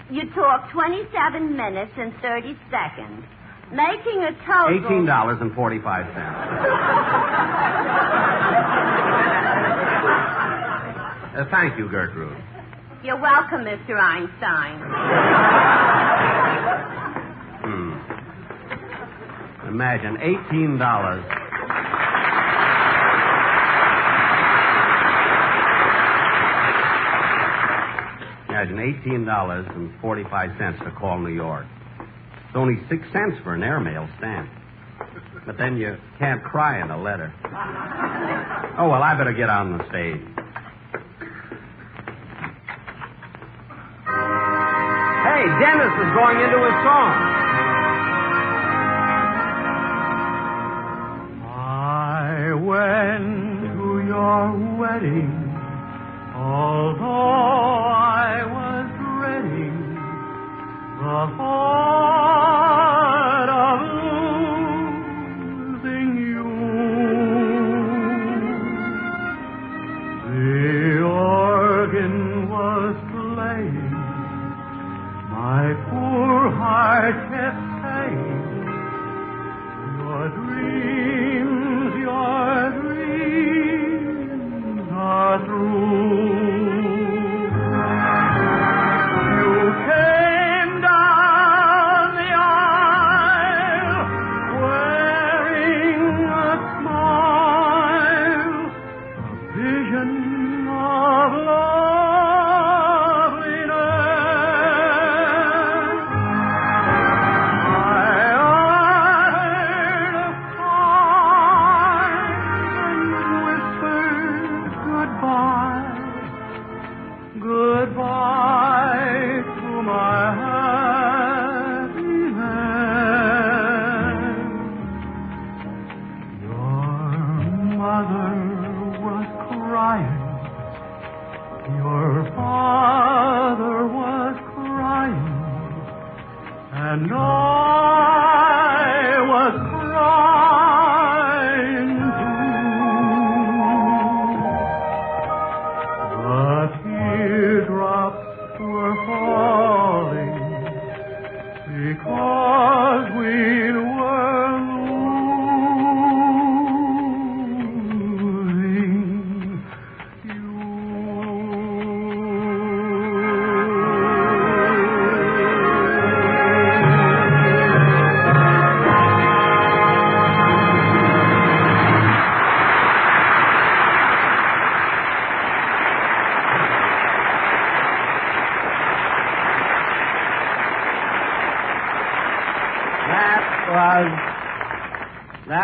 Speaker 4: you talked 27 minutes and 30 seconds, making a total...
Speaker 11: $18.45. Thank you, Gertrude.
Speaker 4: You're welcome, Mr. Einstein.
Speaker 11: Imagine, $18. Imagine $18.45 to call New York. It's only 6 cents for an airmail stamp. But then you can't cry in a letter. Oh, well, I better get on the stage. Hey, Dennis is going into his song.
Speaker 6: I went to your wedding, although I was dreading the thought of losing you. The organ was playing, my poor heart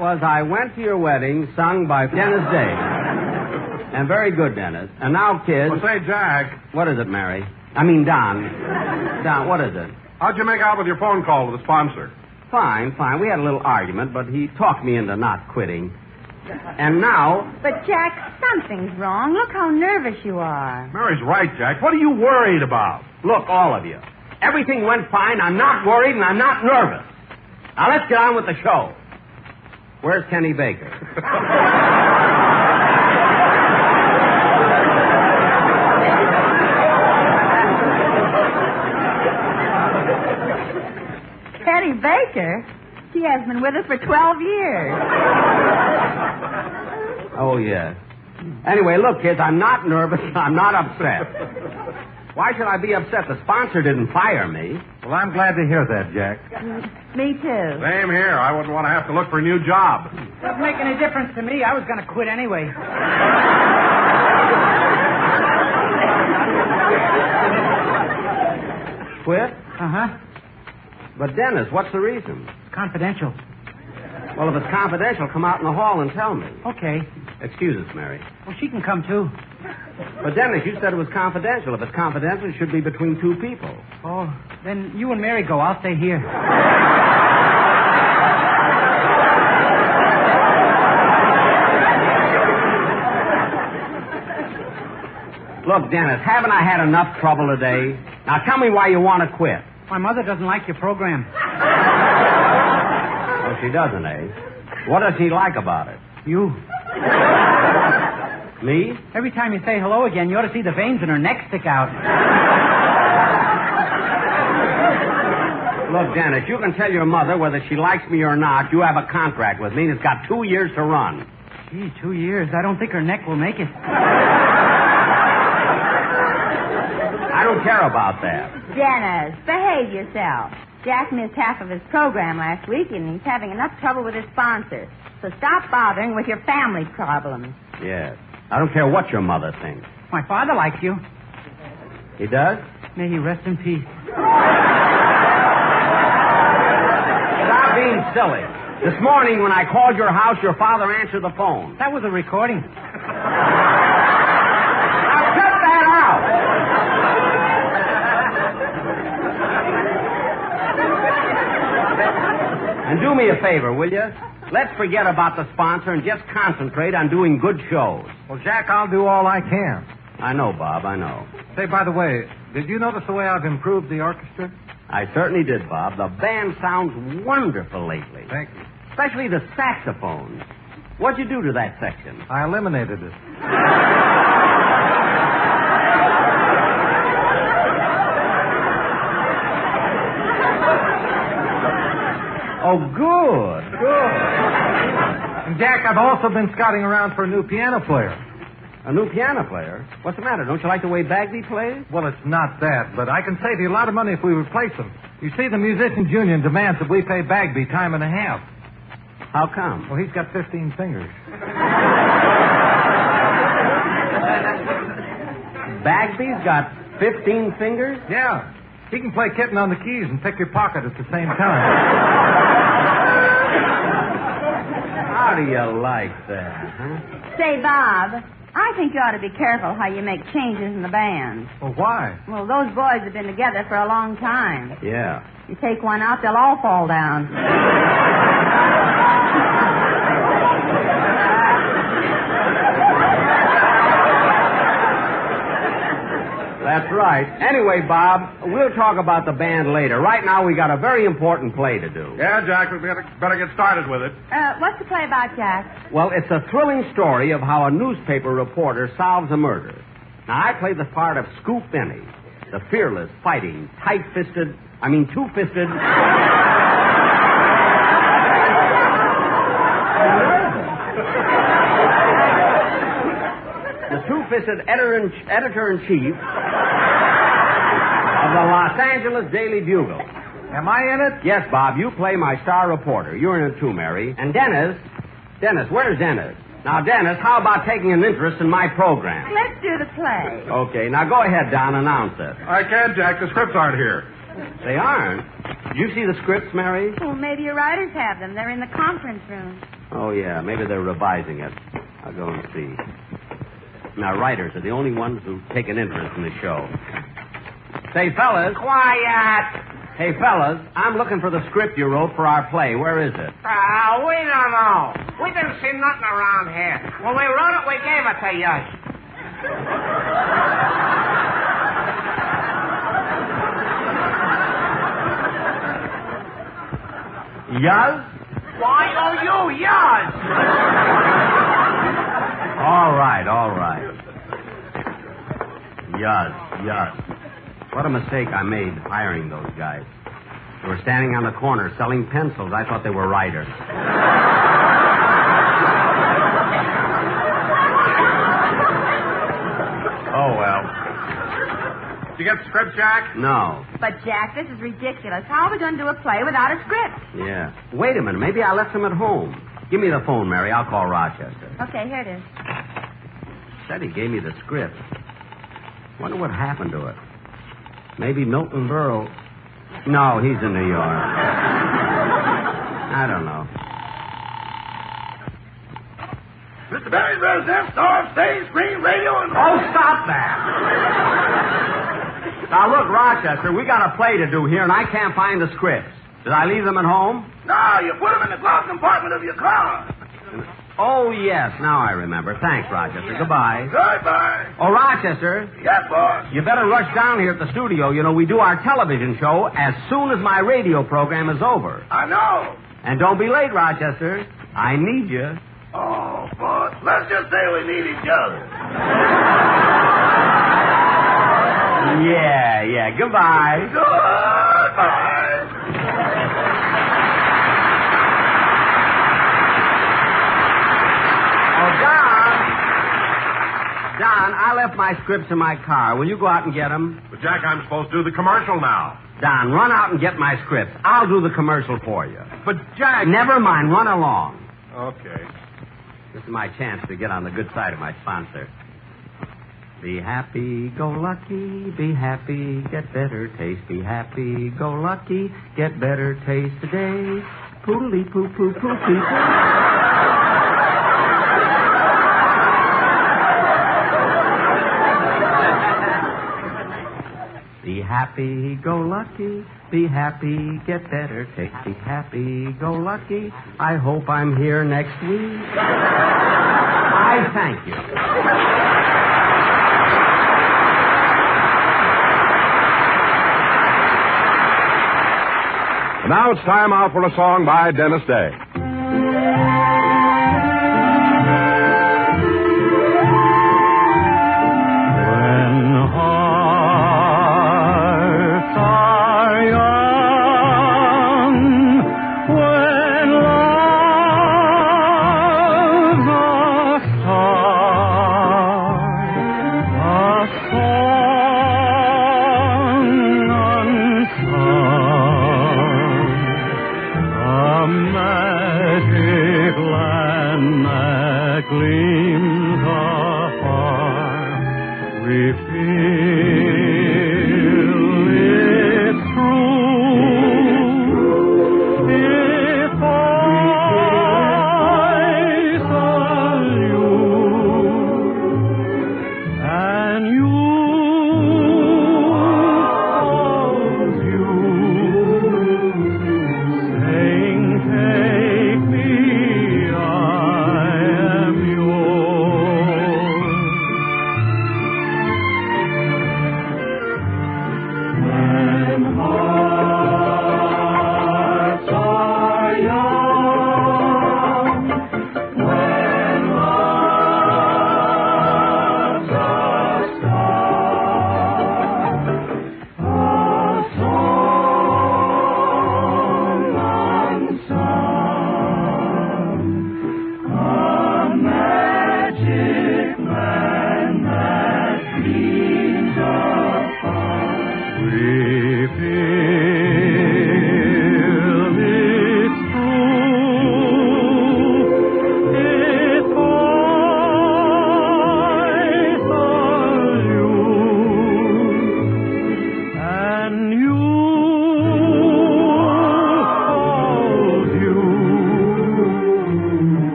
Speaker 11: was I Went to Your Wedding, sung by Dennis Day. And very good, Dennis. And now, kids...
Speaker 8: Well, say, Jack.
Speaker 11: What is it, Mary? I mean, Don. Don, what is it?
Speaker 8: How'd you make out with your phone call to the sponsor?
Speaker 11: Fine. We had a little argument, but he talked me into not quitting. And now...
Speaker 17: But, Jack, something's wrong. Look how nervous you are.
Speaker 8: Mary's right, Jack. What are you worried about?
Speaker 11: Look, all of you. Everything went fine. I'm not worried, and I'm not nervous. Now, let's get on with the show. Where's Kenny Baker?
Speaker 17: Kenny Baker? She has been with us for 12 years.
Speaker 11: Oh, yes. Anyway, look, kids, I'm not nervous. I'm not upset. Why should I be upset? The sponsor didn't fire me.
Speaker 15: Well, I'm glad to hear that, Jack.
Speaker 17: Me too.
Speaker 8: Same here. I wouldn't want to have to look for a new job.
Speaker 10: Doesn't make any difference to me. I was going to quit anyway.
Speaker 11: Quit?
Speaker 10: Uh-huh.
Speaker 11: But, Dennis, what's the reason?
Speaker 10: Confidential.
Speaker 11: Well, if it's confidential, come out in the hall and tell me.
Speaker 10: Okay.
Speaker 11: Excuse us, Mary.
Speaker 10: Well, she can come, too.
Speaker 11: But, Dennis, you said it was confidential. If it's confidential, it should be between two people.
Speaker 10: Oh, then you and Mary go. I'll stay here.
Speaker 11: Look, Dennis, haven't I had enough trouble today? Now, tell me why you want to quit.
Speaker 10: My mother doesn't like your program.
Speaker 11: Oh, she doesn't, eh? What does she like about it?
Speaker 10: You.
Speaker 11: Me?
Speaker 10: Every time you say hello again, you ought to see the veins in her neck stick out.
Speaker 11: Look, Dennis, you can tell your mother whether she likes me or not. You have a contract with me, and it's got 2 years to run.
Speaker 10: Gee, 2 years. I don't think her neck will make it.
Speaker 11: I don't care about that.
Speaker 17: Dennis, behave yourself. Jack missed half of his program last week, and he's having enough trouble with his sponsor. So stop bothering with your family problems.
Speaker 11: Yes. I don't care what your mother thinks.
Speaker 10: My father likes you.
Speaker 11: He does?
Speaker 10: May he rest in peace.
Speaker 11: Stop being silly. This morning when I called your house, your father answered the phone.
Speaker 10: That was a recording.
Speaker 11: Now cut that out. And do me a favor, will you? Let's forget about the sponsor and just concentrate on doing good shows.
Speaker 15: Well, Jack, I'll do all I can.
Speaker 11: I know, Bob, I know.
Speaker 15: Say, by the way, did you notice the way I've improved the orchestra?
Speaker 11: I certainly did, Bob. The band sounds wonderful lately.
Speaker 15: Thank you.
Speaker 11: Especially the saxophones. What'd you do to that section?
Speaker 15: I eliminated it.
Speaker 11: Oh, good.
Speaker 15: And, Jack, I've also been scouting around for a new piano player.
Speaker 11: A new piano player? What's the matter? Don't you like the way Bagby plays?
Speaker 15: Well, it's not that, but I can save you a lot of money if we replace him. You see, the Musicians Union demands that we pay Bagby time and a half.
Speaker 11: How come?
Speaker 15: Well, he's got 15 fingers.
Speaker 11: Bagby's got 15 fingers?
Speaker 15: Yeah. He can play kitten on the keys and pick your pocket at the same time.
Speaker 11: How do you like that, huh?
Speaker 17: Say, Bob, I think you ought to be careful how you make changes in the band.
Speaker 15: Well, why?
Speaker 17: Well, those boys have been together for a long time.
Speaker 11: Yeah.
Speaker 17: You take one out, they'll all fall down.
Speaker 11: That's right. Anyway, Bob, we'll talk about the band later. Right now, we got a very important play to do.
Speaker 8: Yeah, Jack, we better get started with it.
Speaker 17: What's the play about, Jack?
Speaker 11: Well, it's a thrilling story of how a newspaper reporter solves a murder. Now, I play the part of Scoop Benny, the fearless, fighting, two-fisted... the two-fisted editor-in-chief of the Los Angeles Daily Bugle.
Speaker 15: Am I in it?
Speaker 11: Yes, Bob, you play my star reporter. You're in it too, Mary. And Dennis, where's Dennis? Now, Dennis, how about taking an interest in my program?
Speaker 17: Let's do the play.
Speaker 11: Okay, now go ahead, Don, announce it.
Speaker 8: I can't, Jack. The scripts aren't here.
Speaker 11: They aren't? Did you see the scripts, Mary?
Speaker 17: Well, maybe your writers have them. They're in the conference room.
Speaker 11: Oh, yeah. Maybe they're revising it. I'll go and see. Now, writers are the only ones who take an interest in the show. Say, fellas.
Speaker 9: Quiet.
Speaker 11: Hey, fellas, I'm looking for the script you wrote for our play. Where is it?
Speaker 9: We don't know. We didn't see nothing around here. When we wrote it, we gave it to you.
Speaker 11: Yuz?
Speaker 9: Y-O-U, Yuz.
Speaker 11: All right. Yuz. What a mistake I made hiring those guys. They were standing on the corner selling pencils. I thought they were writers. Oh, well.
Speaker 8: Did you get the script, Jack?
Speaker 11: No.
Speaker 17: But, Jack, this is ridiculous. How are we going to do a play without a script?
Speaker 11: Yeah. Wait a minute. Maybe I left them at home. Give me the phone, Mary. I'll call Rochester.
Speaker 17: Okay, here it is.
Speaker 11: Said he gave me the script. Wonder what happened to it. Maybe Milton Berle. No, he's in New York. I don't know.
Speaker 3: Mr. Barry's resident, star of stage, screen, radio, and...
Speaker 11: Oh, stop that! Now, look, Rochester, we got a play to do here, and I can't find the scripts. Did I leave them at home?
Speaker 3: No, you put them in the glove compartment of your car.
Speaker 11: Oh, yes. Now I remember. Thanks, Rochester. Goodbye.
Speaker 3: Goodbye.
Speaker 11: Oh, Rochester.
Speaker 3: Yes, boss.
Speaker 11: You better rush down here at the studio. You know, we do our television show as soon as my radio program is over.
Speaker 3: I know.
Speaker 11: And don't be late, Rochester. I need you.
Speaker 3: Oh, boss. Let's just say we need each other.
Speaker 11: Yeah. Goodbye.
Speaker 3: Goodbye.
Speaker 11: Don, I left my scripts in my car. Will you go out and get them?
Speaker 8: But, Jack, I'm supposed to do the commercial now.
Speaker 11: Don, run out and get my scripts. I'll do the commercial for you.
Speaker 8: But, Jack...
Speaker 11: Never mind. Run along.
Speaker 8: Okay.
Speaker 11: This is my chance to get on the good side of my sponsor. Be happy, go lucky, be happy, get better taste. Be happy, go lucky, get better taste today. Poodly poo poo poo poo. Be happy, go lucky, be happy, get better taste. Be happy, go lucky. I hope I'm here next week. I thank you.
Speaker 8: And now it's time out for a song by Dennis Day.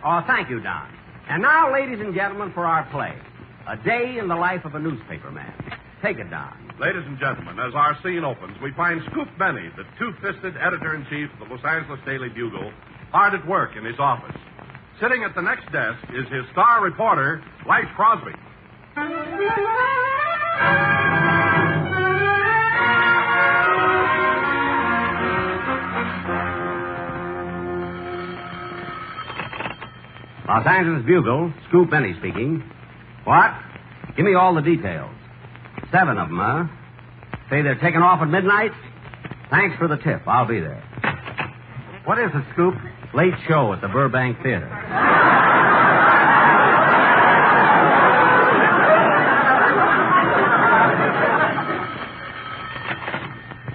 Speaker 11: Oh, thank you, Don. And now, ladies and gentlemen, for our play. A Day in the Life of a Newspaperman. Take it, Don.
Speaker 8: Ladies and gentlemen, as our scene opens, we find Scoop Benny, the two-fisted editor-in-chief of the Los Angeles Daily Bugle, hard at work in his office. Sitting at the next desk is his star reporter, Blythe Crosby.
Speaker 11: Los Angeles Bugle, Scoop Benny speaking. What? Give me all the details. 7 of them, huh? Say they're taking off at midnight? Thanks for the tip. I'll be there. What is it, Scoop? Late show at the Burbank Theater.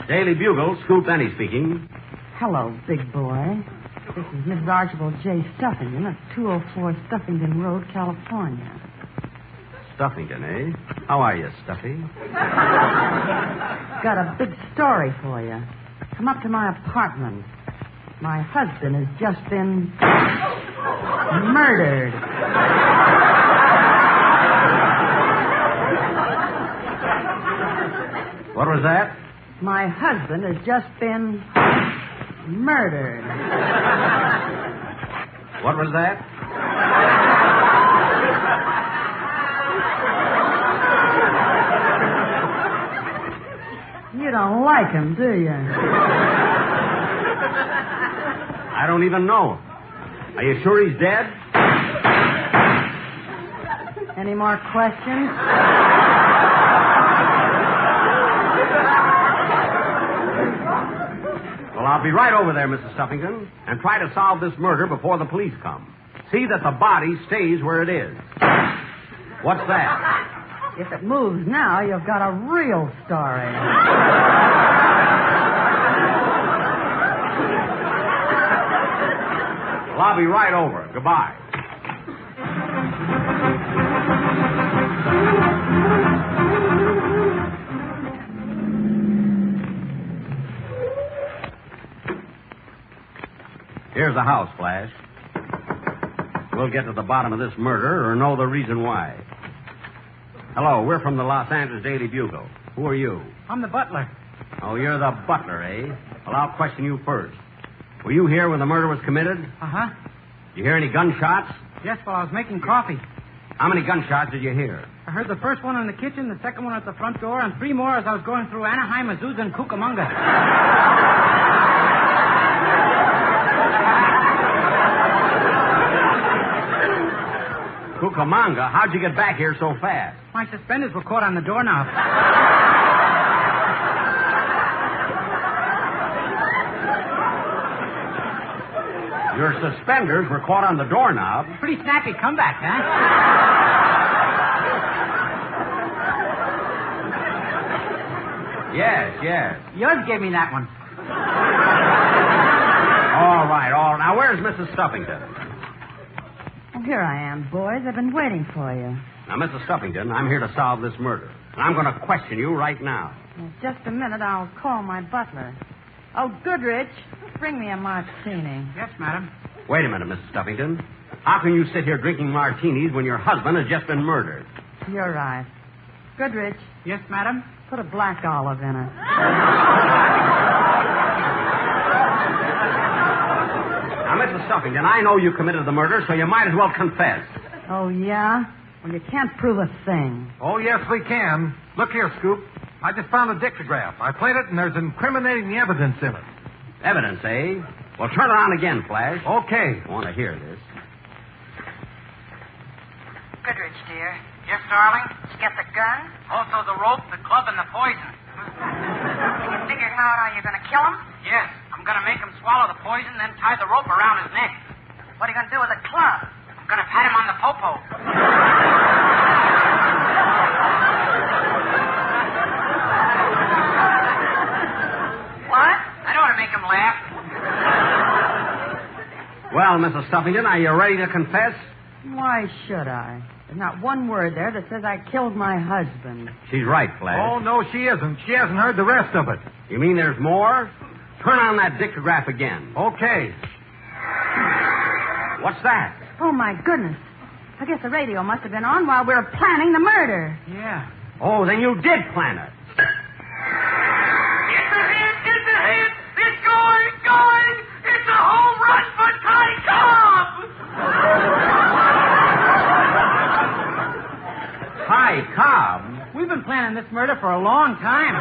Speaker 11: Daily Bugle, Scoop Benny speaking.
Speaker 21: Hello, big boy. This is Mrs. Archibald J. Stuffington at 204 Stuffington Road, California.
Speaker 11: Stuffington, eh? How are you, Stuffy?
Speaker 21: Got a big story for you. Come up to my apartment. My husband has just been murdered.
Speaker 11: What was that?
Speaker 21: My husband has just been murdered.
Speaker 11: What was that?
Speaker 21: You don't like him, do you?
Speaker 11: I don't even know. Are you sure he's dead?
Speaker 21: Any more questions?
Speaker 11: Well, I'll be right over there, Mrs. Stuffington, and try to solve this murder before the police come. See that the body stays where it is. What's that?
Speaker 21: If it moves now, you've got a real story.
Speaker 11: Well, I'll be right over. Goodbye. Here's the house, Flash. We'll get to the bottom of this murder or know the reason why. Hello, we're from the Los Angeles Daily Bugle. Who are you?
Speaker 10: I'm the butler.
Speaker 11: Oh, you're the butler, eh? Well, I'll question you first. Were you here when the murder was committed?
Speaker 10: Uh-huh.
Speaker 11: Did you hear any gunshots?
Speaker 10: Yes, while I was making coffee.
Speaker 11: How many gunshots did you hear?
Speaker 10: I heard the first one in the kitchen, the second one at the front door, and 3 more as I was going through Anaheim, Azusa, and Cucamonga.
Speaker 11: Cucamonga? How'd you get back here so fast?
Speaker 10: My suspenders were caught on the doorknob.
Speaker 11: Your suspenders were caught on the doorknob?
Speaker 10: Pretty snappy comeback, huh?
Speaker 11: Yes.
Speaker 10: Yours gave me that one.
Speaker 11: All right. Now, where's Mrs. Stuffington?
Speaker 21: Well, here I am, boys. I've been waiting for you.
Speaker 11: Now, Mrs. Stuffington, I'm here to solve this murder. And I'm going to question you right now.
Speaker 21: Well, just a minute, I'll call my butler. Oh, Goodrich, bring me a martini.
Speaker 10: Yes, madam.
Speaker 11: Wait a minute, Mrs. Stuffington. How can you sit here drinking martinis when your husband has just been murdered?
Speaker 21: You're right. Goodrich.
Speaker 10: Yes, madam?
Speaker 21: Put a black olive in it.
Speaker 11: Now, Mrs. Stuffington, I know you committed the murder, so you might as well confess.
Speaker 21: Oh, yeah? Well, you can't prove a thing.
Speaker 15: Oh, yes, we can. Look here, Scoop. I just found a dictograph. I played it, and there's incriminating evidence in it.
Speaker 11: Evidence, eh? Well, turn it on again, Flash.
Speaker 15: Okay.
Speaker 11: I want to hear this.
Speaker 21: Goodrich, dear. Yes, darling? Did you get the gun?
Speaker 10: Also the rope, the club, and the poison.
Speaker 21: You figured out how you're going to kill him?
Speaker 10: Yes, I'm going to make him swallow the poison, then tie the rope around his neck.
Speaker 21: What are you going to do with the club?
Speaker 10: I'm going to pat him on the popo.
Speaker 21: What?
Speaker 10: I don't want to make him laugh.
Speaker 11: Well, Mrs. Stuffington, are you ready to confess?
Speaker 21: Why should I? There's not one word there that says I killed my husband.
Speaker 11: She's right, Flash.
Speaker 15: Oh, no, she isn't. She hasn't heard the rest of it.
Speaker 11: You mean there's more? Turn on that dictograph again.
Speaker 15: Okay.
Speaker 11: What's that?
Speaker 21: Oh, my goodness. I guess the radio must have been on while we were planning the murder.
Speaker 11: Yeah. Oh, then you did plan it.
Speaker 6: It's a hit! It's a hit! It's going! It's going! It's a home run for Ty Cobb!
Speaker 11: Ty Cobb?
Speaker 10: We've been planning this murder for a long time.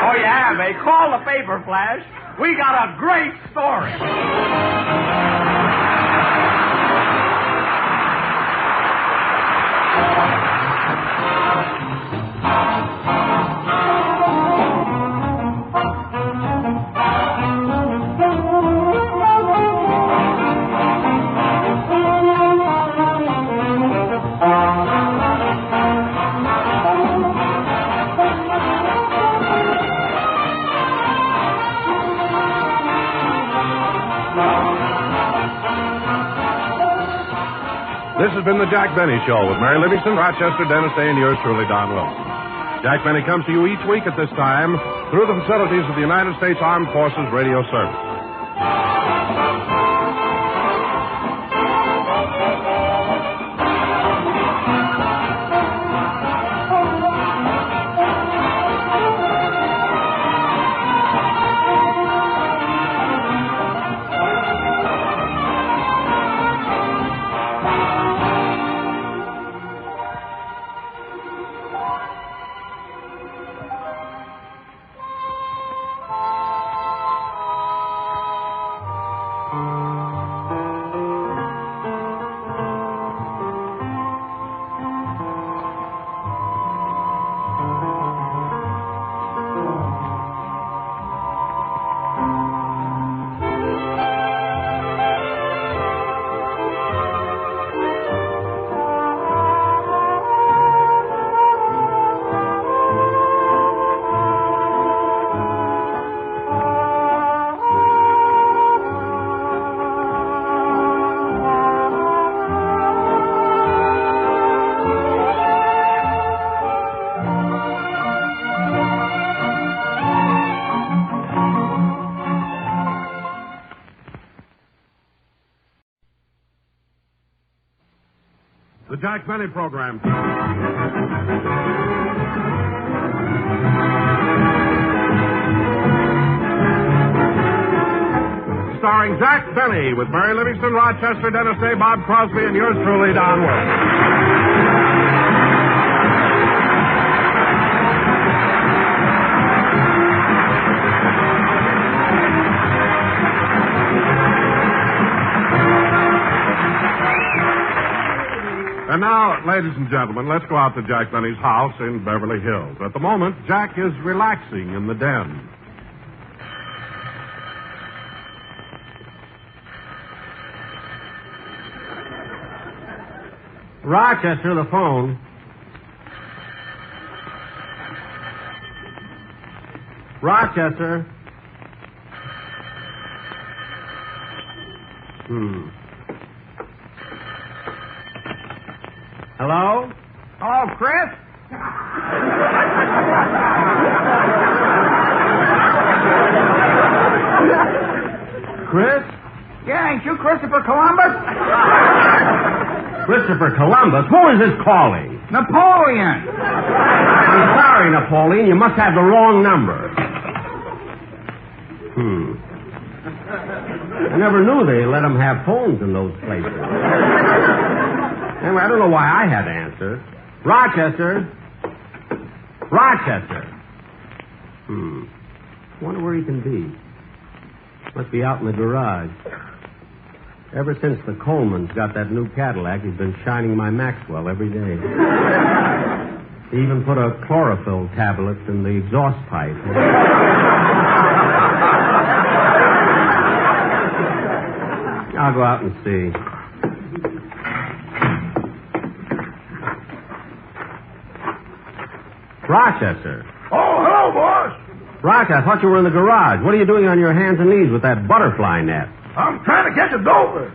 Speaker 11: Oh, yeah, they call the paper flash. We got a great story.
Speaker 8: This has been the Jack Benny Show with Mary Livingston, Rochester, Dennis Day, and yours truly, Don Wilson. Jack Benny comes to you each week at this time through the facilities of the United States Armed Forces Radio Service. The Jack Benny Program. Starring Jack Benny with Mary Livingston, Rochester, Dennis Day, Bob Crosby, and yours truly, Don Wilson. And now, ladies and gentlemen, let's go out to Jack Benny's house in Beverly Hills. At the moment, Jack is relaxing in the den.
Speaker 11: Rochester, the phone. Rochester. Hello?
Speaker 9: Hello, Chris?
Speaker 11: Chris?
Speaker 9: Yeah, ain't you Christopher Columbus?
Speaker 11: Christopher Columbus? Who is this calling?
Speaker 9: Napoleon.
Speaker 11: I'm sorry, Napoleon. You must have the wrong number. I never knew they let them have phones in those places. Anyway, I don't know why I had to answer. Rochester. Rochester. Wonder where he can be. Must be out in the garage. Ever since the Colemans got that new Cadillac, he's been shining my Maxwell every day. He even put a chlorophyll tablet in the exhaust pipe. I'll go out and see. Rochester.
Speaker 3: Oh, hello, boss.
Speaker 11: Rochester, I thought you were in the garage. What are you doing on your hands and knees with that butterfly net?
Speaker 3: I'm trying to catch a gopher.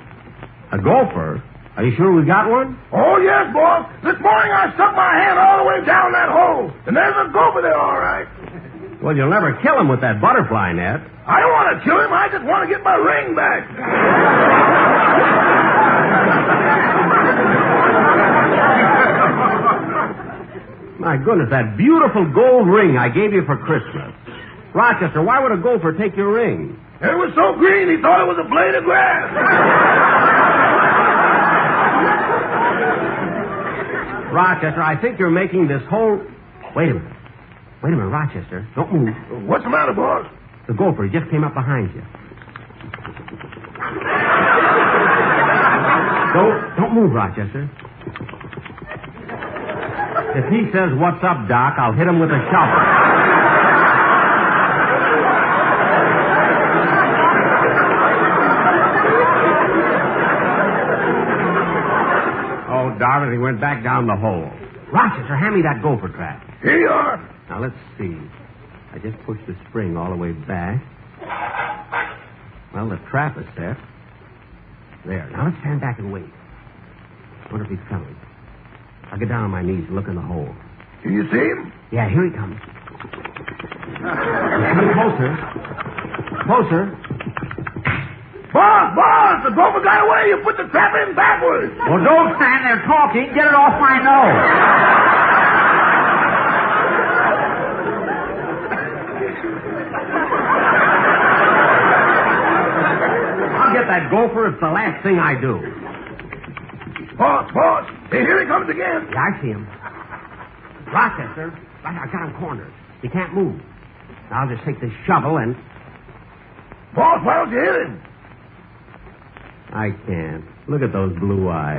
Speaker 11: A gopher? Are you sure we got one?
Speaker 3: Oh, yes, boss. This morning I stuck my hand all the way down that hole, and there's a gopher there, all right.
Speaker 11: Well, you'll never kill him with that butterfly net.
Speaker 3: I don't want to kill him. I just want to get my ring back.
Speaker 11: My goodness, that beautiful gold ring I gave you for Christmas. Rochester, why would a gopher take your ring?
Speaker 3: It was so green he thought it was a blade of grass.
Speaker 11: Rochester, I think you're making this whole... Wait a minute, Rochester. Don't move.
Speaker 3: What's the matter, boss?
Speaker 11: The gopher just came up behind you. Don't move, Rochester. If he says, "What's up, Doc?" I'll hit him with a shovel. Oh, darn it, he went back down the hole. Rochester, hand me that gopher trap.
Speaker 3: Here you are.
Speaker 11: Now, let's see. I just pushed the spring all the way back. Well, the trap is set. There. Now, let's stand back and wait. Wonder if he's coming. I'll get down on my knees and look in the hole.
Speaker 3: Can you see him?
Speaker 11: Yeah, here he comes. He's coming closer. Closer.
Speaker 3: Boss, the gopher got away. You put the trap in backwards.
Speaker 11: Well, don't stand there talking. Get it off my nose. I'll get that gopher. It's the last thing I do.
Speaker 3: Boss. Hey, here he comes again.
Speaker 11: Yeah, I see him. Rochester, I got him cornered. He can't move. Now I'll just take this shovel and...
Speaker 3: Boss, why don't you hit him?
Speaker 11: I can't. Look at those blue eyes.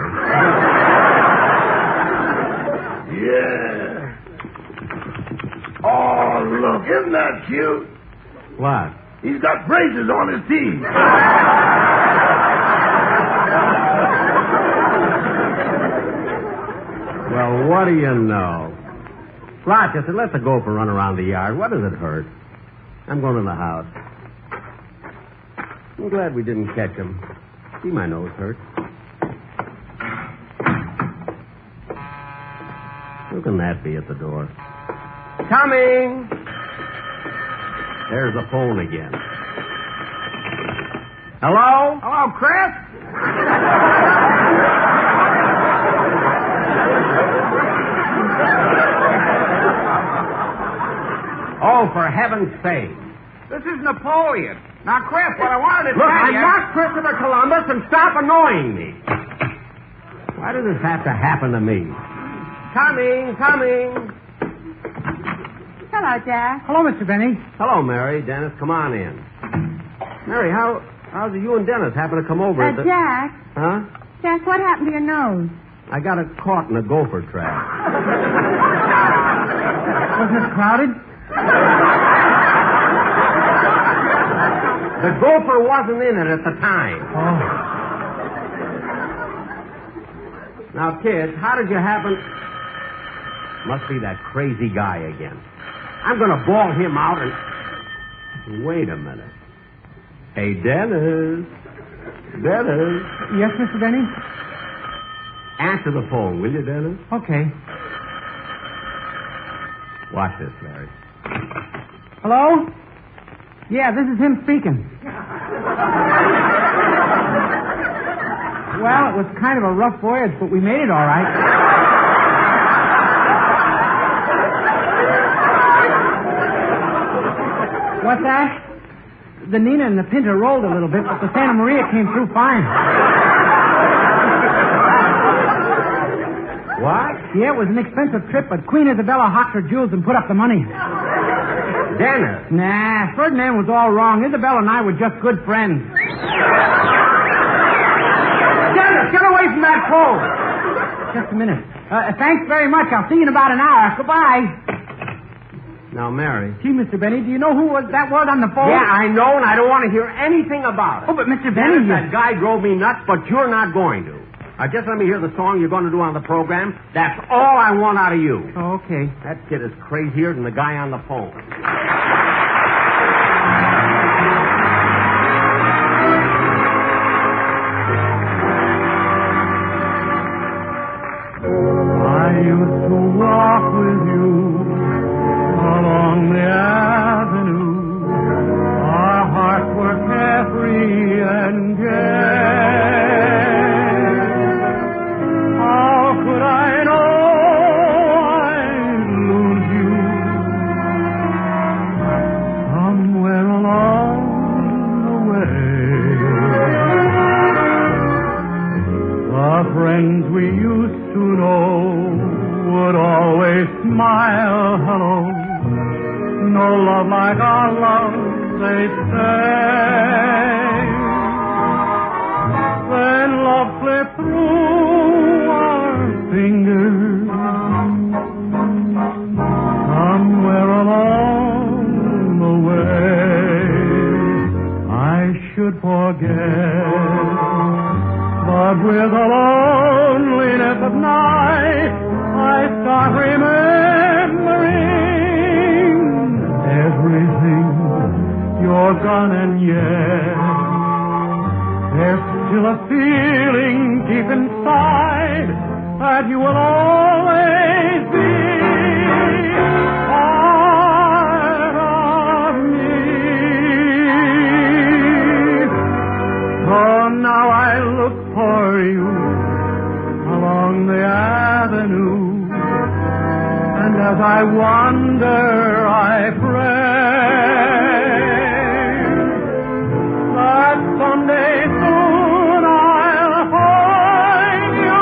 Speaker 3: Yeah. Oh, look, isn't that cute?
Speaker 11: What?
Speaker 3: He's got braces on his teeth.
Speaker 11: Well, what do you know? Rochester, let the gopher run around the yard. What does it hurt? I'm going in the house. I'm glad we didn't catch him. See, my nose hurts. Who can that be at the door? Coming! There's the phone again. Hello?
Speaker 3: Hello, Chris?
Speaker 11: Oh, for heaven's sake.
Speaker 1: This is Napoleon. Now, Chris, what I wanted to
Speaker 11: Look,
Speaker 1: tell
Speaker 11: I'm
Speaker 1: you...
Speaker 11: not Christopher Columbus, and stop annoying me. Why does this have to happen to me? Coming.
Speaker 21: Hello, Jack.
Speaker 10: Hello, Mr. Benny.
Speaker 11: Hello, Mary. Dennis, come on in. Mary, how's you and Dennis happen to come over?
Speaker 21: Jack.
Speaker 11: Huh?
Speaker 21: Jack, what happened to your nose?
Speaker 11: I got it caught in a gopher trap.
Speaker 10: Wasn't it crowded?
Speaker 11: The gopher wasn't in it at the time.
Speaker 10: Oh.
Speaker 11: Now, kids, how did you happen... Must be that crazy guy again. I'm going to bawl him out and... Wait a minute. Hey, Dennis. Dennis.
Speaker 10: Yes, Mr. Benny?
Speaker 11: Answer the phone, will you, Dennis?
Speaker 10: Okay.
Speaker 11: Watch this, Larry.
Speaker 10: Hello? Yeah, this is him speaking. Well, it was kind of a rough voyage, but we made it all right. What's that? The Nina and the Pinta rolled a little bit, but the Santa Maria came through fine.
Speaker 11: What?
Speaker 10: Yeah, it was an expensive trip, but Queen Isabella hocked her jewels and put up the money.
Speaker 11: Dennis.
Speaker 10: Nah, Ferdinand was all wrong. Isabella and I were just good friends.
Speaker 11: Dennis, get away from that phone.
Speaker 10: Just a minute. Thanks very much. I'll see you in about an hour. Goodbye.
Speaker 11: Now, Mary.
Speaker 10: Gee, Mr. Benny, do you know who was that word on the phone?
Speaker 11: Yeah, I know, and I don't want to hear anything about it.
Speaker 10: Oh, but Mr. Benny...
Speaker 11: Dennis, that guy drove me nuts, but you're not going to. Now, just let me hear the song you're going to do on the program. That's all I want out of you.
Speaker 10: Oh, okay.
Speaker 11: That kid is crazier than the guy on the phone.
Speaker 6: I used to walk with you along the avenue. they say. Then love slipped through our fingers. Somewhere along the way, I should forget. But with the loneliness of night, I start remembering everything. You're gone and yet there's still a feeling deep inside that you will always be part of me. Oh, now I look for you along the avenue, and as I wander, I pray that someday soon I'll find you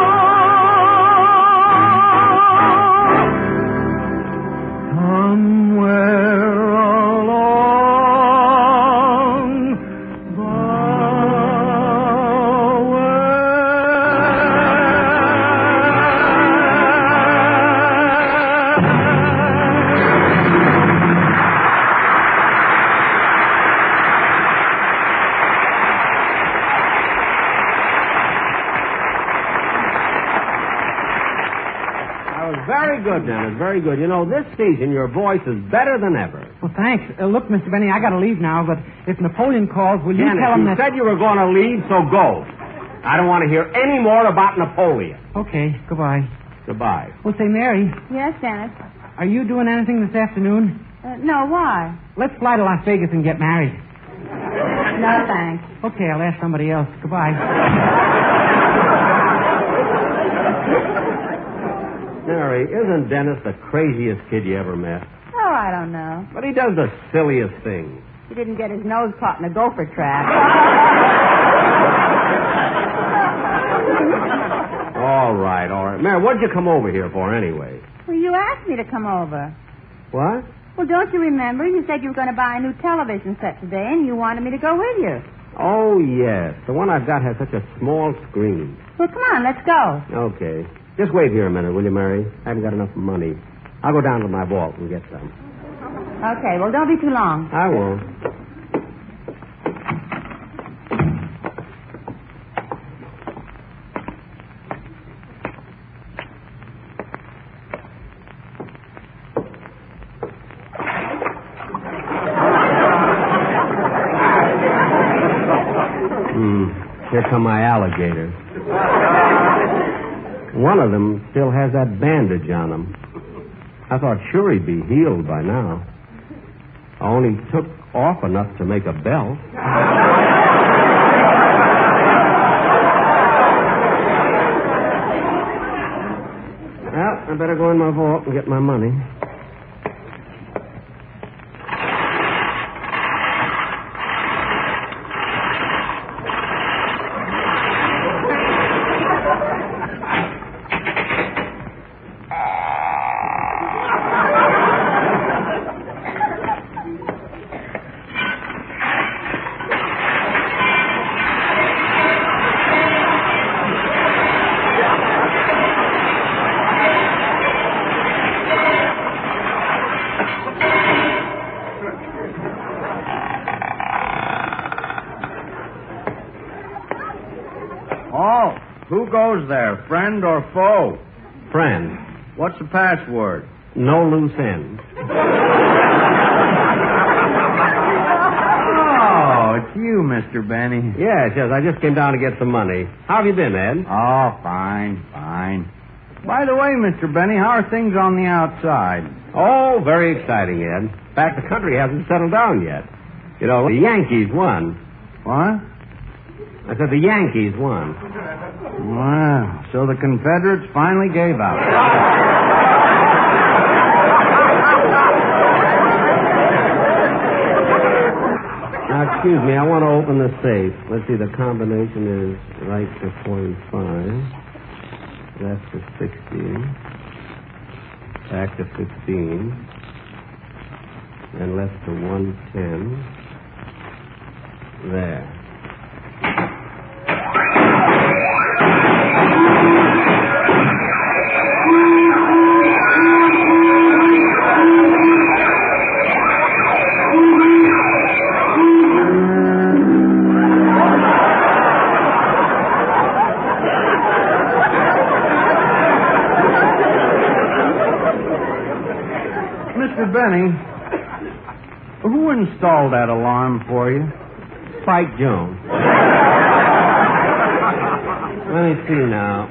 Speaker 6: somewhere along the
Speaker 11: Very good, Dennis. Very good. You know, this season your voice is better than ever.
Speaker 10: Well, thanks. Look, Mr. Benny, I got to leave now, but if Napoleon calls, will you
Speaker 11: Dennis,
Speaker 10: tell him
Speaker 11: you
Speaker 10: that...
Speaker 11: said you were going to leave, so go. I don't want to hear any more about Napoleon.
Speaker 10: Okay, goodbye.
Speaker 11: Goodbye.
Speaker 10: Well, say, Mary,
Speaker 17: Yes, Dennis?
Speaker 10: are you doing anything this afternoon?
Speaker 17: No, why?
Speaker 10: Let's fly to Las Vegas and get married.
Speaker 17: No, thanks.
Speaker 10: Okay, I'll ask somebody else. Goodbye.
Speaker 11: Mary, isn't Dennis the craziest kid you ever met?
Speaker 17: Oh, I don't know.
Speaker 11: But he does the silliest things.
Speaker 17: He didn't get his nose caught in a gopher trap.
Speaker 11: All right, all right. Mary, what'd you come over here for anyway?
Speaker 17: Well, you asked me to come over.
Speaker 11: What?
Speaker 17: Well, don't you remember? You said you were going to buy a new television set today, and you wanted me to go with you.
Speaker 11: Oh, yes. The one I've got has such a small screen.
Speaker 17: Well, come on, let's go.
Speaker 11: Okay. Just wait here a minute, will you, Mary? I haven't got enough money. I'll go down to my vault and get some.
Speaker 17: Okay, well, don't be too long.
Speaker 11: I won't. Here come my alligators. One of them still has that bandage on him. I thought sure he'd be healed by now. I only took off enough to make a belt. Well, I better go in my vault and get my money.
Speaker 7: Oh, who goes there, friend or foe?
Speaker 11: Friend.
Speaker 7: What's the password?
Speaker 11: No loose ends.
Speaker 7: Oh, it's you, Mr. Benny.
Speaker 11: Yes, I just came down to get some money. How have you been, Ed?
Speaker 7: Oh, fine. By the way, Mr. Benny, how are things on the outside?
Speaker 11: Oh, very exciting, Ed. In fact, the country hasn't settled down yet. You know, the Yankees won.
Speaker 7: What?
Speaker 11: I said the Yankees won.
Speaker 7: Wow, so the Confederates finally gave out.
Speaker 11: Now, excuse me, I want to open the safe. Let's see, the combination is right to 45, left to 16, back to 15, and left to 110, There.
Speaker 7: Mr. Benny, who installed that alarm for you?
Speaker 11: Spike Jones. Let me see now.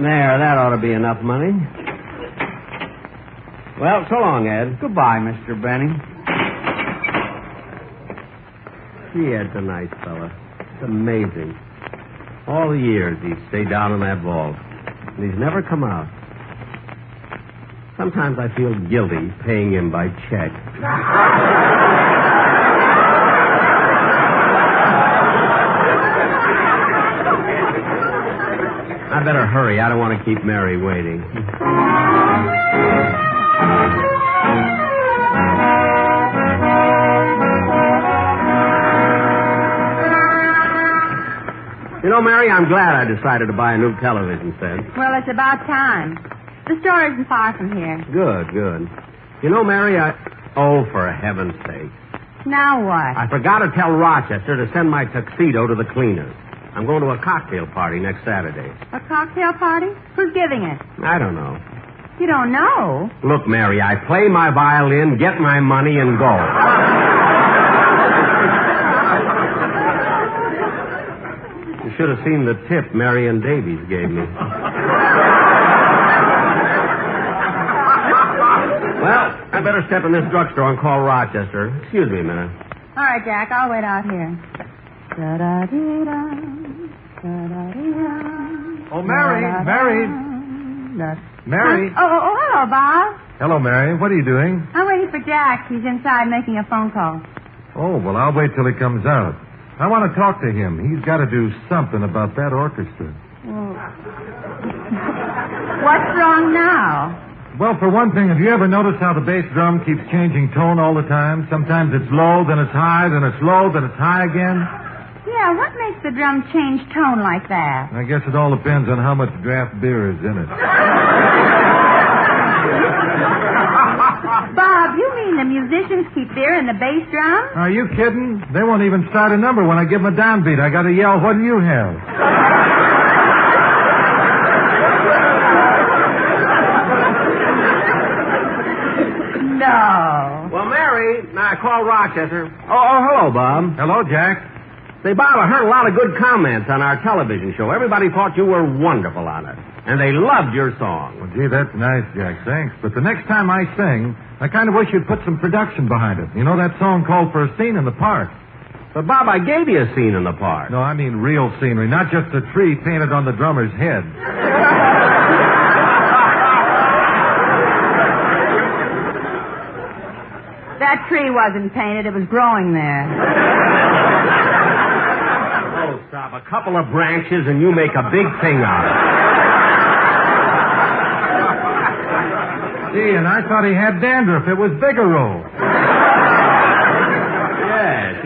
Speaker 11: There, that ought to be enough money. Well, so long, Ed.
Speaker 7: Goodbye, Mr. Benny.
Speaker 11: Gee, Ed's a nice fella. It's amazing. All the years he's stayed down in that vault. And he's never come out. Sometimes I feel guilty paying him by check. I better hurry. I don't want to keep Mary waiting. You know, Mary, I'm glad I decided to buy a new television set.
Speaker 17: Well, it's about time. The store isn't far from here.
Speaker 11: Good, good. You know, Mary, Oh, for heaven's sake.
Speaker 17: Now what?
Speaker 11: I forgot to tell Rochester to send my tuxedo to the cleaners. I'm going to a cocktail party next Saturday.
Speaker 17: A cocktail party? Who's giving it?
Speaker 11: I don't know.
Speaker 17: You don't know?
Speaker 11: Look, Mary, I play my violin, get my money, and go. You should have seen the tip Mary and Davies gave me. Well, I better step in this drugstore and call Rochester. Excuse me a minute.
Speaker 17: All right, Jack, I'll wait out here. Da-da-dee-da, da-da-dee-da,
Speaker 15: Oh, Mary, Mary. Mary.
Speaker 17: Oh, hello, Bob.
Speaker 15: Hello, Mary. What are you doing?
Speaker 17: I'm waiting for Jack. He's inside making a phone call.
Speaker 15: Oh, well, I'll wait till he comes out. I want to talk to him. He's got to do something about that orchestra.
Speaker 17: What's wrong now?
Speaker 15: Well, for one thing, have you ever noticed how the bass drum keeps changing tone all the time? Sometimes it's low, then it's high, then it's low, then it's high again.
Speaker 17: Yeah, what makes the drum change tone like that?
Speaker 15: I guess it all depends on how much draft beer is in it.
Speaker 17: Bob, you mean the musicians keep beer in the bass drum?
Speaker 15: Are you kidding? They won't even start a number when I give them a downbeat. I got to yell, what do you have?
Speaker 17: No.
Speaker 11: Well, Mary, I called Rochester. Oh, hello, Bob.
Speaker 15: Hello, Jack.
Speaker 11: Say, Bob, I heard a lot of good comments on our television show. Everybody thought you were wonderful on it. And they loved your song.
Speaker 15: Well, gee, that's nice, Jack. Thanks. But the next time I sing, I kind of wish you'd put some production behind it. You know that song called For a Scene in the Park?
Speaker 11: But, Bob, I gave you a scene in the park.
Speaker 15: No, I mean real scenery, not just a tree painted on the drummer's head.
Speaker 17: That tree wasn't painted. It was growing there.
Speaker 11: Oh, stop. A couple of branches and you make a big thing out of it.
Speaker 15: Gee, and I thought he had dandruff. It was Bigelow.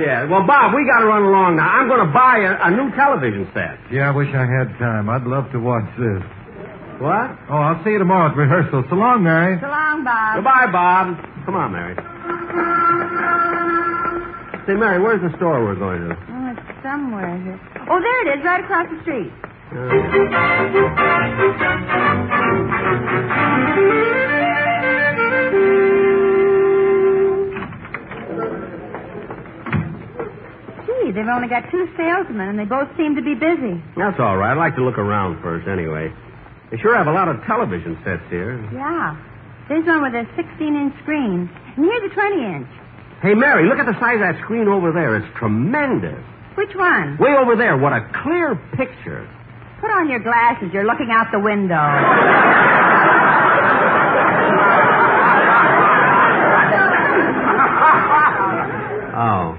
Speaker 11: Yes. Well, Bob, we got to run along now. I'm going to buy a new television set.
Speaker 15: Yeah, I wish I had time. I'd love to watch this.
Speaker 11: What?
Speaker 15: Oh, I'll see you tomorrow at rehearsal. So long, Mary.
Speaker 17: So long, Bob.
Speaker 11: Goodbye, Bob. Come on, Mary. Say, Mary, where's the store we're going to?
Speaker 17: Oh, it's somewhere here. Oh, there it is, right across the street. Gee, they've only got 2 salesmen, and they both seem to be busy.
Speaker 11: That's all right. I'd like to look around first, anyway. They sure have a lot of television sets here.
Speaker 17: Yeah. There's one with a 16-inch screen, and here's a 20-inch.
Speaker 11: Hey, Mary, look at the size of that screen over there. It's tremendous.
Speaker 17: Which one?
Speaker 11: Way over there. What a clear picture.
Speaker 17: Put on your glasses. You're looking out the window.
Speaker 11: Oh.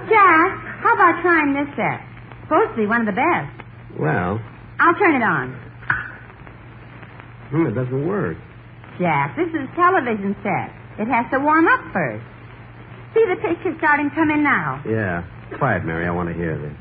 Speaker 17: Jack, how about trying this set? Supposed to be one of the best.
Speaker 11: Well.
Speaker 17: I'll turn it on.
Speaker 11: It doesn't work.
Speaker 17: Jack, this is a television set. It has to warm up first. See the pictures starting to come in now.
Speaker 11: Yeah. Quiet, Mary. I want to hear this.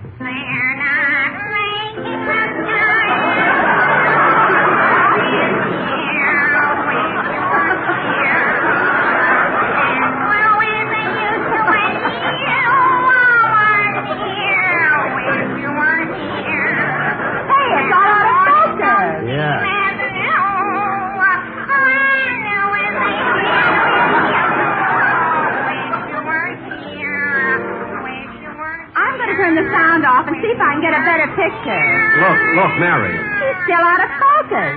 Speaker 17: And see if I can get a better picture.
Speaker 11: Look, Mary.
Speaker 17: She's still out of focus.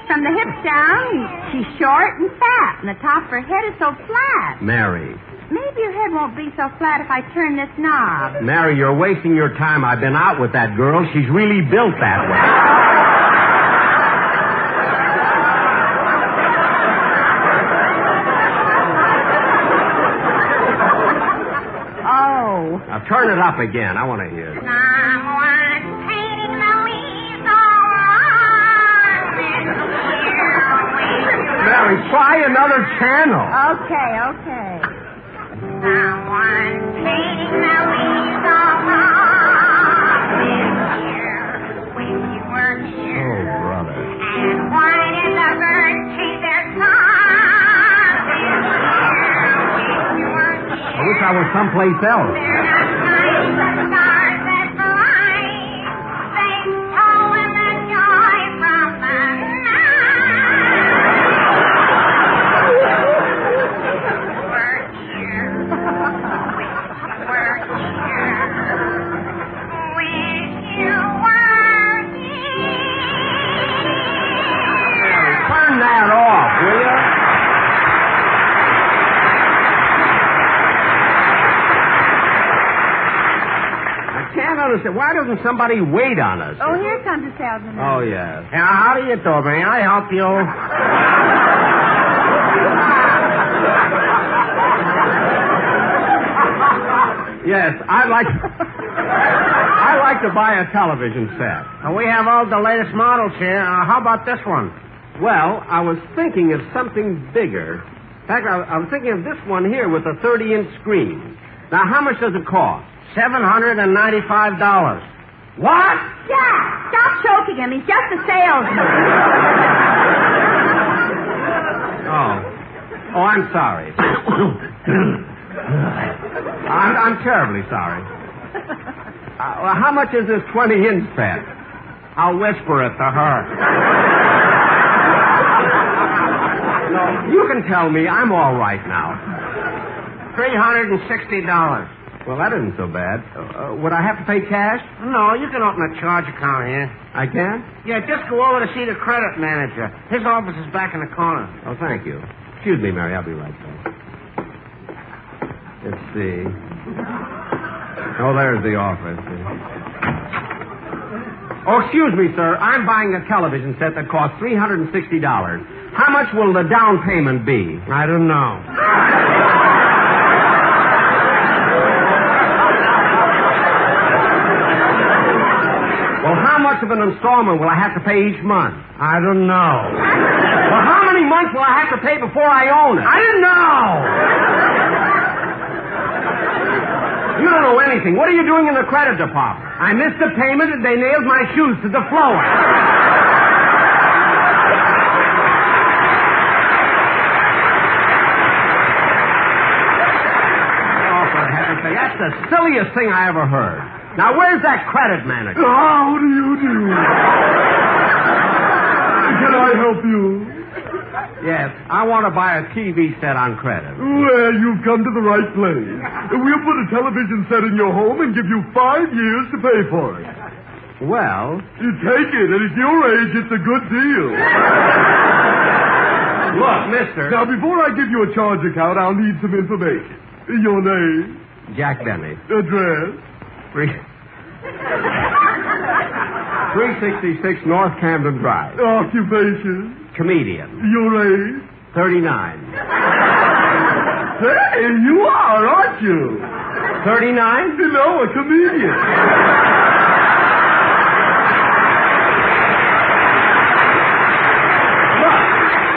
Speaker 17: From the hips down, she's short and fat, and the top of her head is so flat.
Speaker 11: Mary.
Speaker 17: Maybe your head won't be so flat if I turn this knob.
Speaker 11: Mary, you're wasting your time. I've been out with that girl. She's really built that way.
Speaker 17: Oh.
Speaker 11: Now turn it up again. I want to hear it. Mary, try another channel.
Speaker 17: Okay.
Speaker 6: Someone's painting the leaves all when you were here.
Speaker 11: Oh, brother.
Speaker 6: And why did the birds change their song when you were here?
Speaker 11: I wish I was someplace else.
Speaker 6: They're not nice, the stars that fly. They stolen the joy from the
Speaker 11: Turn that off, will you? I can't understand. Why doesn't somebody wait on us?
Speaker 17: Oh, here comes the salesman.
Speaker 11: Oh, yes.
Speaker 9: How do you do, may I help you?
Speaker 11: Yes, I'd like to buy a television set.
Speaker 9: We have all the latest models here. How about this one?
Speaker 11: Well, I was thinking of something bigger. In fact, I was thinking of this one here with a 30-inch screen. Now, how much does it cost?
Speaker 9: $795.
Speaker 11: What?
Speaker 17: Jack, stop choking him. He's just a salesman.
Speaker 11: Oh, I'm sorry. I'm terribly sorry. Well, how much is this 20-inch set? I'll whisper it to her. No, you can tell me. I'm all right now.
Speaker 9: $360.
Speaker 11: Well, that isn't so bad. Would I have to pay cash?
Speaker 9: No, you can open a charge account here.
Speaker 11: I can?
Speaker 9: Yeah, just go over to see the credit manager. His office is back in the corner.
Speaker 11: Oh, thank you. Excuse me, Mary. I'll be right back. Let's see. Oh, there's the office. Oh, excuse me, sir. I'm buying a television set that costs $360. How much will the down payment be?
Speaker 9: I don't know.
Speaker 11: Well, how much of an installment will I have to pay each month?
Speaker 9: I don't know.
Speaker 11: Well, how many months will I have to pay before I own it?
Speaker 9: I don't know.
Speaker 11: You don't know anything. What are you doing in the credit department? I missed the payment and they nailed my shoes to the floor. Oh, for heaven's sake, that's the silliest thing I ever heard. Now, where's that credit manager?
Speaker 13: How do you do? Can I help you?
Speaker 11: Yes, I want to buy a TV set on credit.
Speaker 13: Well, you've come to the right place. We'll put a television set in your home and give you 5 years to pay for it.
Speaker 11: Well...
Speaker 13: You take it, and at your age, it's a good deal.
Speaker 11: Look, mister...
Speaker 13: Now, before I give you a charge account, I'll need some information. Your name?
Speaker 11: Jack Benny.
Speaker 13: Address?
Speaker 11: 366 North Camden Drive.
Speaker 13: Occupation?
Speaker 11: Comedian.
Speaker 13: Your age?
Speaker 11: 39.
Speaker 13: Hey, you are, aren't you?
Speaker 11: 39?
Speaker 13: No, a comedian.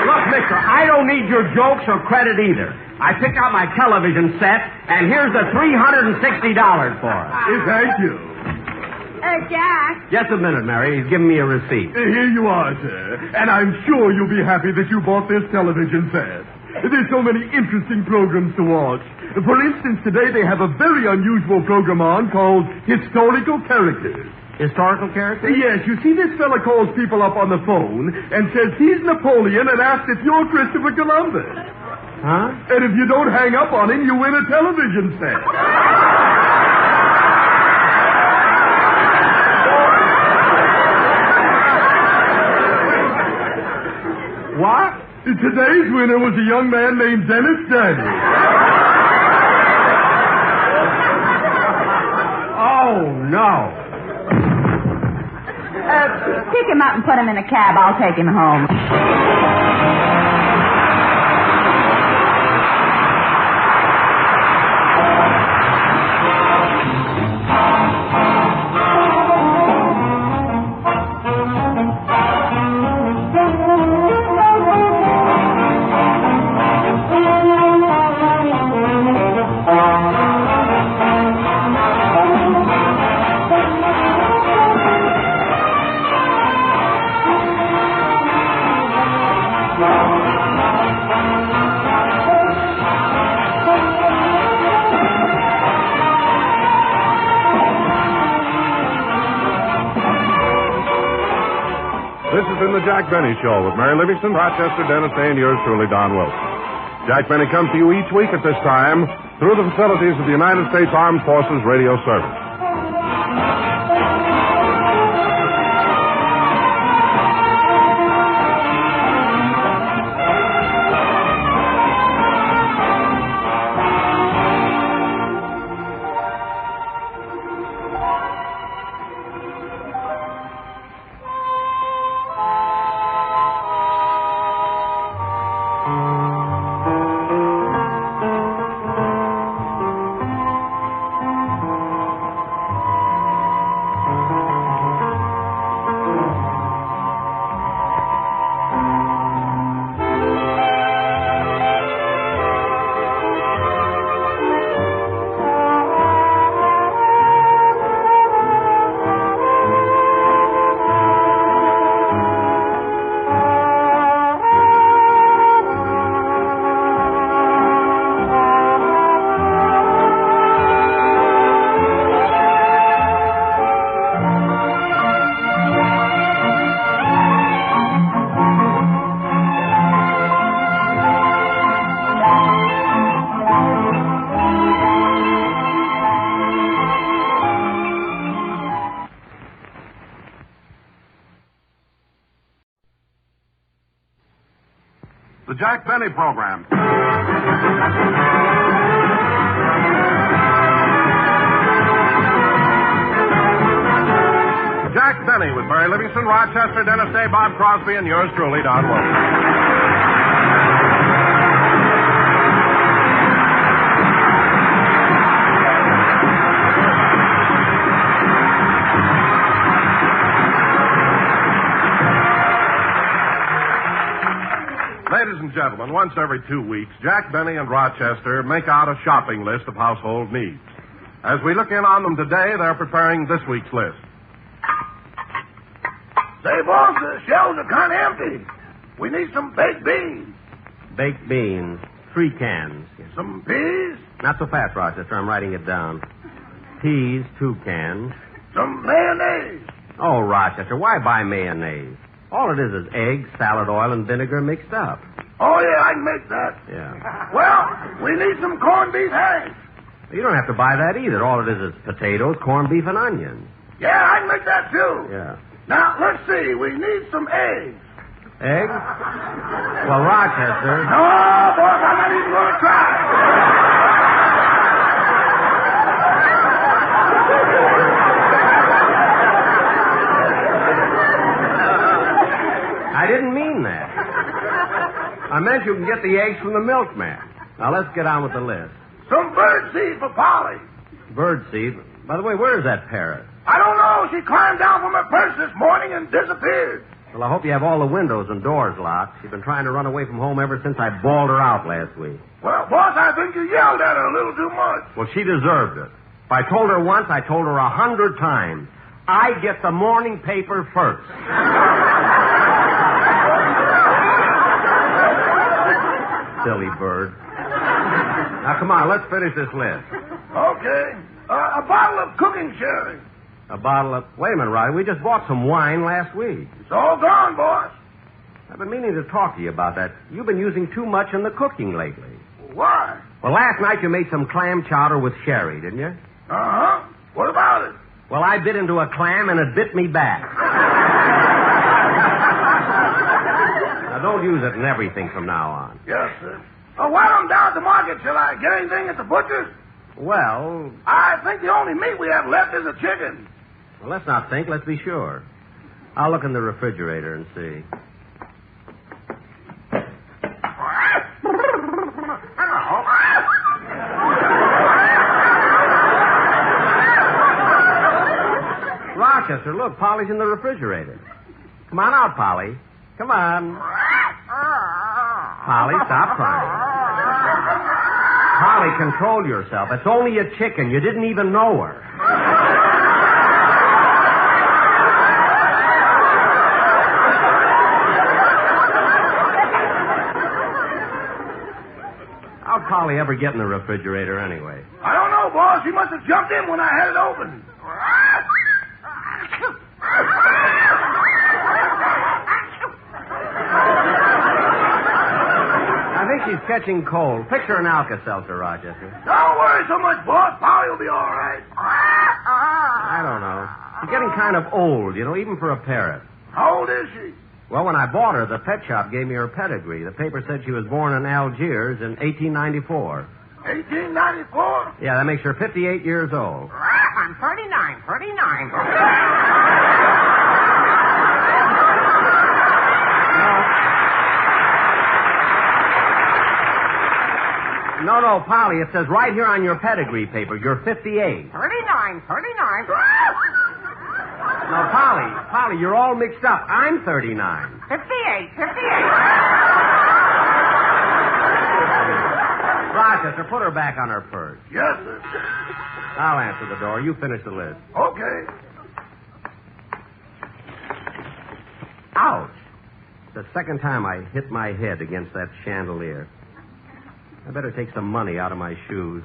Speaker 11: Look, Victor, I don't need your jokes or credit either. I picked out my television set, and here's the $360 for it.
Speaker 13: Thank you.
Speaker 17: Jack.
Speaker 11: Just a minute, Mary. He's giving me a receipt.
Speaker 13: Here you are, sir. And I'm sure you'll be happy that you bought this television set. There's so many interesting programs to watch. For instance, today they have a very unusual program on called Historical Characters.
Speaker 11: Historical characters?
Speaker 13: Yes, you see, this fella calls people up on the phone and says he's Napoleon and asks if you're Christopher Columbus.
Speaker 11: Huh?
Speaker 13: And if you don't hang up on him, you win a television set.
Speaker 11: What?
Speaker 13: Today's winner was a young man named Dennis Daniels.
Speaker 11: Oh, no.
Speaker 17: Pick him up and put him in a cab. I'll take him home.
Speaker 8: This has been the Jack Benny Show with Mary Livingston, Rochester, Dennis Day, and yours truly, Don Wilson. Jack Benny comes to you each week at this time through the facilities of the United States Armed Forces Radio Service. The Jack Benny Program. Jack Benny with Mary Livingston, Rochester, Dennis Day, Bob Crosby, and yours truly, Don Wilson. Ladies and gentlemen, once every 2 weeks, Jack Benny and Rochester make out a shopping list of household needs. As we look in on them today, they're preparing this week's list.
Speaker 3: Say, boss, the shelves are kind of empty. We need some baked beans.
Speaker 11: Baked beans. 3 cans.
Speaker 3: Some peas.
Speaker 11: Not so fast, Rochester. I'm writing it down. Peas, 2 cans.
Speaker 3: Some mayonnaise.
Speaker 11: Oh, Rochester, why buy mayonnaise? All it is eggs, salad oil, and vinegar mixed up.
Speaker 3: Oh, yeah, I can make that.
Speaker 11: Yeah.
Speaker 3: Well, we need some corned beef hash.
Speaker 11: You don't have to buy that either. All it is potatoes, corned beef, and onions.
Speaker 3: Yeah, I can make that, too.
Speaker 11: Yeah.
Speaker 3: Now, let's see. We need some eggs.
Speaker 11: Eggs? Well, Rochester...
Speaker 3: No, boss, I'm not even going to try.
Speaker 11: I didn't mean that. I meant you can get the eggs from the milkman. Now, let's get on with the list.
Speaker 3: Some birdseed for Polly.
Speaker 11: Birdseed? By the way, where is that parrot?
Speaker 3: I don't know. She climbed down from her perch this morning and disappeared.
Speaker 11: Well, I hope you have all the windows and doors locked. She's been trying to run away from home ever since I bawled her out last week.
Speaker 3: Well, boss, I think you yelled at her a little too much.
Speaker 11: Well, she deserved it. If I told her once, I told her 100 times. I get the morning paper first. Silly bird. Now, come on, let's finish this list.
Speaker 3: Okay. A bottle of cooking sherry.
Speaker 11: A bottle of... Wait a minute, Roddy. We just bought some wine last week.
Speaker 3: It's all gone, boss.
Speaker 11: I've been meaning to talk to you about that. You've been using too much in the cooking lately.
Speaker 3: Why?
Speaker 11: Well, last night you made some clam chowder with sherry, didn't you?
Speaker 3: Uh-huh. What about it?
Speaker 11: Well, I bit into a clam and it bit me back. Now, don't use it in everything from now on.
Speaker 3: Yes, sir. While I'm down at the market, shall I get anything at the butcher's?
Speaker 11: Well...
Speaker 3: I think the only meat we have left is a chicken.
Speaker 11: Well, let's not think. Let's be sure. I'll look in the refrigerator and see. Rochester, look, Polly's in the refrigerator. Come on out, Polly. Come on. Polly, stop crying. Polly, control yourself. It's only a chicken. You didn't even know her. How'd Polly ever get in the refrigerator anyway?
Speaker 3: I don't know, boss. She must have jumped in when I had it open.
Speaker 11: I think she's catching cold. Fix her an Alka-Seltzer, Rochester.
Speaker 3: Don't worry so much, boss. Polly will be all right.
Speaker 11: I don't know. She's getting kind of old, you know, even for a parrot.
Speaker 3: How old is she?
Speaker 11: Well, when I bought her, the pet shop gave me her pedigree. The paper said she was born in Algiers in 1894.
Speaker 3: 1894?
Speaker 11: Yeah, that makes her 58 years old.
Speaker 9: I'm 39.
Speaker 11: No, Polly, it says right here on your pedigree paper, you're 58.
Speaker 9: 39.
Speaker 11: No, Polly, you're all mixed up. I'm 39.
Speaker 9: 58.
Speaker 11: Rochester, put her back on her perch.
Speaker 3: Yes, sir.
Speaker 11: I'll answer the door. You finish the list.
Speaker 3: Okay.
Speaker 11: Ouch. The second time I hit my head against that chandelier. I better take some money out of my shoes.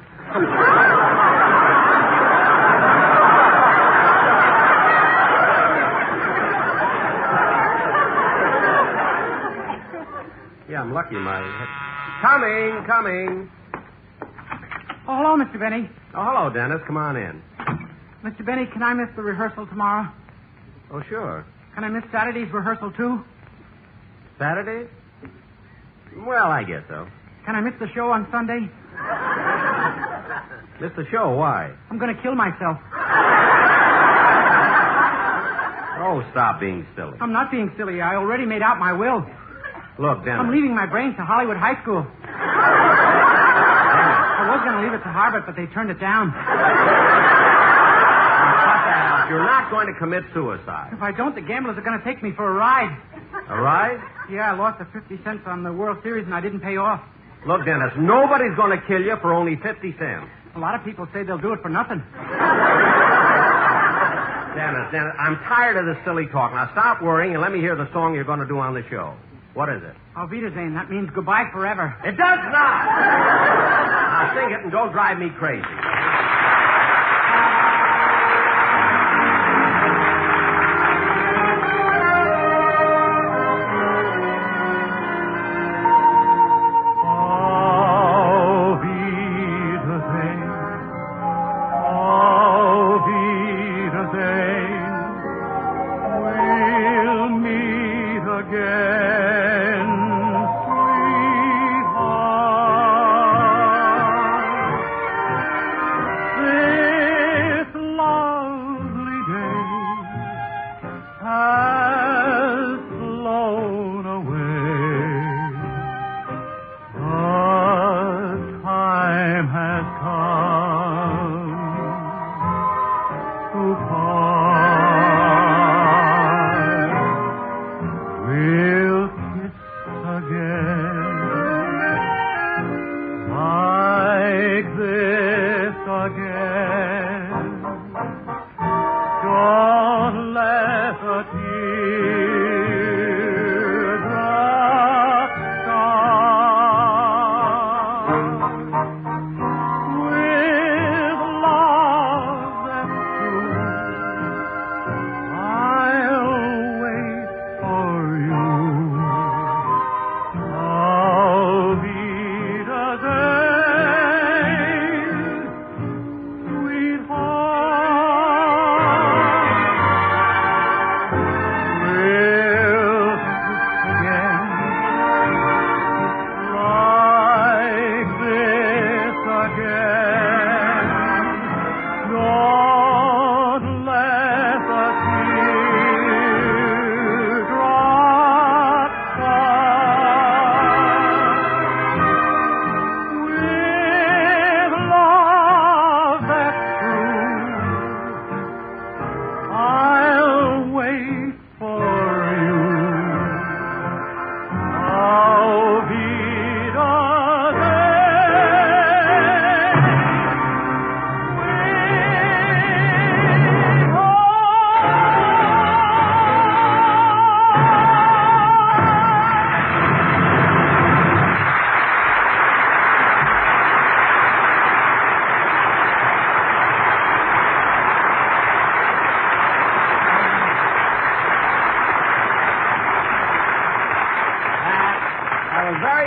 Speaker 11: Yeah, I'm lucky my head... Coming.
Speaker 10: Oh, hello, Mr. Benny.
Speaker 11: Oh, hello, Dennis. Come on in.
Speaker 10: Mr. Benny, can I miss the rehearsal tomorrow?
Speaker 11: Oh, sure.
Speaker 10: Can I miss Saturday's rehearsal, too?
Speaker 11: Saturday? Well, I guess so.
Speaker 10: Can I miss the show on Sunday?
Speaker 11: Miss the show? Why?
Speaker 10: I'm going to kill myself.
Speaker 11: Oh, stop being silly.
Speaker 10: I'm not being silly. I already made out my will.
Speaker 11: Look, Dennis.
Speaker 10: I'm leaving my brains to Hollywood High School. I was going to leave it to Harvard, but they turned it down.
Speaker 11: You're not going to commit suicide.
Speaker 10: If I don't, the gamblers are going to take me for a ride.
Speaker 11: A ride?
Speaker 10: Yeah, I lost the 50 cents on the World Series, and I didn't pay off.
Speaker 11: Look, Dennis, nobody's going to kill you for only 50 cents.
Speaker 10: A lot of people say they'll do it for nothing.
Speaker 11: Dennis, I'm tired of this silly talk. Now stop worrying and let me hear the song you're going to do on the show. What is it?
Speaker 10: Auf Wiedersehen. That means goodbye forever.
Speaker 11: It does not. Now sing it and don't drive me crazy.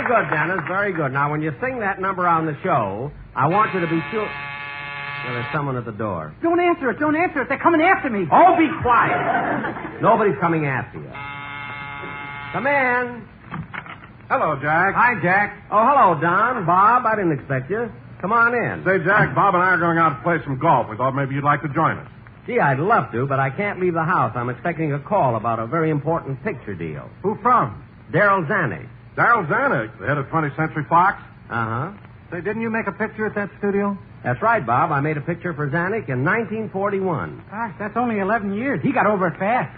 Speaker 11: good, Dennis. Very good. Now, when you sing that number on the show, I want you to be sure... Well, there's someone at the door.
Speaker 10: Don't answer it. Don't answer it. They're coming after me.
Speaker 11: Oh, be quiet. Nobody's coming after you. Come in.
Speaker 8: Hello, Jack.
Speaker 11: Hi, Jack. Oh, hello, Don. Bob, I didn't expect you. Come on in.
Speaker 8: Say, Jack, Bob and I are going out to play some golf. We thought maybe you'd like to join us.
Speaker 11: Gee, I'd love to, but I can't leave the house. I'm expecting a call about a very important picture deal.
Speaker 8: Who from?
Speaker 11: Daryl Zanuck.
Speaker 8: Daryl Zanuck, the head of 20th Century Fox.
Speaker 11: Uh-huh.
Speaker 15: Say, didn't you make a picture at that studio?
Speaker 11: That's right, Bob. I made a picture for Zanuck in 1941.
Speaker 10: Gosh, that's only 11 years. He got over it fast.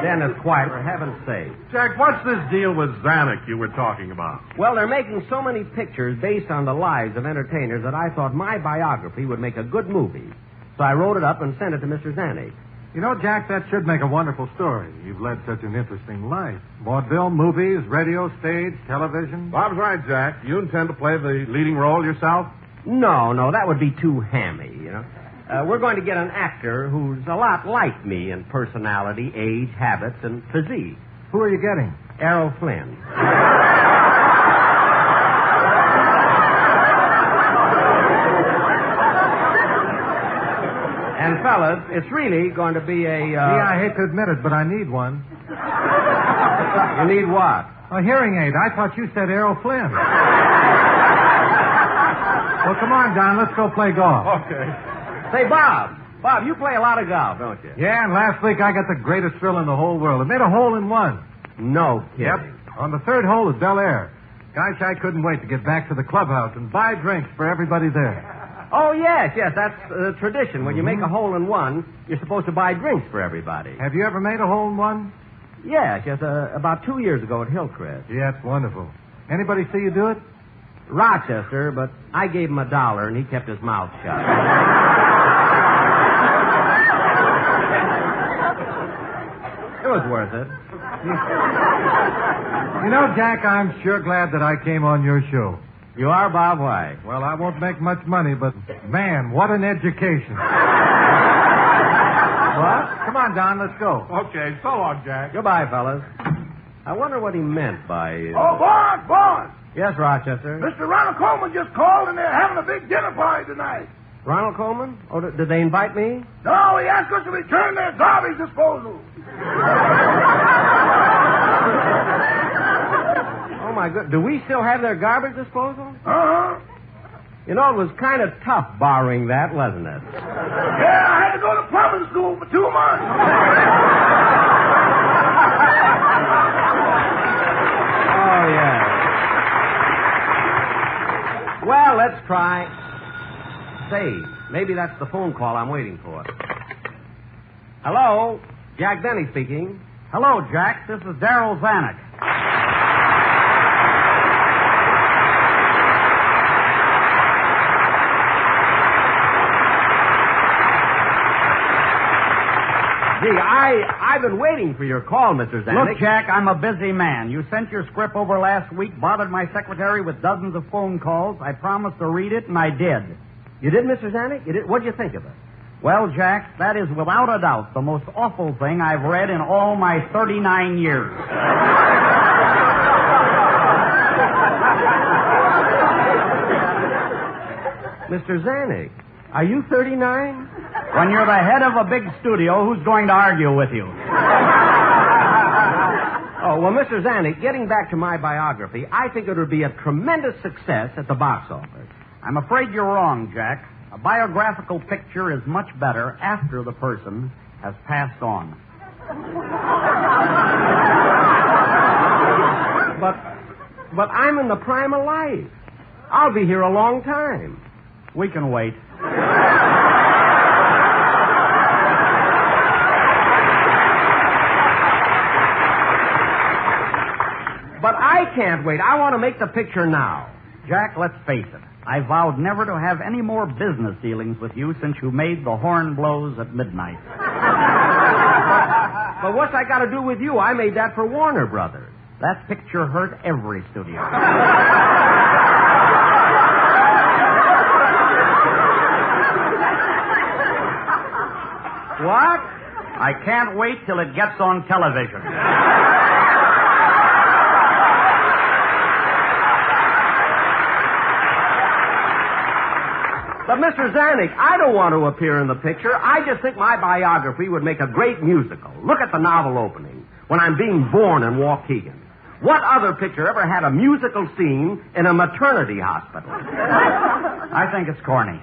Speaker 11: Dennis, quiet, for heaven's sake.
Speaker 8: Jack, what's this deal with Zanuck you were talking about?
Speaker 11: Well, they're making so many pictures based on the lives of entertainers that I thought my biography would make a good movie. So I wrote it up and sent it to Mr. Zanuck.
Speaker 15: You know, Jack, that should make a wonderful story. You've led such an interesting life. Vaudeville, movies, radio, stage, television.
Speaker 8: Bob's right, Jack. You intend to play the leading role yourself?
Speaker 11: No, that would be too hammy, you know. We're going to get an actor who's a lot like me in personality, age, habits, and physique.
Speaker 15: Who are you getting?
Speaker 11: Errol Flynn. And, fellas, it's really going to be a...
Speaker 15: Gee, I hate to admit it, but I need one.
Speaker 11: You need what?
Speaker 15: A hearing aid. I thought you said Errol Flynn. Well, come on, Don. Let's go play golf.
Speaker 8: Okay.
Speaker 11: Say, Bob, you play a lot of golf, don't you?
Speaker 15: Yeah, and last week I got the greatest thrill in the whole world. I made a hole in one.
Speaker 11: No kidding.
Speaker 15: Yep. On the third hole at Bel Air. Gosh, I couldn't wait to get back to the clubhouse and buy drinks for everybody there.
Speaker 11: Oh, yes, that's the tradition. When you make a hole in one, you're supposed to buy drinks for everybody.
Speaker 15: Have you ever made a hole in one?
Speaker 11: Yes, about 2 years ago at Hillcrest.
Speaker 15: Yeah, that's wonderful. Anybody see you do it?
Speaker 11: Rochester, but I gave him $1 and he kept his mouth shut. It was worth it.
Speaker 15: You know, Jack, I'm sure glad that I came on your show.
Speaker 11: You are, Bob? Why?
Speaker 15: Well, I won't make much money, but, man, what an education.
Speaker 11: What?
Speaker 15: Come on, Don, let's go.
Speaker 8: Okay, so long, Jack.
Speaker 11: Goodbye, fellas. I wonder what he meant by...
Speaker 3: Oh, boss!
Speaker 11: Yes, Rochester?
Speaker 3: Mr. Ronald Coleman just called, and they're having a big dinner party tonight.
Speaker 11: Ronald Coleman? Oh, did they invite me?
Speaker 3: No, he asked us to return their garbage disposal.
Speaker 11: Oh, my God. Do we still have their garbage disposal?
Speaker 3: Uh-huh.
Speaker 11: You know, it was kind of tough borrowing that, wasn't it?
Speaker 3: Yeah, I had to go to plumbing school for 2 months.
Speaker 11: Oh, yeah. Well, let's try. Say, maybe that's the phone call I'm waiting for. Hello? Jack Denny speaking.
Speaker 1: Hello, Jack. This is Daryl Zanuck.
Speaker 11: Gee, I've been waiting for your call, Mr. Zanuck.
Speaker 1: Look, Jack, I'm a busy man. You sent your script over last week, bothered my secretary with dozens of phone calls. I promised to read it, and I did.
Speaker 11: You did, Mr. Zanuck? You did? What'd you think of it?
Speaker 1: Well, Jack, that is without a doubt the most awful thing I've read in all my 39 years.
Speaker 11: Mr. Zanuck, are you 39?
Speaker 1: When you're the head of a big studio, who's going to argue with you?
Speaker 11: Oh, well, Mr. Zanuck, getting back to my biography, I think it would be a tremendous success at the box office.
Speaker 1: I'm afraid you're wrong, Jack. A biographical picture is much better after the person has passed on.
Speaker 11: But I'm in the prime of life. I'll be here a long time.
Speaker 1: We can wait.
Speaker 11: But I can't wait. I want to make the picture now.
Speaker 1: Jack, let's face it. I vowed never to have any more business dealings with you since you made the horn blows at midnight.
Speaker 11: But what's I got to do with you? I made that for Warner Brothers.
Speaker 1: That picture hurt every studio.
Speaker 11: What?
Speaker 1: I can't wait till it gets on television.
Speaker 11: But, Mr. Zanuck, I don't want to appear in the picture. I just think my biography would make a great musical. Look at the novel opening, when I'm being born in Waukegan. What other picture ever had a musical scene in a maternity hospital?
Speaker 1: I think it's corny.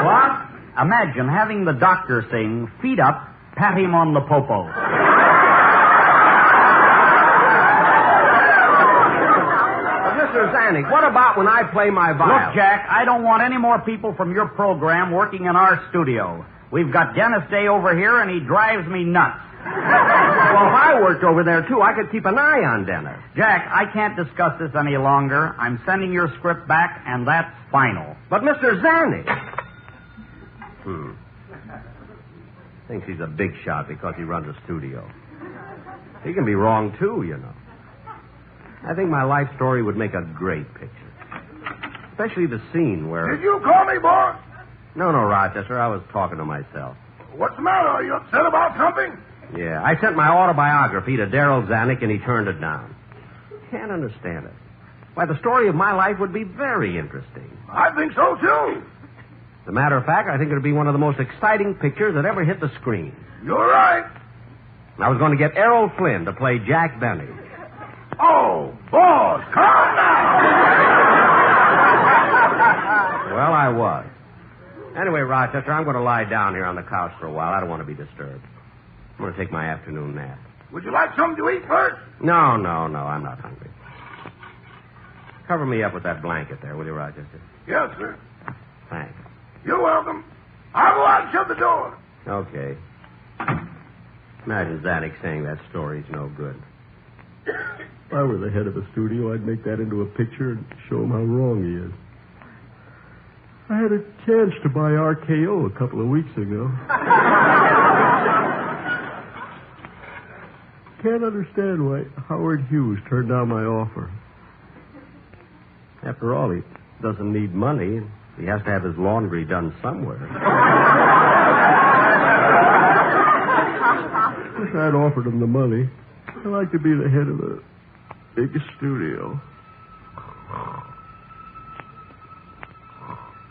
Speaker 1: What? Imagine having the doctor sing, "Feet up, pat him on the popo."
Speaker 11: Mr. Zanuck, what about when I play my violin?
Speaker 1: Look, Jack, I don't want any more people from your program working in our studio. We've got Dennis Day over here, and he drives me nuts.
Speaker 11: Well, if I worked over there, too, I could keep an eye on Dennis.
Speaker 1: Jack, I can't discuss this any longer. I'm sending your script back, and that's final.
Speaker 11: But, Mr. Zanuck... Thinks he's a big shot because he runs a studio. He can be wrong, too, you know. I think my life story would make a great picture. Especially the scene where...
Speaker 3: Did you call me, boy?
Speaker 11: No, Rochester. I was talking to myself.
Speaker 3: What's the matter? Are you upset about something?
Speaker 11: Yeah, I sent my autobiography to Darrell Zanuck, and he turned it down. Can't understand it. Why, the story of my life would be very interesting.
Speaker 3: I think so, too.
Speaker 11: As a matter of fact, I think it would be one of the most exciting pictures that ever hit the screen.
Speaker 3: You're right.
Speaker 11: I was going to get Errol Flynn to play Jack Benny.
Speaker 3: Oh, boss, calm down.
Speaker 11: Well, I was. Anyway, Rochester, I'm going to lie down here on the couch for a while. I don't want to be disturbed. I'm going to take my afternoon nap.
Speaker 3: Would you like something to eat first?
Speaker 11: No, I'm not hungry. Cover me up with that blanket there, will you, Rochester?
Speaker 3: Yes, sir.
Speaker 11: Thanks.
Speaker 3: You're welcome. I'll go out and shut the door.
Speaker 11: Okay. Imagine Zanuck saying that story's no good.
Speaker 13: If I were the head of a studio, I'd make that into a picture and show him how wrong he is. I had a chance to buy RKO a couple of weeks ago. Can't understand why Howard Hughes turned down my offer.
Speaker 11: After all, he doesn't need money. He has to have his laundry done somewhere.
Speaker 13: Wish I'd offered him the money. I'd like to be the head of a big studio.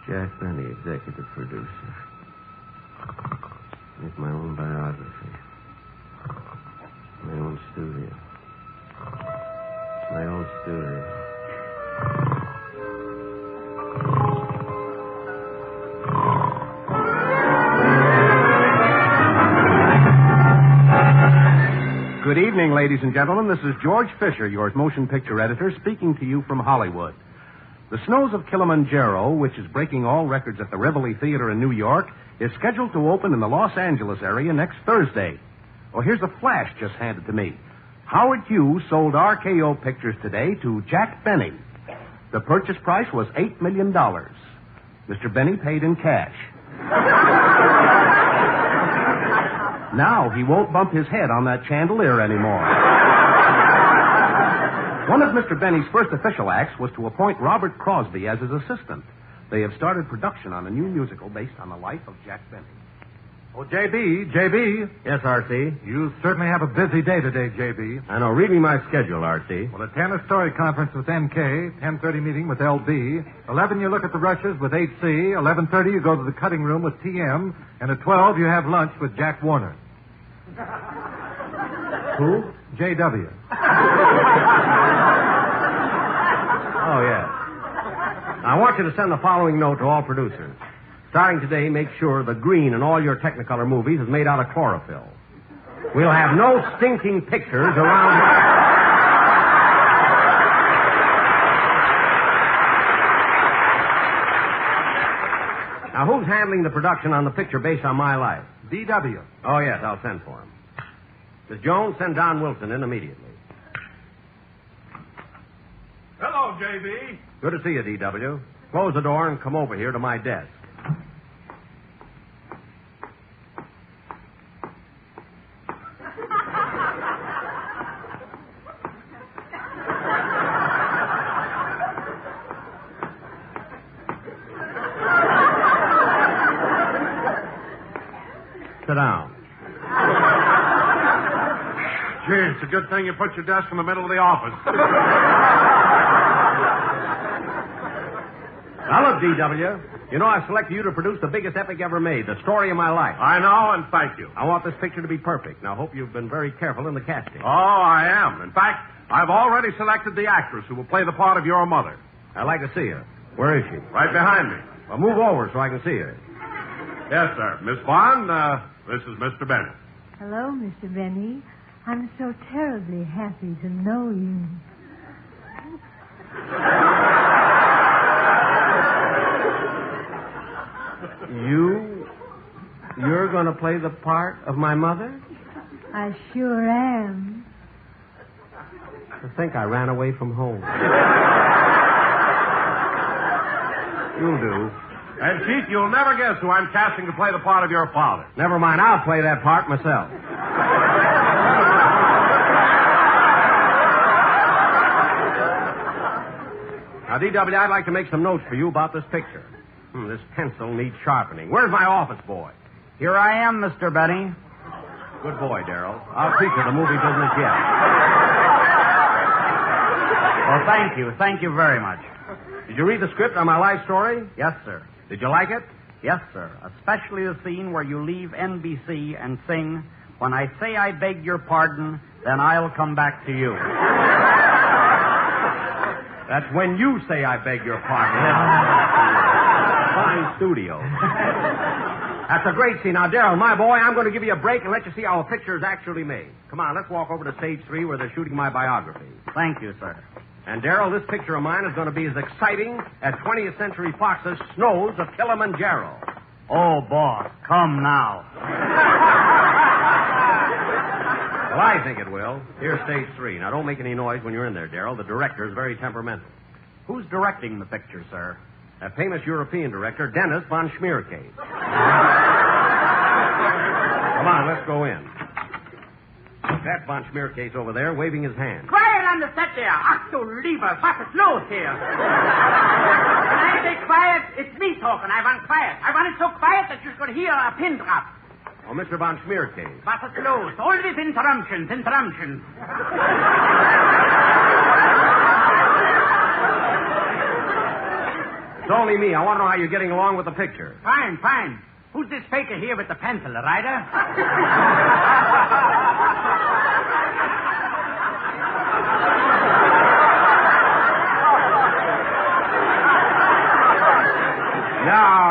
Speaker 11: Jack Benny, executive producer. Make my own biography. My own studio. My own studio.
Speaker 16: Good evening, ladies and gentlemen. This is George Fisher, your motion picture editor, speaking to you from Hollywood. The Snows of Kilimanjaro, which is breaking all records at the Rivoli Theater in New York, is scheduled to open in the Los Angeles area next Thursday. Well, here's a flash just handed to me. Howard Hughes sold RKO Pictures today to Jack Benny. The purchase price was $8 million. Mr. Benny paid in cash. Now he won't bump his head on that chandelier anymore. One of Mr. Benny's first official acts was to appoint Robert Crosby as his assistant. They have started production on a new musical based on the life of Jack Benny.
Speaker 15: Oh, JB.
Speaker 11: Yes, R.C.?
Speaker 15: You certainly have a busy day today, JB.
Speaker 11: I know. Read me my schedule, R.C.
Speaker 15: Well, at 10, a story conference with NK, 10:30 meeting with LB, 11, you look at the rushes with 8C, 11:30, you go to the cutting room with TM, and at 12, you have lunch with Jack Warner.
Speaker 11: Who?
Speaker 15: JW.
Speaker 11: Oh, yes. I want you to send the following note to all producers. Starting today, make sure the green in all your Technicolor movies is made out of chlorophyll. We'll have no stinking pictures around... Now, who's handling the production on the picture based on my life?
Speaker 15: DW.
Speaker 11: Oh, yes, I'll send for him. Miss Jones, send Don Wilson in immediately.
Speaker 18: Hello, J.B.
Speaker 11: Good to see you, D.W. Close the door and come over here to my desk. Sit down.
Speaker 8: Gee, it's a good thing you put your desk in the middle of the office.
Speaker 11: Now, look, D.W., you know I've selected you to produce the biggest epic ever made, the story of my life.
Speaker 8: I know, and thank you.
Speaker 11: I want this picture to be perfect. Now, I hope you've been very careful in the casting.
Speaker 8: Oh, I am. In fact, I've already selected the actress who will play the part of your mother.
Speaker 11: I'd like to see her. Where is she?
Speaker 8: Right behind me.
Speaker 11: Well, move over so I can see her.
Speaker 8: Yes, sir. Miss Bond, this is Mr. Bennett.
Speaker 5: Hello, Mr. Benny. I'm so terribly happy to know you.
Speaker 11: You're going to play the part of my mother?
Speaker 5: I sure am.
Speaker 11: I think I ran away from home. You'll do.
Speaker 8: And, Chief, you'll never guess who I'm casting to play the part of your father.
Speaker 11: Never mind, I'll play that part myself. Now, D.W., I'd like to make some notes for you about this picture. This pencil needs sharpening. Where's my office boy?
Speaker 1: Here I am, Mr. Benny.
Speaker 11: Good boy, Darrell. I'll teach you the movie business yet.
Speaker 1: Well, thank you. Thank you very much.
Speaker 11: Did you read the script on my life story?
Speaker 1: Yes, sir.
Speaker 11: Did you like it?
Speaker 1: Yes, sir. Especially the scene where you leave NBC and sing, "When I say I beg your pardon, then I'll come back to you."
Speaker 11: That's when you say I beg your pardon. Fine studio. That's a great scene. Now, Darrell, my boy, I'm going to give you a break and let you see how a picture is actually made. Come on, let's walk over to stage 3 where they're shooting my biography.
Speaker 1: Thank you, sir.
Speaker 11: And, Darrell, this picture of mine is going to be as exciting as 20th Century Fox's Snows of Kilimanjaro.
Speaker 1: Oh, boss, come now.
Speaker 11: Well, I think it will. Here's stage 3. Now, don't make any noise when you're in there, Darrell. The director is very temperamental.
Speaker 1: Who's directing the picture, sir?
Speaker 11: That famous European director, Dennis von Schmiercase. Come on, let's go in. That von Schmiercase over there waving his hand.
Speaker 22: Quiet on the set there. Ach du lieber, was ist los here? When I say quiet, it's me talking. I want quiet. I want it so quiet that you're going to hear a pin drop.
Speaker 11: Oh, Mr. von Schmiercase.
Speaker 22: Was ist los? All these interruptions.
Speaker 11: It's only me. I want to know how you're getting along with the picture.
Speaker 22: Fine. Who's this faker here with the pencil, the writer?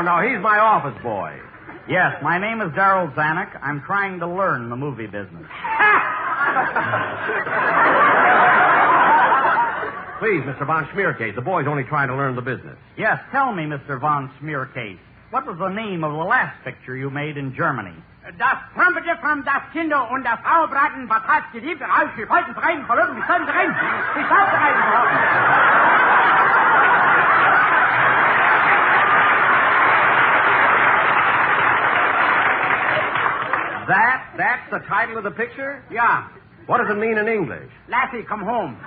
Speaker 11: No, he's my office boy.
Speaker 1: Yes, my name is Darrell Zanuck. I'm trying to learn the movie business.
Speaker 11: Please, Mr. von Schmiercase, the boy's only trying to learn the business.
Speaker 1: Yes, tell me, Mr. von Schmiercase, what was the name of the last picture you made in Germany?
Speaker 22: Das Trompeter from das Kinder und das Frauenbraten, was hat geliebt, raus, die Falten verreiten, verloren, die Sonne rein, die Sonne rein,
Speaker 11: That's the title of the picture?
Speaker 22: Yeah.
Speaker 11: What does it mean in English?
Speaker 22: Lassie, come home. Oh,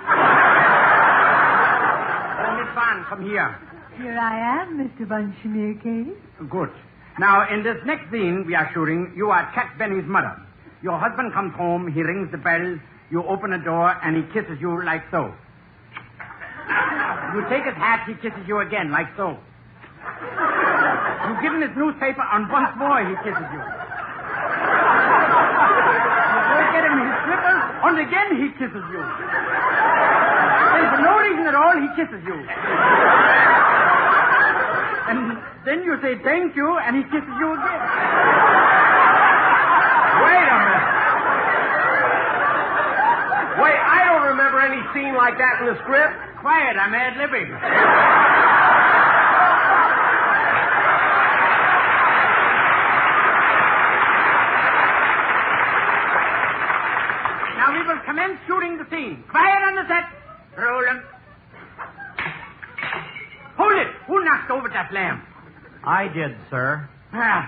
Speaker 22: Miss Van, come here.
Speaker 5: Here I am, Mr. von Schmiercase.
Speaker 22: Good. Now, in this next scene we are shooting, you are Jack Benny's mother. Your husband comes home, he rings the bell, you open the door, and he kisses you like so. You take his hat, he kisses you again, like so. You give him his newspaper, and once more he kisses you. Get him his slippers, and again he kisses you. And for no reason at all, he kisses you. And then you say thank you, and he kisses you again.
Speaker 11: Wait a minute. Wait, I don't remember any scene like that in the script.
Speaker 22: Quiet, I'm ad-libbing. Now we will commence shooting the scene. Quiet on the set. Rolling. Hold it. Who knocked over that lamp?
Speaker 1: I did, sir.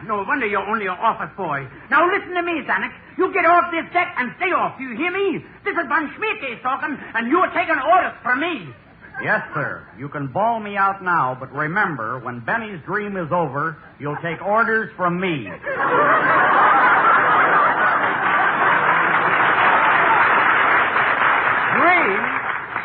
Speaker 22: No wonder you're only an office boy. Now listen to me, Zanuck. You get off this deck and stay off. Do you hear me? This is von Schmiercase talking, and you're taking orders from me.
Speaker 1: Yes, sir. You can bawl me out now, but remember, when Benny's dream is over, you'll take orders from me.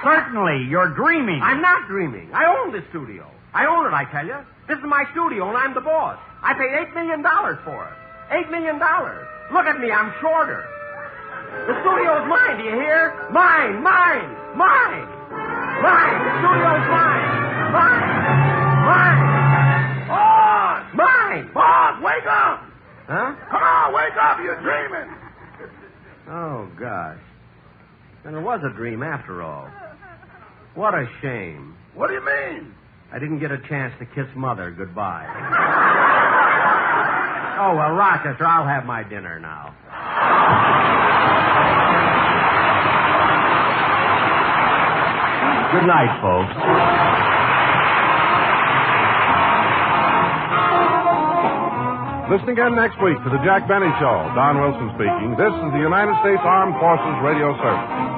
Speaker 1: Certainly. You're dreaming.
Speaker 11: I'm not dreaming. I own this studio. I own it, I tell you. This is my studio, and I'm the boss. I paid $8 million for it. $8 million. Look at me. I'm shorter. The studio's mine. Do you hear? Mine. Mine. Mine. Mine. The studio's mine. Mine. Mine.
Speaker 3: Boss!
Speaker 11: Mine.
Speaker 3: Boss, wake up!
Speaker 11: Huh?
Speaker 3: Come on, wake up. You're dreaming.
Speaker 11: Oh, gosh. Then it was a dream after all. What a shame.
Speaker 3: What do you mean?
Speaker 11: I didn't get a chance to kiss Mother goodbye. Oh, well, Rochester, I'll have my dinner now.
Speaker 1: Good night, folks.
Speaker 8: Listen again next week to the Jack Benny Show. Don Wilson speaking. This is the United States Armed Forces Radio Service.